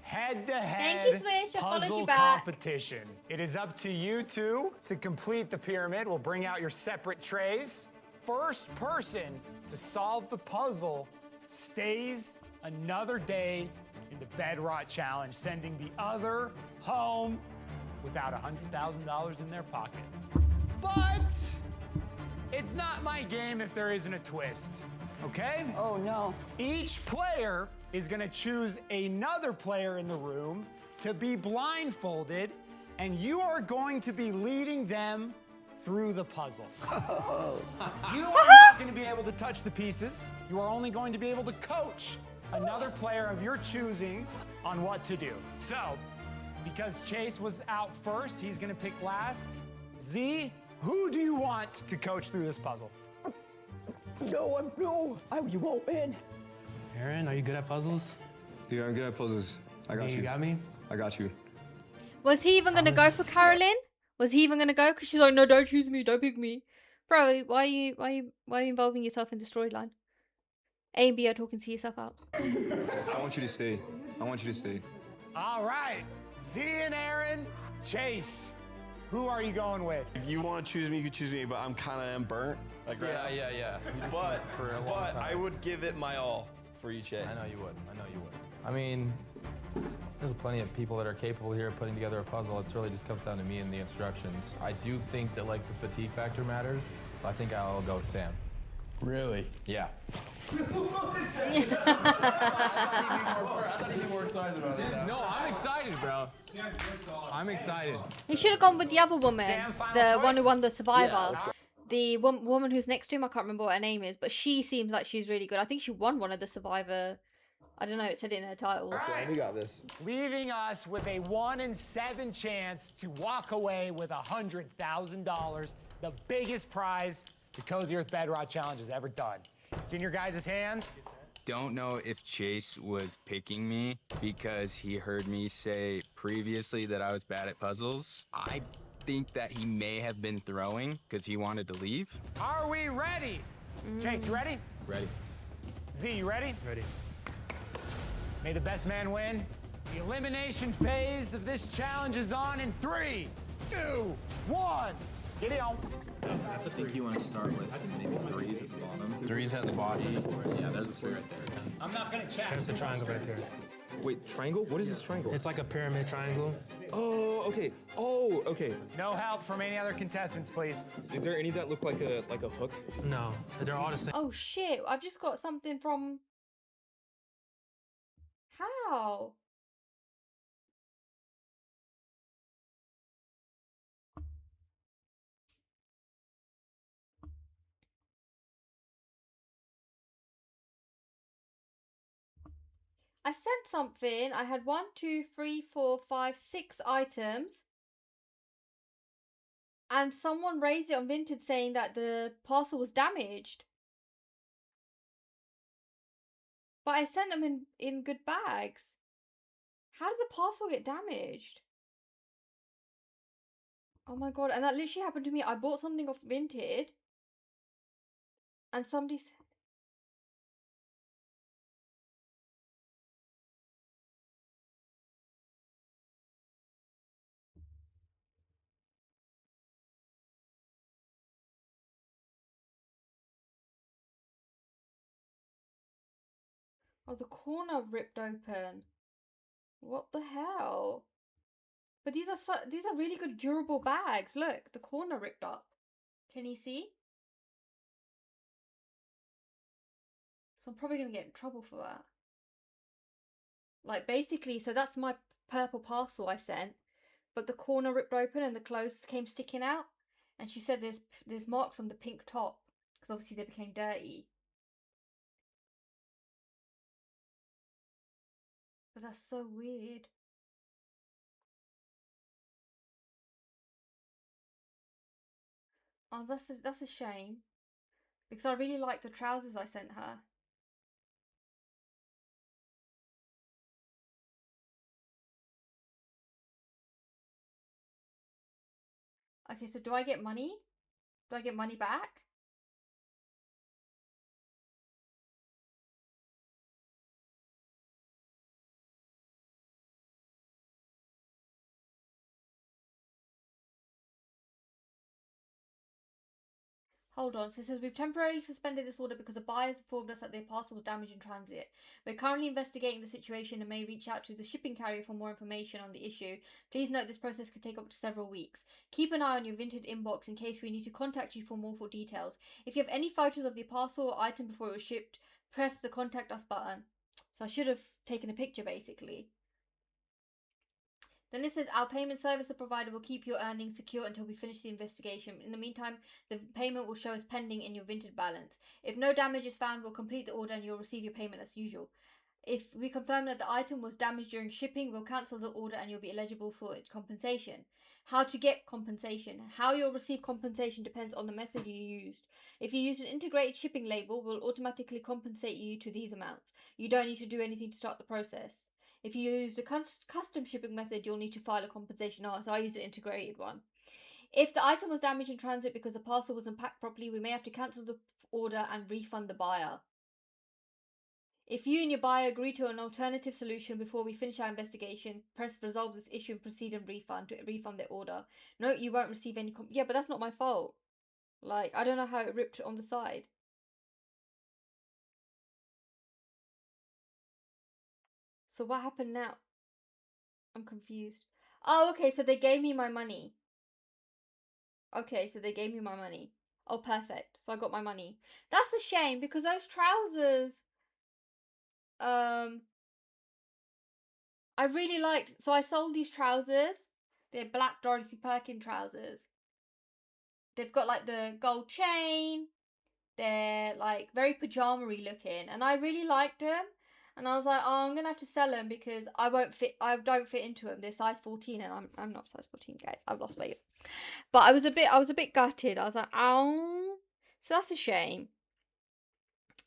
Head-to-head Thank you, Swish. I followed puzzle you back. competition. It is up to you two to complete the pyramid. We'll bring out your separate trays. First person to solve the puzzle stays another day in the Bedrot Challenge, sending the other home without $100,000 in their pocket. But it's not my game if there isn't a twist, okay? Oh no. Each player is gonna choose another player in the room to be blindfolded, and you are going to be leading them through the puzzle. You are not gonna be able to touch the pieces. You are only going to be able to coach another player of your choosing on what to do. So, because Chase was out first, he's gonna pick last. Z, who do you want to coach through this puzzle? You won't win. Aaron, are you good at puzzles? Dude, I'm good at puzzles. I got you. You got me? I got you. Was he even going to go for Carolyn? Was he even going to go? Because she's like, no, don't choose me. Don't pick me. Bro, why are you involving yourself in the storyline? A and B are talking to yourself out. I want you to stay. I want you to stay. All right, Z and Aaron, Chase, who are you going with? If you want to choose me, you can choose me, but I'm kind of burnt. Like right now. Yeah. But, for a long time. I would give it my all for you, Chase. I know you would. I mean, there's plenty of people that are capable here of putting together a puzzle. It really just comes down to me and the instructions. I do think that, like, the fatigue factor matters, but I think I'll go with Sam. Really? Yeah. I thought you'd be more excited about it. No, I'm excited, bro. I'm excited. He should have gone with the other woman, Sam, final the choice? one who won the Survivor. Yeah, let's go. The woman who's next to him, I can't remember what her name is, but she seems like she's really good. I think she won one of the Survivor. I don't know, it said it in her title. Sam, we got this. Leaving us with a 1 in 7 chance to walk away with $100,000, the biggest prize the Cozy Earth Bedrot Challenge has ever done. It's in your guys' hands. Don't know if Chase was picking me because he heard me say previously that I was bad at puzzles. I think that he may have been throwing because he wanted to leave. Are we ready? Chase, you ready? Ready. Z, you ready? Ready. May the best man win. The elimination phase of this challenge is on in 3, 2, 1. Get it on. I think you want to start with maybe 3s at the bottom. 3s at the bottom. Yeah, there's a 3 right there. I'm not gonna check. There's the triangle right there. Wait, triangle? What is this triangle? It's like a pyramid triangle. Oh, okay. Oh, okay. No help from any other contestants, please. Is there any that look like a hook? No, they're all the same. Oh shit, I've just got something from... How? I sent something. I had 1, 2, 3, 4, 5, 6 items. And someone raised it on Vinted saying that the parcel was damaged. But I sent them in good bags. How did the parcel get damaged? Oh my god, and that literally happened to me. I bought something off Vinted. And somebody said... Oh, the corner ripped open. What the hell? But these are really good durable bags. Look, the corner ripped up. Can you see? So I'm probably going to get in trouble for that. Like, basically, so that's my purple parcel I sent. But the corner ripped open and the clothes came sticking out. And she said there's marks on the pink top. Because obviously they became dirty. But that's so weird. Oh, that's a shame. Because I really like the trousers I sent her. Okay, so do I get money? Do I get money back? Hold on, so it says we've temporarily suspended this order because the buyers informed us that their parcel was damaged in transit. We're currently investigating the situation and may reach out to the shipping carrier for more information on the issue. Please note this process could take up to several weeks. Keep an eye on your Vinted inbox in case we need to contact you for more details. If you have any photos of the parcel or item before it was shipped, press the contact us button. So I should have taken a picture basically. Then it says our payment service provider will keep your earnings secure until we finish the investigation. In the meantime, the payment will show as pending in your Vinted balance. If no damage is found, we'll complete the order and you'll receive your payment as usual. If we confirm that the item was damaged during shipping, we'll cancel the order and you'll be eligible for its compensation. How to get compensation. How you'll receive compensation depends on the method you used. If you use an integrated shipping label, we'll automatically compensate you to these amounts. You don't need to do anything to start the process. If you use a custom shipping method, you'll need to file a compensation. So I used an integrated one. If the item was damaged in transit because the parcel wasn't packed properly, we may have to cancel the order and refund the buyer. If you and your buyer agree to an alternative solution before we finish our investigation, press resolve this issue and proceed and refund to refund the order. No, you won't receive any... Yeah, but that's not my fault. Like, I don't know how it ripped on the side. So what happened now? I'm confused. Oh, okay, so they gave me my money. Okay, so they gave me my money. Oh, perfect. So I got my money. That's a shame because those trousers, I really liked. So I sold these trousers. They're black Dorothy Perkins trousers. They've got like the gold chain. They're like very pajama-y looking, and I really liked them. And I was like, oh, I'm gonna have to sell them because I won't fit. I don't fit into them. They're size 14, and I'm not size 14, guys. I've lost weight. But I was a bit gutted. I was like, oh, so that's a shame.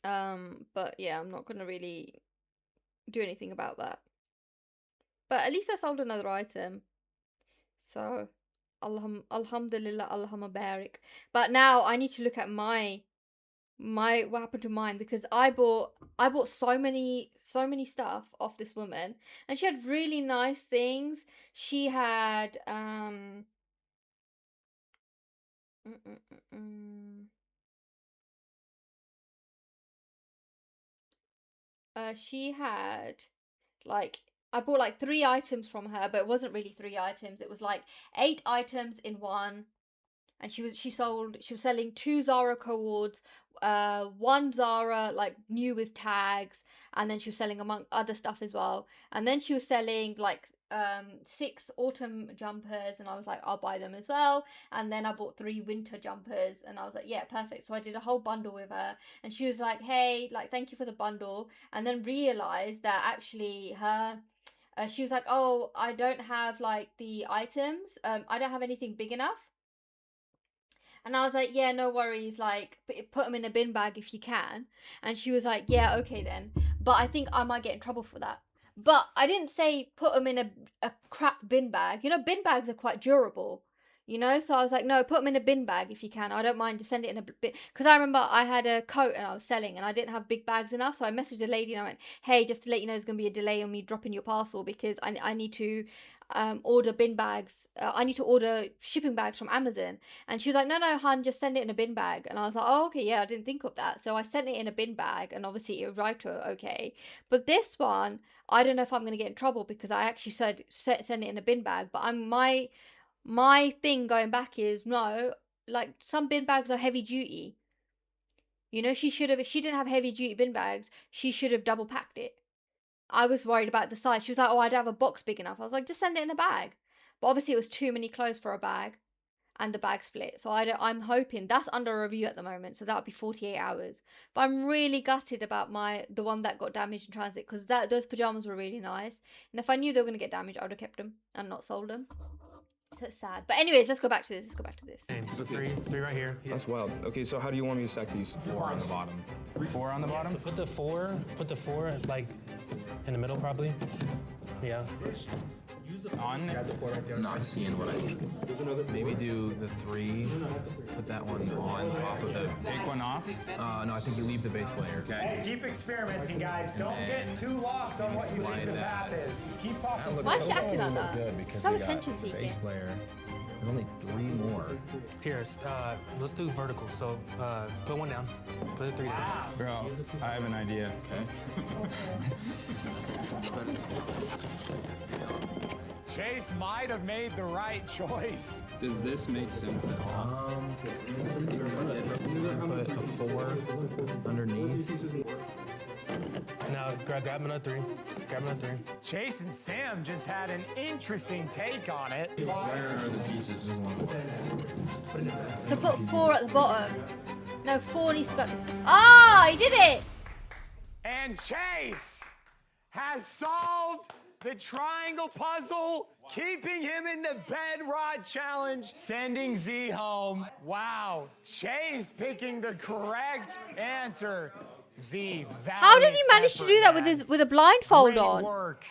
But yeah, I'm not gonna really do anything about that. But at least I sold another item. So, alhamdulillah, Allahumma barik. But now I need to look at my what happened to mine because I bought so many stuff off this woman, and she had really nice things. She had she had Like, I bought like 3 items from her, but it wasn't really 3 items. It was like 8 items in one. And she was selling 2 Zara cords, 1 Zara like new with tags, and then she was selling among other stuff as well. And then she was selling like 6 autumn jumpers, and I was like, I'll buy them as well. And then I bought 3 winter jumpers, and I was like, yeah, perfect. So I did a whole bundle with her, and she was like, hey, like, thank you for the bundle. And then realized that actually she was like, oh, I don't have like the items, I don't have anything big enough. And I was like, yeah, no worries, like, put them in a bin bag if you can. And she was like, yeah, okay then. But I think I might get in trouble for that. But I didn't say put them in a crap bin bag. You know, bin bags are quite durable. You know, so I was like, no, put them in a bin bag if you can. I don't mind, just send it in a bit. Because I remember I had a coat and I was selling and I didn't have big bags enough. So I messaged the lady and I went, hey, just to let you know, there's going to be a delay on me dropping your parcel because I need to order bin bags. I need to order shipping bags from Amazon. And she was like, no, hun, just send it in a bin bag. And I was like, oh, okay, yeah, I didn't think of that. So I sent it in a bin bag and obviously it arrived to her okay. But this one, I don't know if I'm going to get in trouble because I actually said send it in a bin bag. But my thing going back is no, like some bin bags are heavy duty. You know, she should have, if she didn't have heavy duty bin bags, she should have double packed it. I was worried about the size. She was like, oh, I don't have a box big enough. I was like, just send it in a bag. But obviously it was too many clothes for a bag and the bag split. So I'm hoping that's under review at the moment. So that'll be 48 hours. But I'm really gutted about the one that got damaged in transit because those pajamas were really nice. And if I knew they were going to get damaged, I would have kept them and not sold them. So it's sad. But anyways, let's go back to this. So three right here. Yeah. That's wild. Okay, so how do you want me to stack these? 4 on the bottom. 4 on the bottom? Put the four like in the middle probably. Yeah. On? Not seeing what I need. Maybe do the 3. Put that one on top of the. Take one off? No, I think you leave the base layer. Hey, keep experimenting, guys. Don't get too locked on what you think the path is. Just keep talking. Why is she acting like that? Good because So we got attention seeking. base layer. There's only 3 more. Here, let's do vertical. So put one down. Put the 3 down. Bro, I have an idea. Chase might have made the right choice. Does this make sense at all? Put a 4 underneath. Now grab another 3. Grab another 3. Chase and Sam just had an interesting take on it. Where are the pieces? So put 4 at the bottom. No, 4 needs to go. Ah, he did it! And Chase has solved the triangle puzzle, keeping him in the bed rod challenge, sending Z home. Wow, Chase picking the correct answer. Z, how did he manage to do that with a blindfold Great on? Work.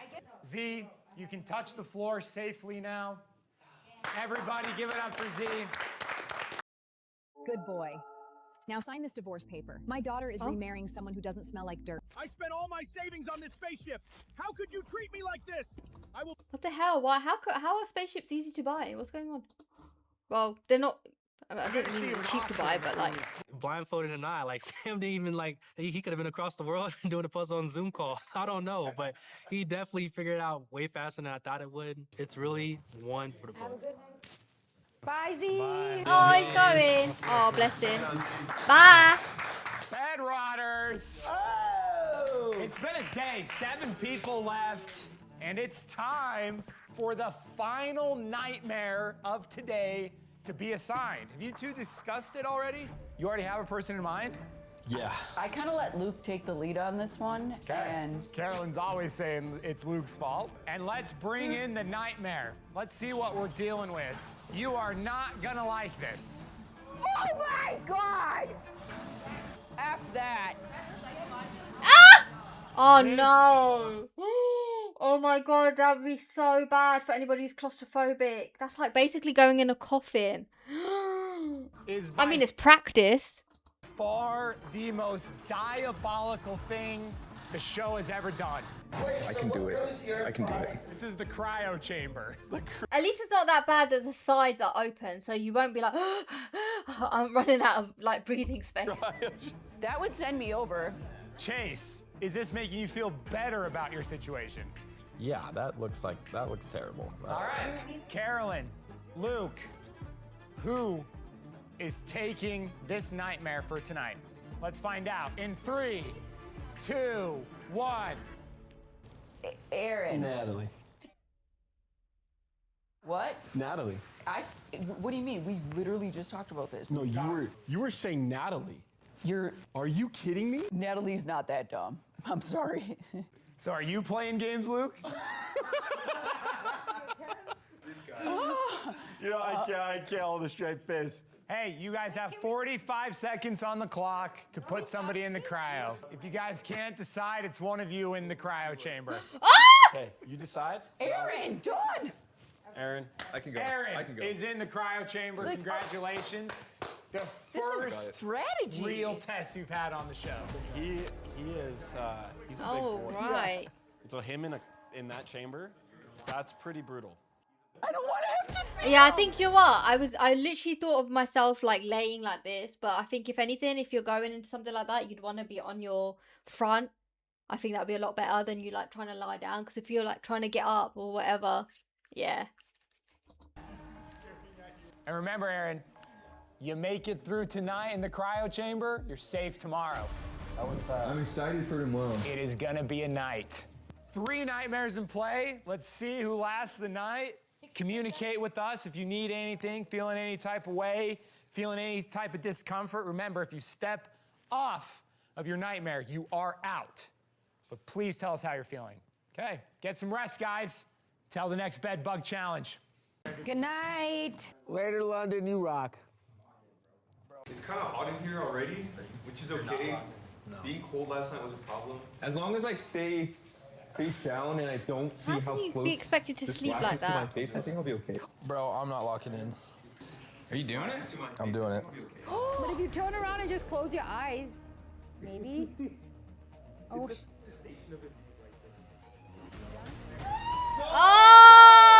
Z, you can touch the floor safely now. Everybody give it up for Z. Good boy. Now sign this divorce paper. My daughter is remarrying someone who doesn't smell like dirt. I spent all my savings on this spaceship. How could you treat me like this? I will. What the hell? Why? How are spaceships easy to buy? What's going on? Well, they're not. I didn't mean cheap to buy, but like Blindfolded or not, like Sam didn't even like he could have been across the world doing a puzzle on Zoom call. I don't know, but he definitely figured it out way faster than I thought it would. It's really one for the books. Bye, Z. Bye. Oh, he's going. Oh, bless him. Bye. Bed rotters. Oh! It's been a day. 7 people left, and it's time for the final nightmare of today to be assigned. Have you two discussed it already? You already have a person in mind? Yeah. I kind of let Luke take the lead on this one. And Carolyn's always saying it's Luke's fault. And let's bring in the nightmare. Let's see what we're dealing with. You are not gonna like this. Oh my God! F that. Ah! Oh no. Oh my god, that would be so bad for anybody who's claustrophobic. That's like basically going in a coffin. I mean, it's practice. Far the most diabolical thing the show has ever done. I can do it. I can do it. This is the cryo chamber. At least it's not that bad that the sides are open, so you won't be like, I'm running out of like breathing space. that would send me over. Chase, is this making you feel better about your situation? Yeah, that looks terrible. All right. Carolyn, Luke, who is taking this nightmare for tonight? Let's find out in 3, 2, 1. Aaron. Natalie. What? Natalie. What do you mean? We literally just talked about this. No, you were saying Natalie. Are you kidding me? Natalie's not that dumb. I'm sorry. So are you playing games, Luke? You know, I can't hold a straight face. Hey, you guys have 45 seconds on the clock to put somebody in the cryo. If you guys can't decide, it's one of you in the cryo chamber. Okay, you decide. Aaron, Dawn. Aaron, I can go. Aaron I can go. is in the cryo chamber. Like, Congratulations. The first strategy. real test you've had on the show. He is he's a big Oh, boy. right. And so him in that chamber, that's pretty brutal. I don't want to have to see Yeah, I him. think you know what? I literally thought of myself like laying like this, but I think if anything, if you're going into something like that, you'd want to be on your front. I think that'd be a lot better than you like trying to lie down. Because if you're like trying to get up or whatever, yeah. And remember, Aaron, you make it through tonight in the cryo chamber, you're safe tomorrow. I'm excited for tomorrow. It is gonna be a night. 3 nightmares in play. Let's see who lasts the night. Communicate with us if you need anything, feeling any type of way, feeling any type of discomfort. Remember, if you step off of your nightmare, you are out. But please tell us how you're feeling. Okay, get some rest, guys. Till the next bed bug challenge. Good night. Later, London, you rock. It's kind of hot in here already, which is okay. Being cold last night was a problem. As long as I stay face down and I don't see How how can you close be expected to this sleep flashes like to my that? face, I think I'll be okay. Bro, I'm not locking in. Are you doing it? I'm doing it. But if you turn around and just close your eyes, maybe. Oh, Oh!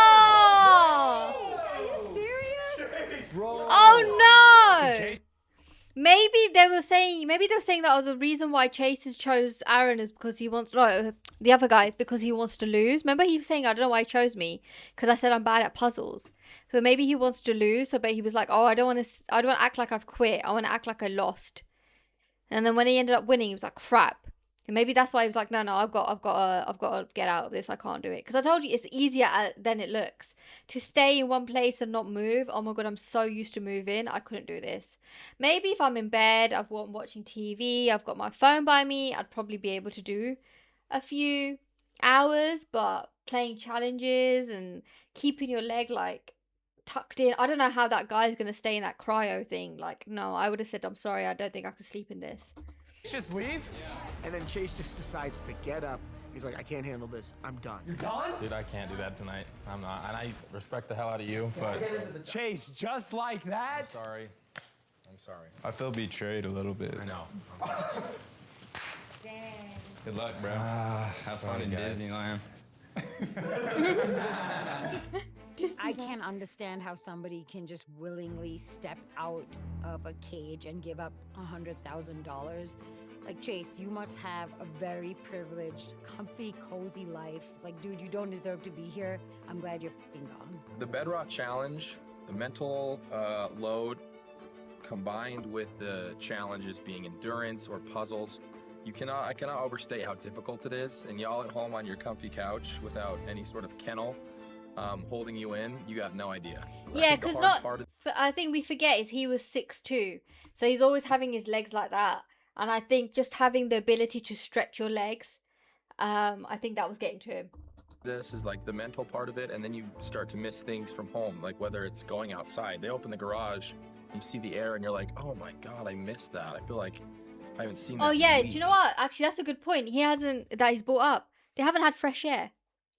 are you serious? Oh no! Maybe they were saying that the reason why Chase chose Aaron is because he wants the other guy is because he wants to lose. Remember he was saying I don't know why he chose me because I said I'm bad at puzzles. So maybe he wants to lose. So but he was like, oh I don't want to act like I've quit. I want to act like I lost. And then when he ended up winning, he was like crap. And maybe that's why he was like, no, I've got to get out of this. I can't do it. Because I told you it's easier than it looks. To stay in one place and not move. Oh my God, I'm so used to moving. I couldn't do this. Maybe if I'm in bed, I'm watching TV, I've got my phone by me, I'd probably be able to do a few hours. But playing challenges and keeping your leg like tucked in. I don't know how that guy's going to stay in that cryo thing. Like, no, I would have said, I'm sorry, I don't think I could sleep in this. Just leave? And then Chase just decides to get up. He's like, I can't handle this. I'm done. You're done? Dude, I can't do that tonight. I'm not. And I respect the hell out of you, but Chase, just like that? I'm sorry. I'm sorry. I feel betrayed a little bit. I know. Good luck, bro. Have fun in Disneyland. I can't understand how somebody can just willingly step out of a cage and give up $100,000. Like, Chase, you must have a very privileged, comfy, cozy life. It's like, dude, you don't deserve to be here. I'm glad you're fucking gone. The Bedrock Challenge, the mental load combined with the challenges being endurance or puzzles, I cannot overstate how difficult it is. And y'all at home on your comfy couch without any sort of kennel holding you in, you got no idea. Yeah, because I think we forget is he was 6'2", so he's always having his legs like that. And I think just having the ability to stretch your legs, I think that was getting to him. This is like the mental part of it, and then you start to miss things from home, like whether it's going outside. They open the garage, you see the air, and you're like, oh my God, I missed that. I feel like I haven't seen that. Oh yeah, in do you know weeks. what? Actually, that's a good point. That he's brought up. They haven't had fresh air.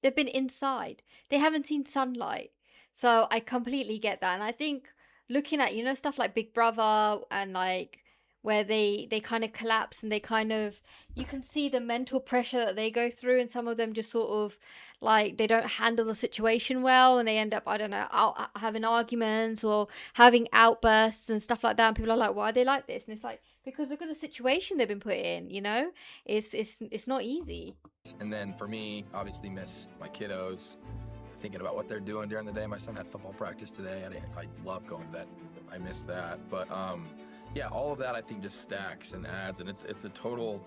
They've been inside. They haven't seen sunlight. So I completely get that. And I think looking at, stuff like Big Brother and like where they kind of collapse and they kind of, you can see the mental pressure that they go through, and some of them just sort of like they don't handle the situation well and they end up, I don't know, having arguments or having outbursts and stuff like that, and people are like, why are they like this? And it's like, because look at the situation they've been put in, you know. It's not easy. And then for me, obviously miss my kiddos, thinking about what they're doing during the day. My son had football practice today. I love going to that. I miss that. But yeah, all of that I think just stacks and adds, and it's a total,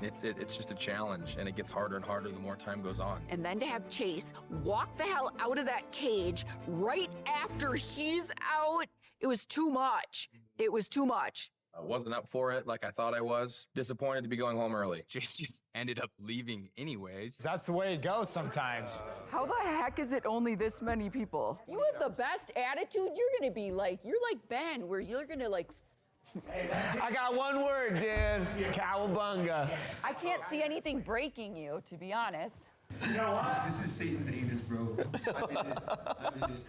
it's just a challenge, and it gets harder and harder the more time goes on. And then to have Chase walk the hell out of that cage right after he's out, it was too much. It was too much. I wasn't up for it like I thought I was. Disappointed to be going home early. Chase just ended up leaving anyways. That's the way it goes sometimes. How the heck is it only this many people? You have the best attitude. You're gonna be like, you're like Ben, where you're gonna like. I got one word, dude. Cowabunga. I can't see anything breaking you, to be honest. You know what? This is Satan's anus, bro.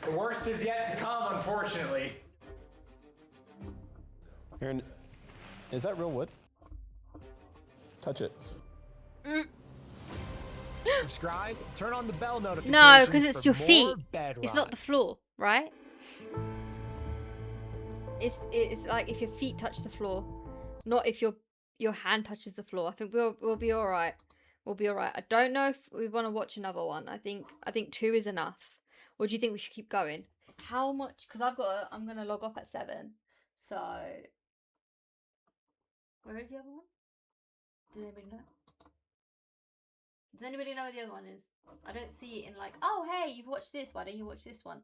The worst is yet to come, unfortunately. Aaron, is that real wood? Touch it. Subscribe, turn on the bell notifications. No, because it's for your feet. more Bedrock. It's not the floor, right? It's like if your feet touch the floor, not if your hand touches the floor. I think we'll be all right. We'll be all right. I don't know if we want to watch another one. I think 2 is enough. Or do you think we should keep going? How much? Because I'm gonna log off at 7. So where is the other one? Does anybody know? Does anybody know where the other one is? I don't see it in like, oh hey, you've watched this. Why don't you watch this one?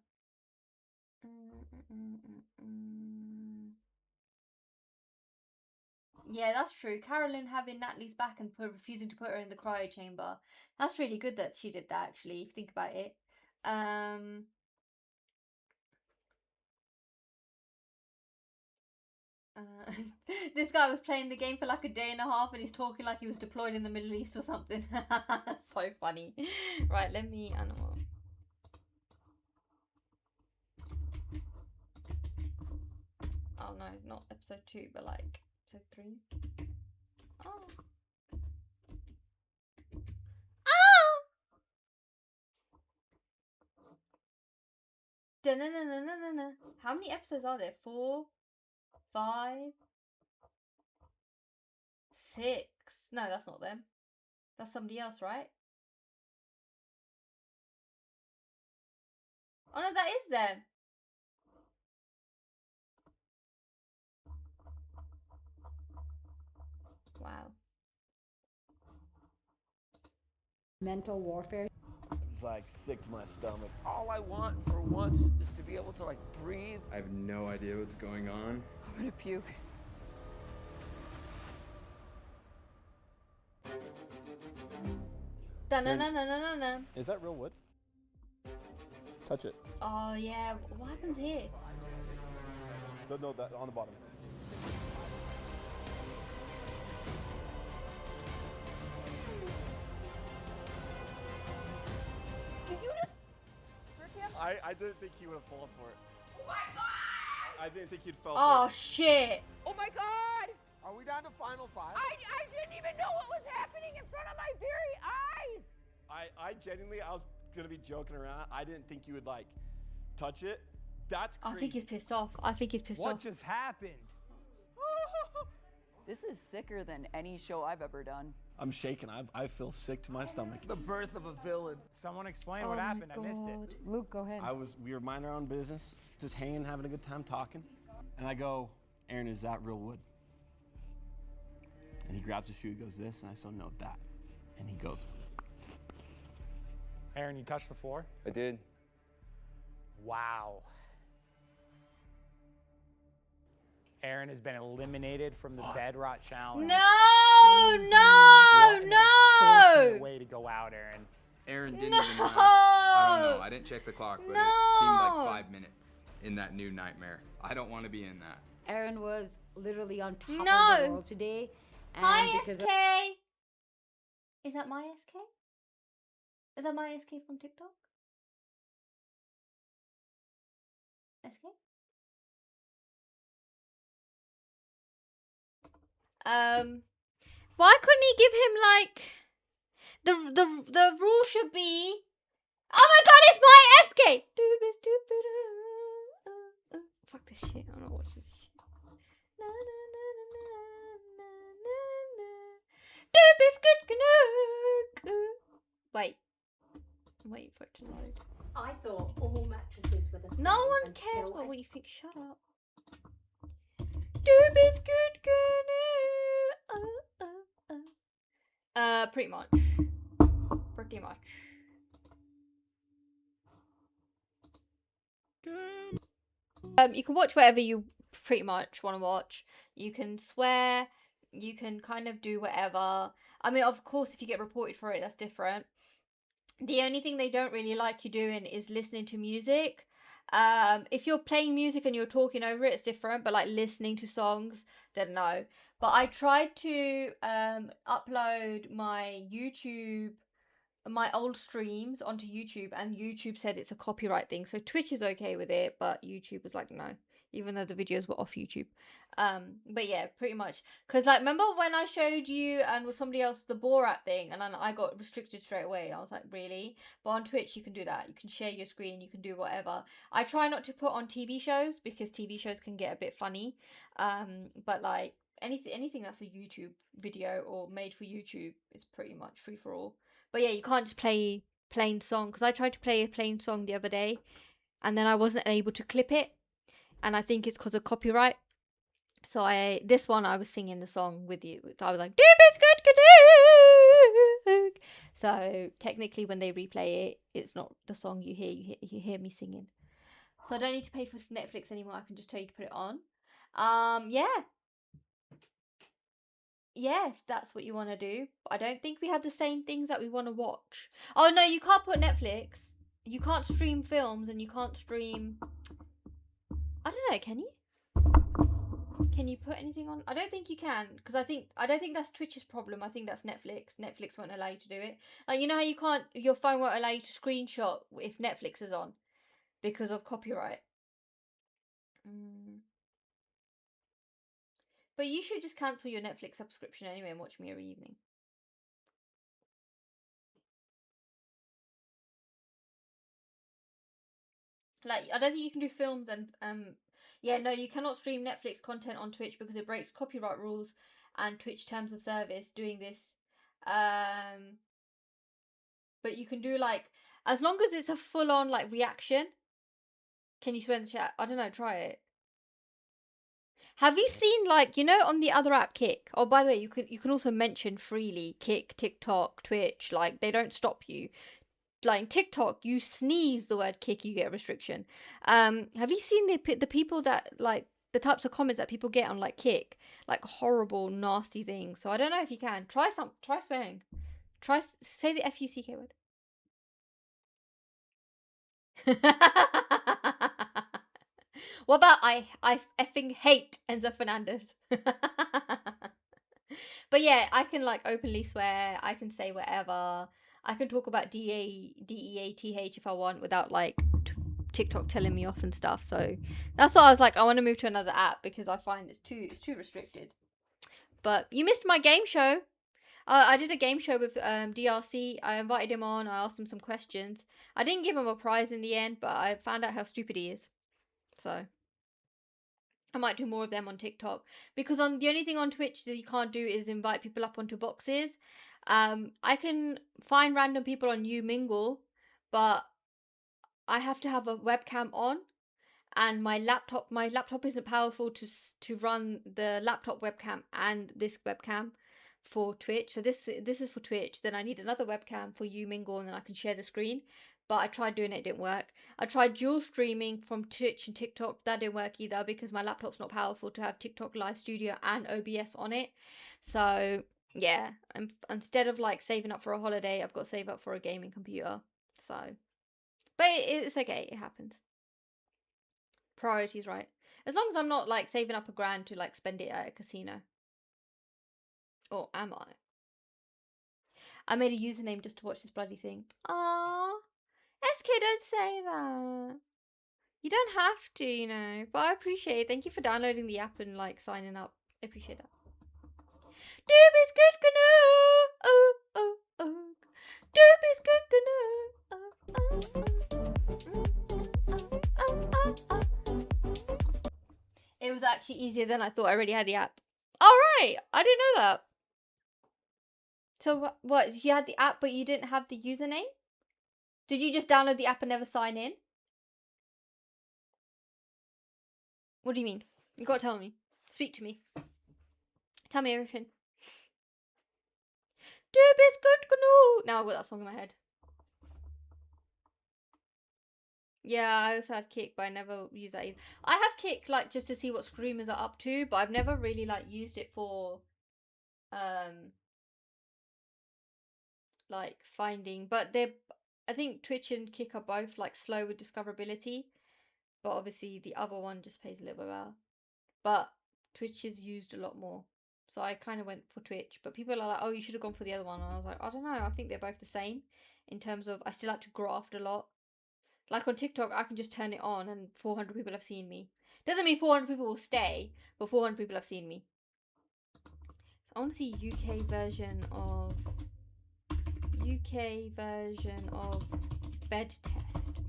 Yeah, that's true. Carolyn having Natalie's back and refusing to put her in the cryo chamber. That's really good that she did that, actually, if you think about it. This guy was playing the game for like a day and a half and he's talking like he was deployed in the Middle East or something. So funny. Right, let me animal. Oh no, not episode 2, but like episode 3. Oh. Oh! Da-na-na-na-na-na-na. How many episodes are there? 4, 5, 6. No, that's not them. That's somebody else, right? Oh no, that is them. Wow. Mental warfare. It's like sick to my stomach. All I want for once is to be able to like breathe. I have no idea what's going on. I'm gonna puke. Da-na-na-na-na-na. Is that real wood? Touch it. Oh yeah, what happens here? No, that on the bottom. Did you just hurt him? I didn't think he would have fallen for it. Oh my god! I didn't think he'd fell Oh for it. shit! Oh my god! Are we down to final 5? I didn't even know what was happening in front of my very eyes! I genuinely, I was gonna be joking around. I didn't think you would like touch it. That's crazy. I think he's pissed off. I think he's pissed What off. just happened? This is sicker than any show I've ever done. I'm shaking. I feel sick to my stomach. It's the birth of a villain. Someone explain Oh what my happened. I missed it. God. Luke, go ahead. We were minding our own business, just hanging, having a good time talking. And I go, Aaron, is that real wood? And he grabs a shoe, he goes this, and I said, no, that. And he goes, Aaron, you touched the floor? I did. Wow. Aaron has been eliminated from the Bedrock Challenge. No, no, What an unfortunate no! way to go out, Aaron. Aaron didn't No! even last. I don't know. I didn't check the clock, but it seemed No! like 5 minutes in that new nightmare. I don't want to be in that. Aaron was literally on top No. of the world today. And Hi, because SK! Is that my SK? Is that my SK from TikTok? SK? Why couldn't he give him like the rule should be? Oh my god, it's my SK. Stupid, stupid. Fuck this shit. I'm not watching this shit. Wait. I'm waiting for it to load. I thought all mattresses were the same. No one cares until what you think. Shut up. Do biscuit pretty much. Pretty much. You can watch whatever you pretty much want to watch. You can swear. You can kind of do whatever. I mean, of course, if you get reported for it, that's different. The only thing they don't really like you doing is listening to music. If you're playing music and you're talking over it, it's different. But like listening to songs, then no. But I tried to upload my old streams onto YouTube, and YouTube said it's a copyright thing. So Twitch is okay with it, but YouTube was like no, even though the videos were off YouTube. But yeah, pretty much. Because like, remember when I showed you and with somebody else the Borat thing, and then I got restricted straight away. I was like, really? But on Twitch you can do that. You can share your screen. You can do whatever. I try not to put on TV shows because TV shows can get a bit funny. But like anything that's a YouTube video or made for YouTube is pretty much free for all. But yeah, you can't just play plain song, because I tried to play a plain song the other day and then I wasn't able to clip it, and I think it's because of copyright. So this one I was singing the song with you. So I was like, so technically when they replay it, it's not the song you hear. You hear me singing. So I don't need to pay for Netflix anymore. I can just tell you to put it on. Yeah, if that's what you want to do. I don't think we have the same things that we want to watch. Oh no, you can't put Netflix. You can't stream films, and you can't stream... I don't know, can you? Can you put anything on? I don't think you can, because I don't think that's Twitch's problem. I think that's Netflix. Netflix won't allow you to do it. Like, you know how you can't... Your phone won't allow you to screenshot if Netflix is on because of copyright. But you should just cancel your Netflix subscription anyway and watch me every evening. Like, I don't think you can do films and yeah, no, you cannot stream Netflix content on Twitch because it breaks copyright rules and Twitch terms of service doing this. But you can do like, as long as it's a full on like reaction. Can you swear in the chat? I don't know, try it. Have you seen, like, you know, on the other app, Kick? Oh, by the way, you can also mention freely Kick, TikTok, Twitch. Like, they don't stop you. Like, TikTok, you sneeze the word Kick, you get a restriction. Have you seen the people that, like, the types of comments that people get on, like, Kick? Like, horrible, nasty things. So I don't know if you can. Try swearing. Say the F-U-C-K word. What about I effing hate Enzo Fernandez? But yeah, I can like openly swear. I can say whatever. I can talk about DEATH if I want without like TikTok telling me off and stuff. So that's why I was like, I want to move to another app because I find it's too restricted. But you missed my game show. I did a game show with DRC. I invited him on. I asked him some questions. I didn't give him a prize in the end, but I found out how stupid he is. So I might do more of them on TikTok, because on the only thing on Twitch that you can't do is invite people up onto boxes. I can find random people on You Mingle, but I have to have a webcam on, and my laptop isn't powerful to run the laptop webcam and this webcam for Twitch. So this is for Twitch. Then I need another webcam for You Mingle, and then I can share the screen. But I tried doing it, didn't work. I tried dual streaming from Twitch and TikTok. That didn't work either because my laptop's not powerful to have TikTok Live Studio and OBS on it. So yeah, instead of like saving up for a holiday, I've got to save up for a gaming computer. So, but it's okay. It happens. Priorities, right? As long as I'm not like saving up $1,000 to like spend it at a casino. Or am I? I made a username just to watch this bloody thing. Aww. SK, don't say that. You don't have to, you know. But I appreciate it. Thank you for downloading the app and like signing up. I appreciate that. Doop is good canoe. Oh, oh, oh. Doop is good canoe. Oh, oh, oh, oh. It was actually easier than I thought. I already had the app. Alright, I didn't know that. So what? You had the app but you didn't have the username? Did you just download the app and never sign in? What do you mean? You gotta tell me. Speak to me. Tell me everything. Doop is good canoe. Now I've got that song in my head. Yeah, I also have Kick, but I never use that either. I have Kick like just to see what screamers are up to, but I've never really like used it for like finding. But I think Twitch and Kick are both like slow with discoverability, but obviously the other one just pays a little bit better. But Twitch is used a lot more, so I kind of went for Twitch. But people are like, "Oh, you should have gone for the other one," and I was like, "I don't know. I think they're both the same in terms of I still like to graft a lot." Like on TikTok, I can just turn it on and 400 people have seen me. Doesn't mean 400 people will stay, but 400 people have seen me. I want to see UK version of bed test.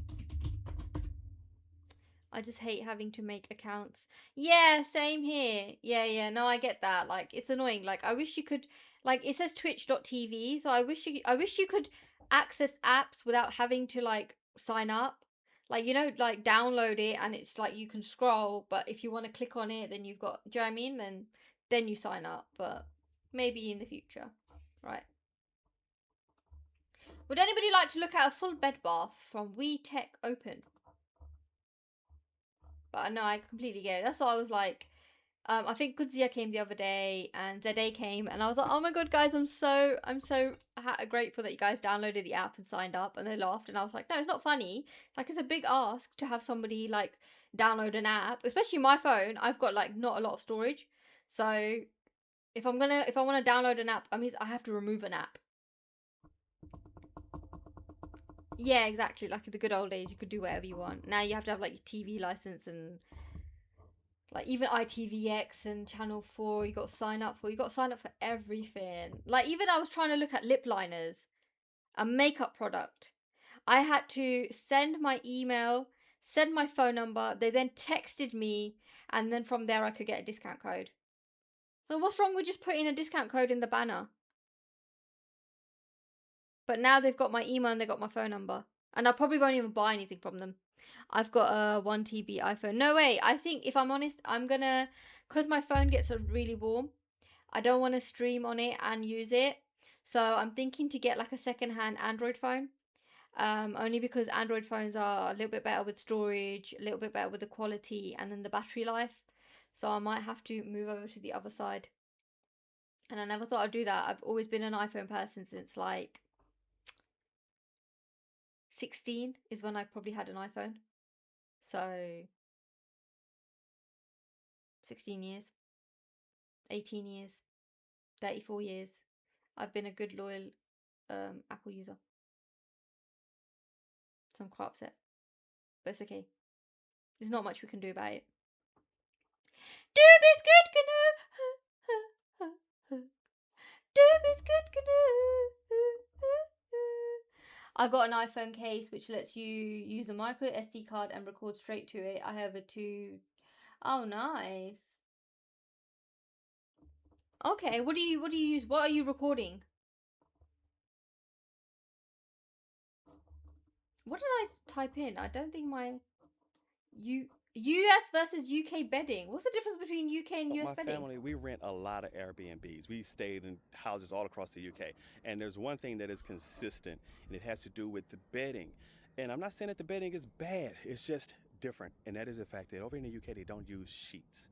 I just hate having to make accounts. Yeah, same here. Yeah, no, I get that. Like, it's annoying. Like, I wish you could, like, it says twitch.tv, so I wish you could access apps without having to, like, sign up. Like, you know, like, download it, and it's, like, you can scroll, but if you want to click on it, then you've got, do you know what I mean? Then you sign up, but maybe in the future. Right. Would anybody like to look at a full bed bath from We Tech Open? But no, I completely get it. That's what I was like. I think Goodzilla came the other day and ZA came and I was like, oh my god guys, I'm so grateful that you guys downloaded the app and signed up, and they laughed and I was like, no, it's not funny. Like, it's a big ask to have somebody like download an app, especially my phone. I've got like not a lot of storage. So if I want to download an app, I mean I have to remove an app. Yeah, exactly. Like in the good old days, you could do whatever you want. Now you have to have like your TV license and like even ITVX and Channel 4. You got to sign up for. You got to sign up for everything. Like even I was trying to look at lip liners, a makeup product. I had to send my email, send my phone number. They then texted me, and then from there I could get a discount code. So what's wrong with just putting a discount code in the banner? But now they've got my email and they've got my phone number. And I probably won't even buy anything from them. I've got a 1TB iPhone. No way. I think, if I'm honest, I'm going to... Because my phone gets really warm, I don't want to stream on it and use it. So I'm thinking to get like a second-hand Android phone. Only because Android phones are a little bit better with storage, a little bit better with the quality, and then the battery life. So I might have to move over to the other side. And I never thought I'd do that. I've always been an iPhone person since like 16 is when I probably had an iPhone. So 16 years, 18 years, 34 years. I've been a good loyal Apple user. So I'm quite upset. But it's okay. There's not much we can do about it. Doop is good canoe. Doop is good canoe. I got an iPhone case which lets you use a micro SD card and record straight to it. I have a 2. Oh, nice. Okay, what do you use? What are you recording? What did I type in? I don't think my US versus UK bedding. What's the difference between UK and US My bedding? family, we rent a lot of Airbnbs. We stayed in houses all across the UK. And there's one thing that is consistent, and it has to do with the bedding. And I'm not saying that the bedding is bad. It's just different. And that is the fact that over in the UK, they don't use sheets.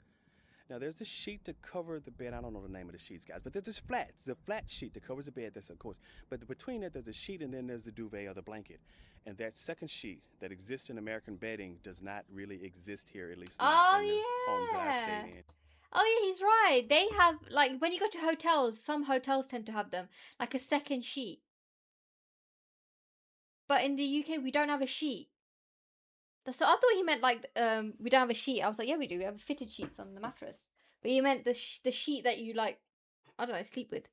Now, there's the sheet to cover the bed. I don't know the name of the sheets, guys, but there's this flat. The flat sheet that covers the bed, that's of course. But between it, there's a sheet, and then there's the duvet or the blanket. And that second sheet that exists in American bedding does not really exist here, at least not in the homes that I've stayed in. Oh yeah, he's right. They have, like, when you go to hotels, some hotels tend to have them, like a second sheet. But in the UK, we don't have a sheet. So I thought he meant like we don't have a sheet. I was like, yeah, we do. We have fitted sheets on the mattress. But he meant the sheet that you like I don't know, sleep with.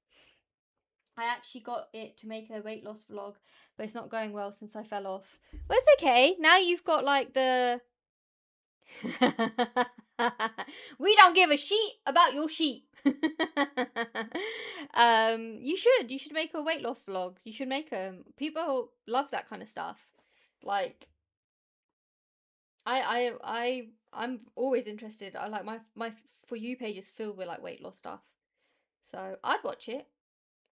I actually got it to make a weight loss vlog, but it's not going well since I fell off. But it's okay. Now you've got like the... We don't give a sheet about your sheep. You should make a weight loss vlog. You should make them. People love that kind of stuff. Like, I'm always interested. I like my For You page is filled with like weight loss stuff. So I'd watch it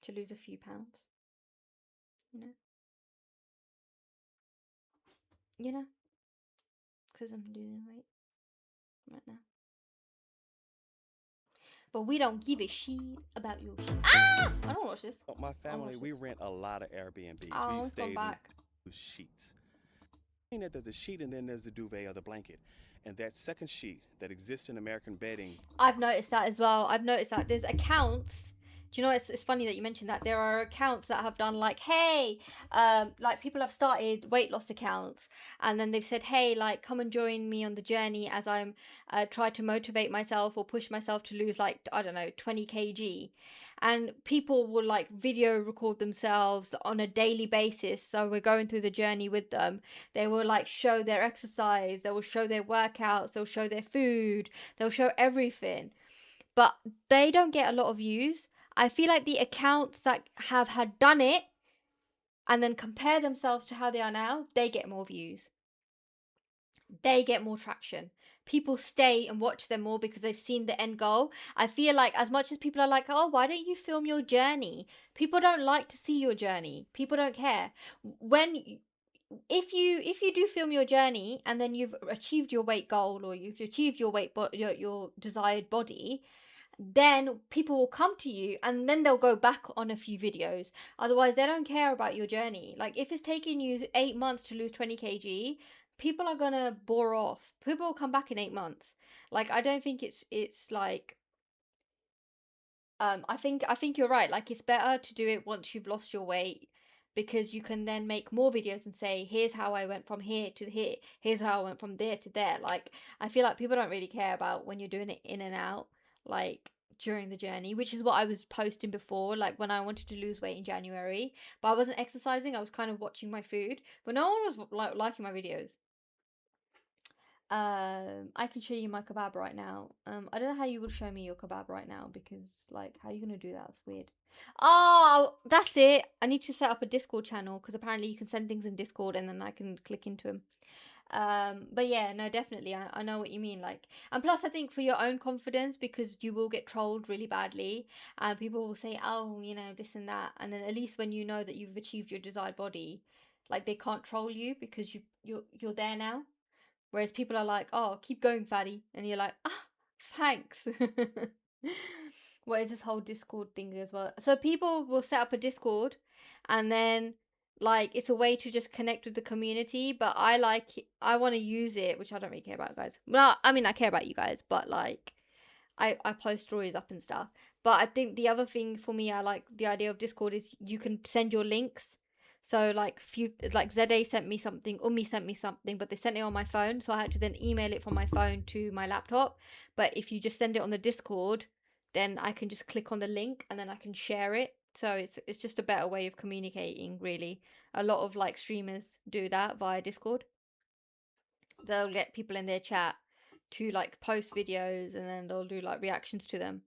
to lose a few pounds. You know, because I'm losing weight right now. But we don't give a shit about your shit. Ah! I don't watch this. My family, we rent a lot of Airbnbs. Oh, We it's gone stayed back. in sheets. There's a sheet and then there's the duvet or the blanket. And that second sheet that exists in American bedding. I've noticed that as well. I've noticed that there's accounts. Do you know, it's funny that you mentioned that. There are accounts that have done like, hey, like people have started weight loss accounts, and then they've said, hey, like come and join me on the journey as I'm try to motivate myself or push myself to lose like, I don't know, 20 kg. And people will like video record themselves on a daily basis. So we're going through the journey with them. They will like show their exercise, they will show their workouts, they'll show their food, they'll show everything. But they don't get a lot of views. I feel like the accounts that have had done it and then compare themselves to how they are now, they get more views. They get more traction. People stay and watch them more because they've seen the end goal. I feel like as much as people are like, oh, why don't you film your journey? People don't like to see your journey. People don't care. If you do film your journey and then you've achieved your weight goal or you've achieved your your desired body, then people will come to you and then they'll go back on a few videos. Otherwise, they don't care about your journey. Like if it's taking you 8 months to lose 20 kg, people are gonna bore off. People will come back in 8 months. Like I don't think it's like I think you're right. Like it's better to do it once you've lost your weight, because you can then make more videos and say, here's how I went from here to here. Here's how I went from there to there. Like I feel like people don't really care about when you're doing it in and out, like during the journey, which is what I was posting before, like when I wanted to lose weight in January, but I wasn't exercising. I was kind of watching my food, but no one was like liking my videos. I can show you my kebab right now. I don't know how you would show me your kebab right now, because like how are you gonna do that? It's weird. Oh, that's it. I need to set up a Discord channel because apparently you can send things in Discord and then I can click into them. But yeah, no, definitely. I know what you mean. Like, and plus I think for your own confidence, because you will get trolled really badly and people will say, oh, you know, this and that. And then at least when you know that you've achieved your desired body, like they can't troll you because you're there now. Whereas people are like, oh, keep going, fatty. And you're like, ah, thanks. What is this whole Discord thing as well? So people will set up a Discord and then like it's a way to just connect with the community. But I want to use it, which I don't really care about, guys. Well, I mean, I care about you guys, but like I post stories up and stuff. But I think the other thing for me, I like the idea of Discord is you can send your links. So like Zede sent me something, Ummi sent me something, but they sent it on my phone, so I had to then email it from my phone to my laptop. But if you just send it on the Discord, then I can just click on the link and then I can share it. So it's just a better way of communicating, really. A lot of like streamers do that via Discord. They'll get people in their chat to like post videos and then they'll do like reactions to them.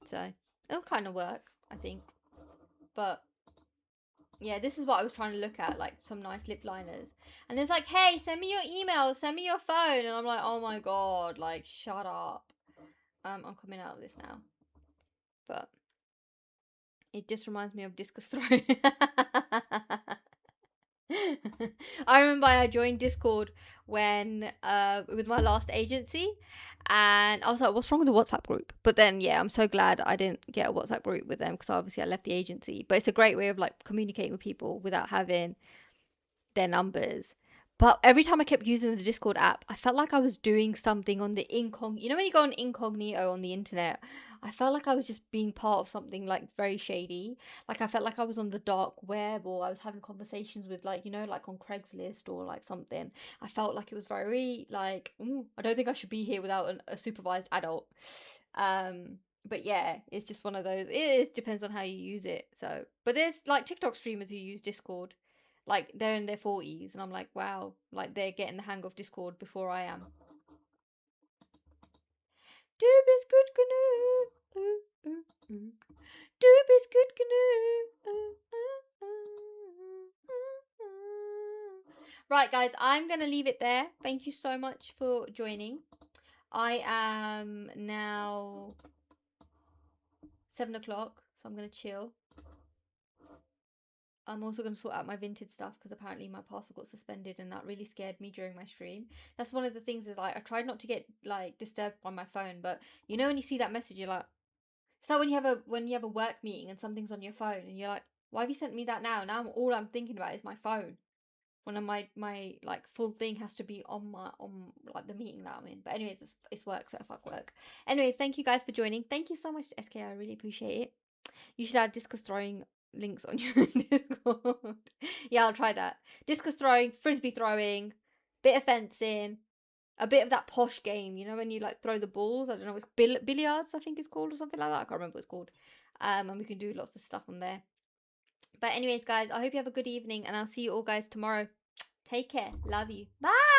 So it'll kind of work, I think. But yeah, this is what I was trying to look at, like some nice lip liners. And it's like, hey, send me your email, send me your phone. And I'm like, oh my god, like, shut up. I'm coming out of this now. But it just reminds me of Discus Throne. I remember I joined Discord when with my last agency, and I was like, what's wrong with the WhatsApp group? But then yeah, I'm so glad I didn't get a WhatsApp group with them, because obviously I left the agency. But it's a great way of like communicating with people without having their numbers. But every time I kept using the Discord app, I felt like I was doing something on the you know when you go on incognito on the internet, I felt like I was just being part of something like very shady. Like I felt like I was on the dark web, or I was having conversations with like, you know, like on Craigslist or like something. I felt like it was very like, I don't think I should be here without a supervised adult. But yeah, it's just one of those. It is, depends on how you use it. So, but there's like TikTok streamers who use Discord, like they're in their 40s, and I'm like, wow, like they're getting the hang of Discord before I am. Doob is good canoe. Ooh, ooh, ooh. Doob is good canoe. Ooh, ooh, ooh. Right, guys, I'm gonna leave it there. Thank you so much for joining. I am now 7 o'clock, so I'm gonna chill. I'm also going to sort out my Vinted stuff because apparently my parcel got suspended and that really scared me during my stream. That's one of the things is like I tried not to get like disturbed by my phone, but you know when you see that message you're like, it's like when you have a work meeting and something's on your phone and you're like, why have you sent me that now? Now all I'm thinking about is my phone. When my like full thing has to be on like the meeting that I'm in. But anyways, it's work, so fuck work. Anyways, thank you guys for joining. Thank you so much, SK. I really appreciate it. You should add discus throwing links on your Discord. Yeah, I'll try that. Discus throwing, frisbee throwing, bit of fencing, a bit of that posh game. You know when you like throw the balls? I don't know. It's billiards, I think it's called, or something like that. I can't remember what it's called. And we can do lots of stuff on there. But anyways, guys, I hope you have a good evening, and I'll see you all guys tomorrow. Take care. Love you. Bye.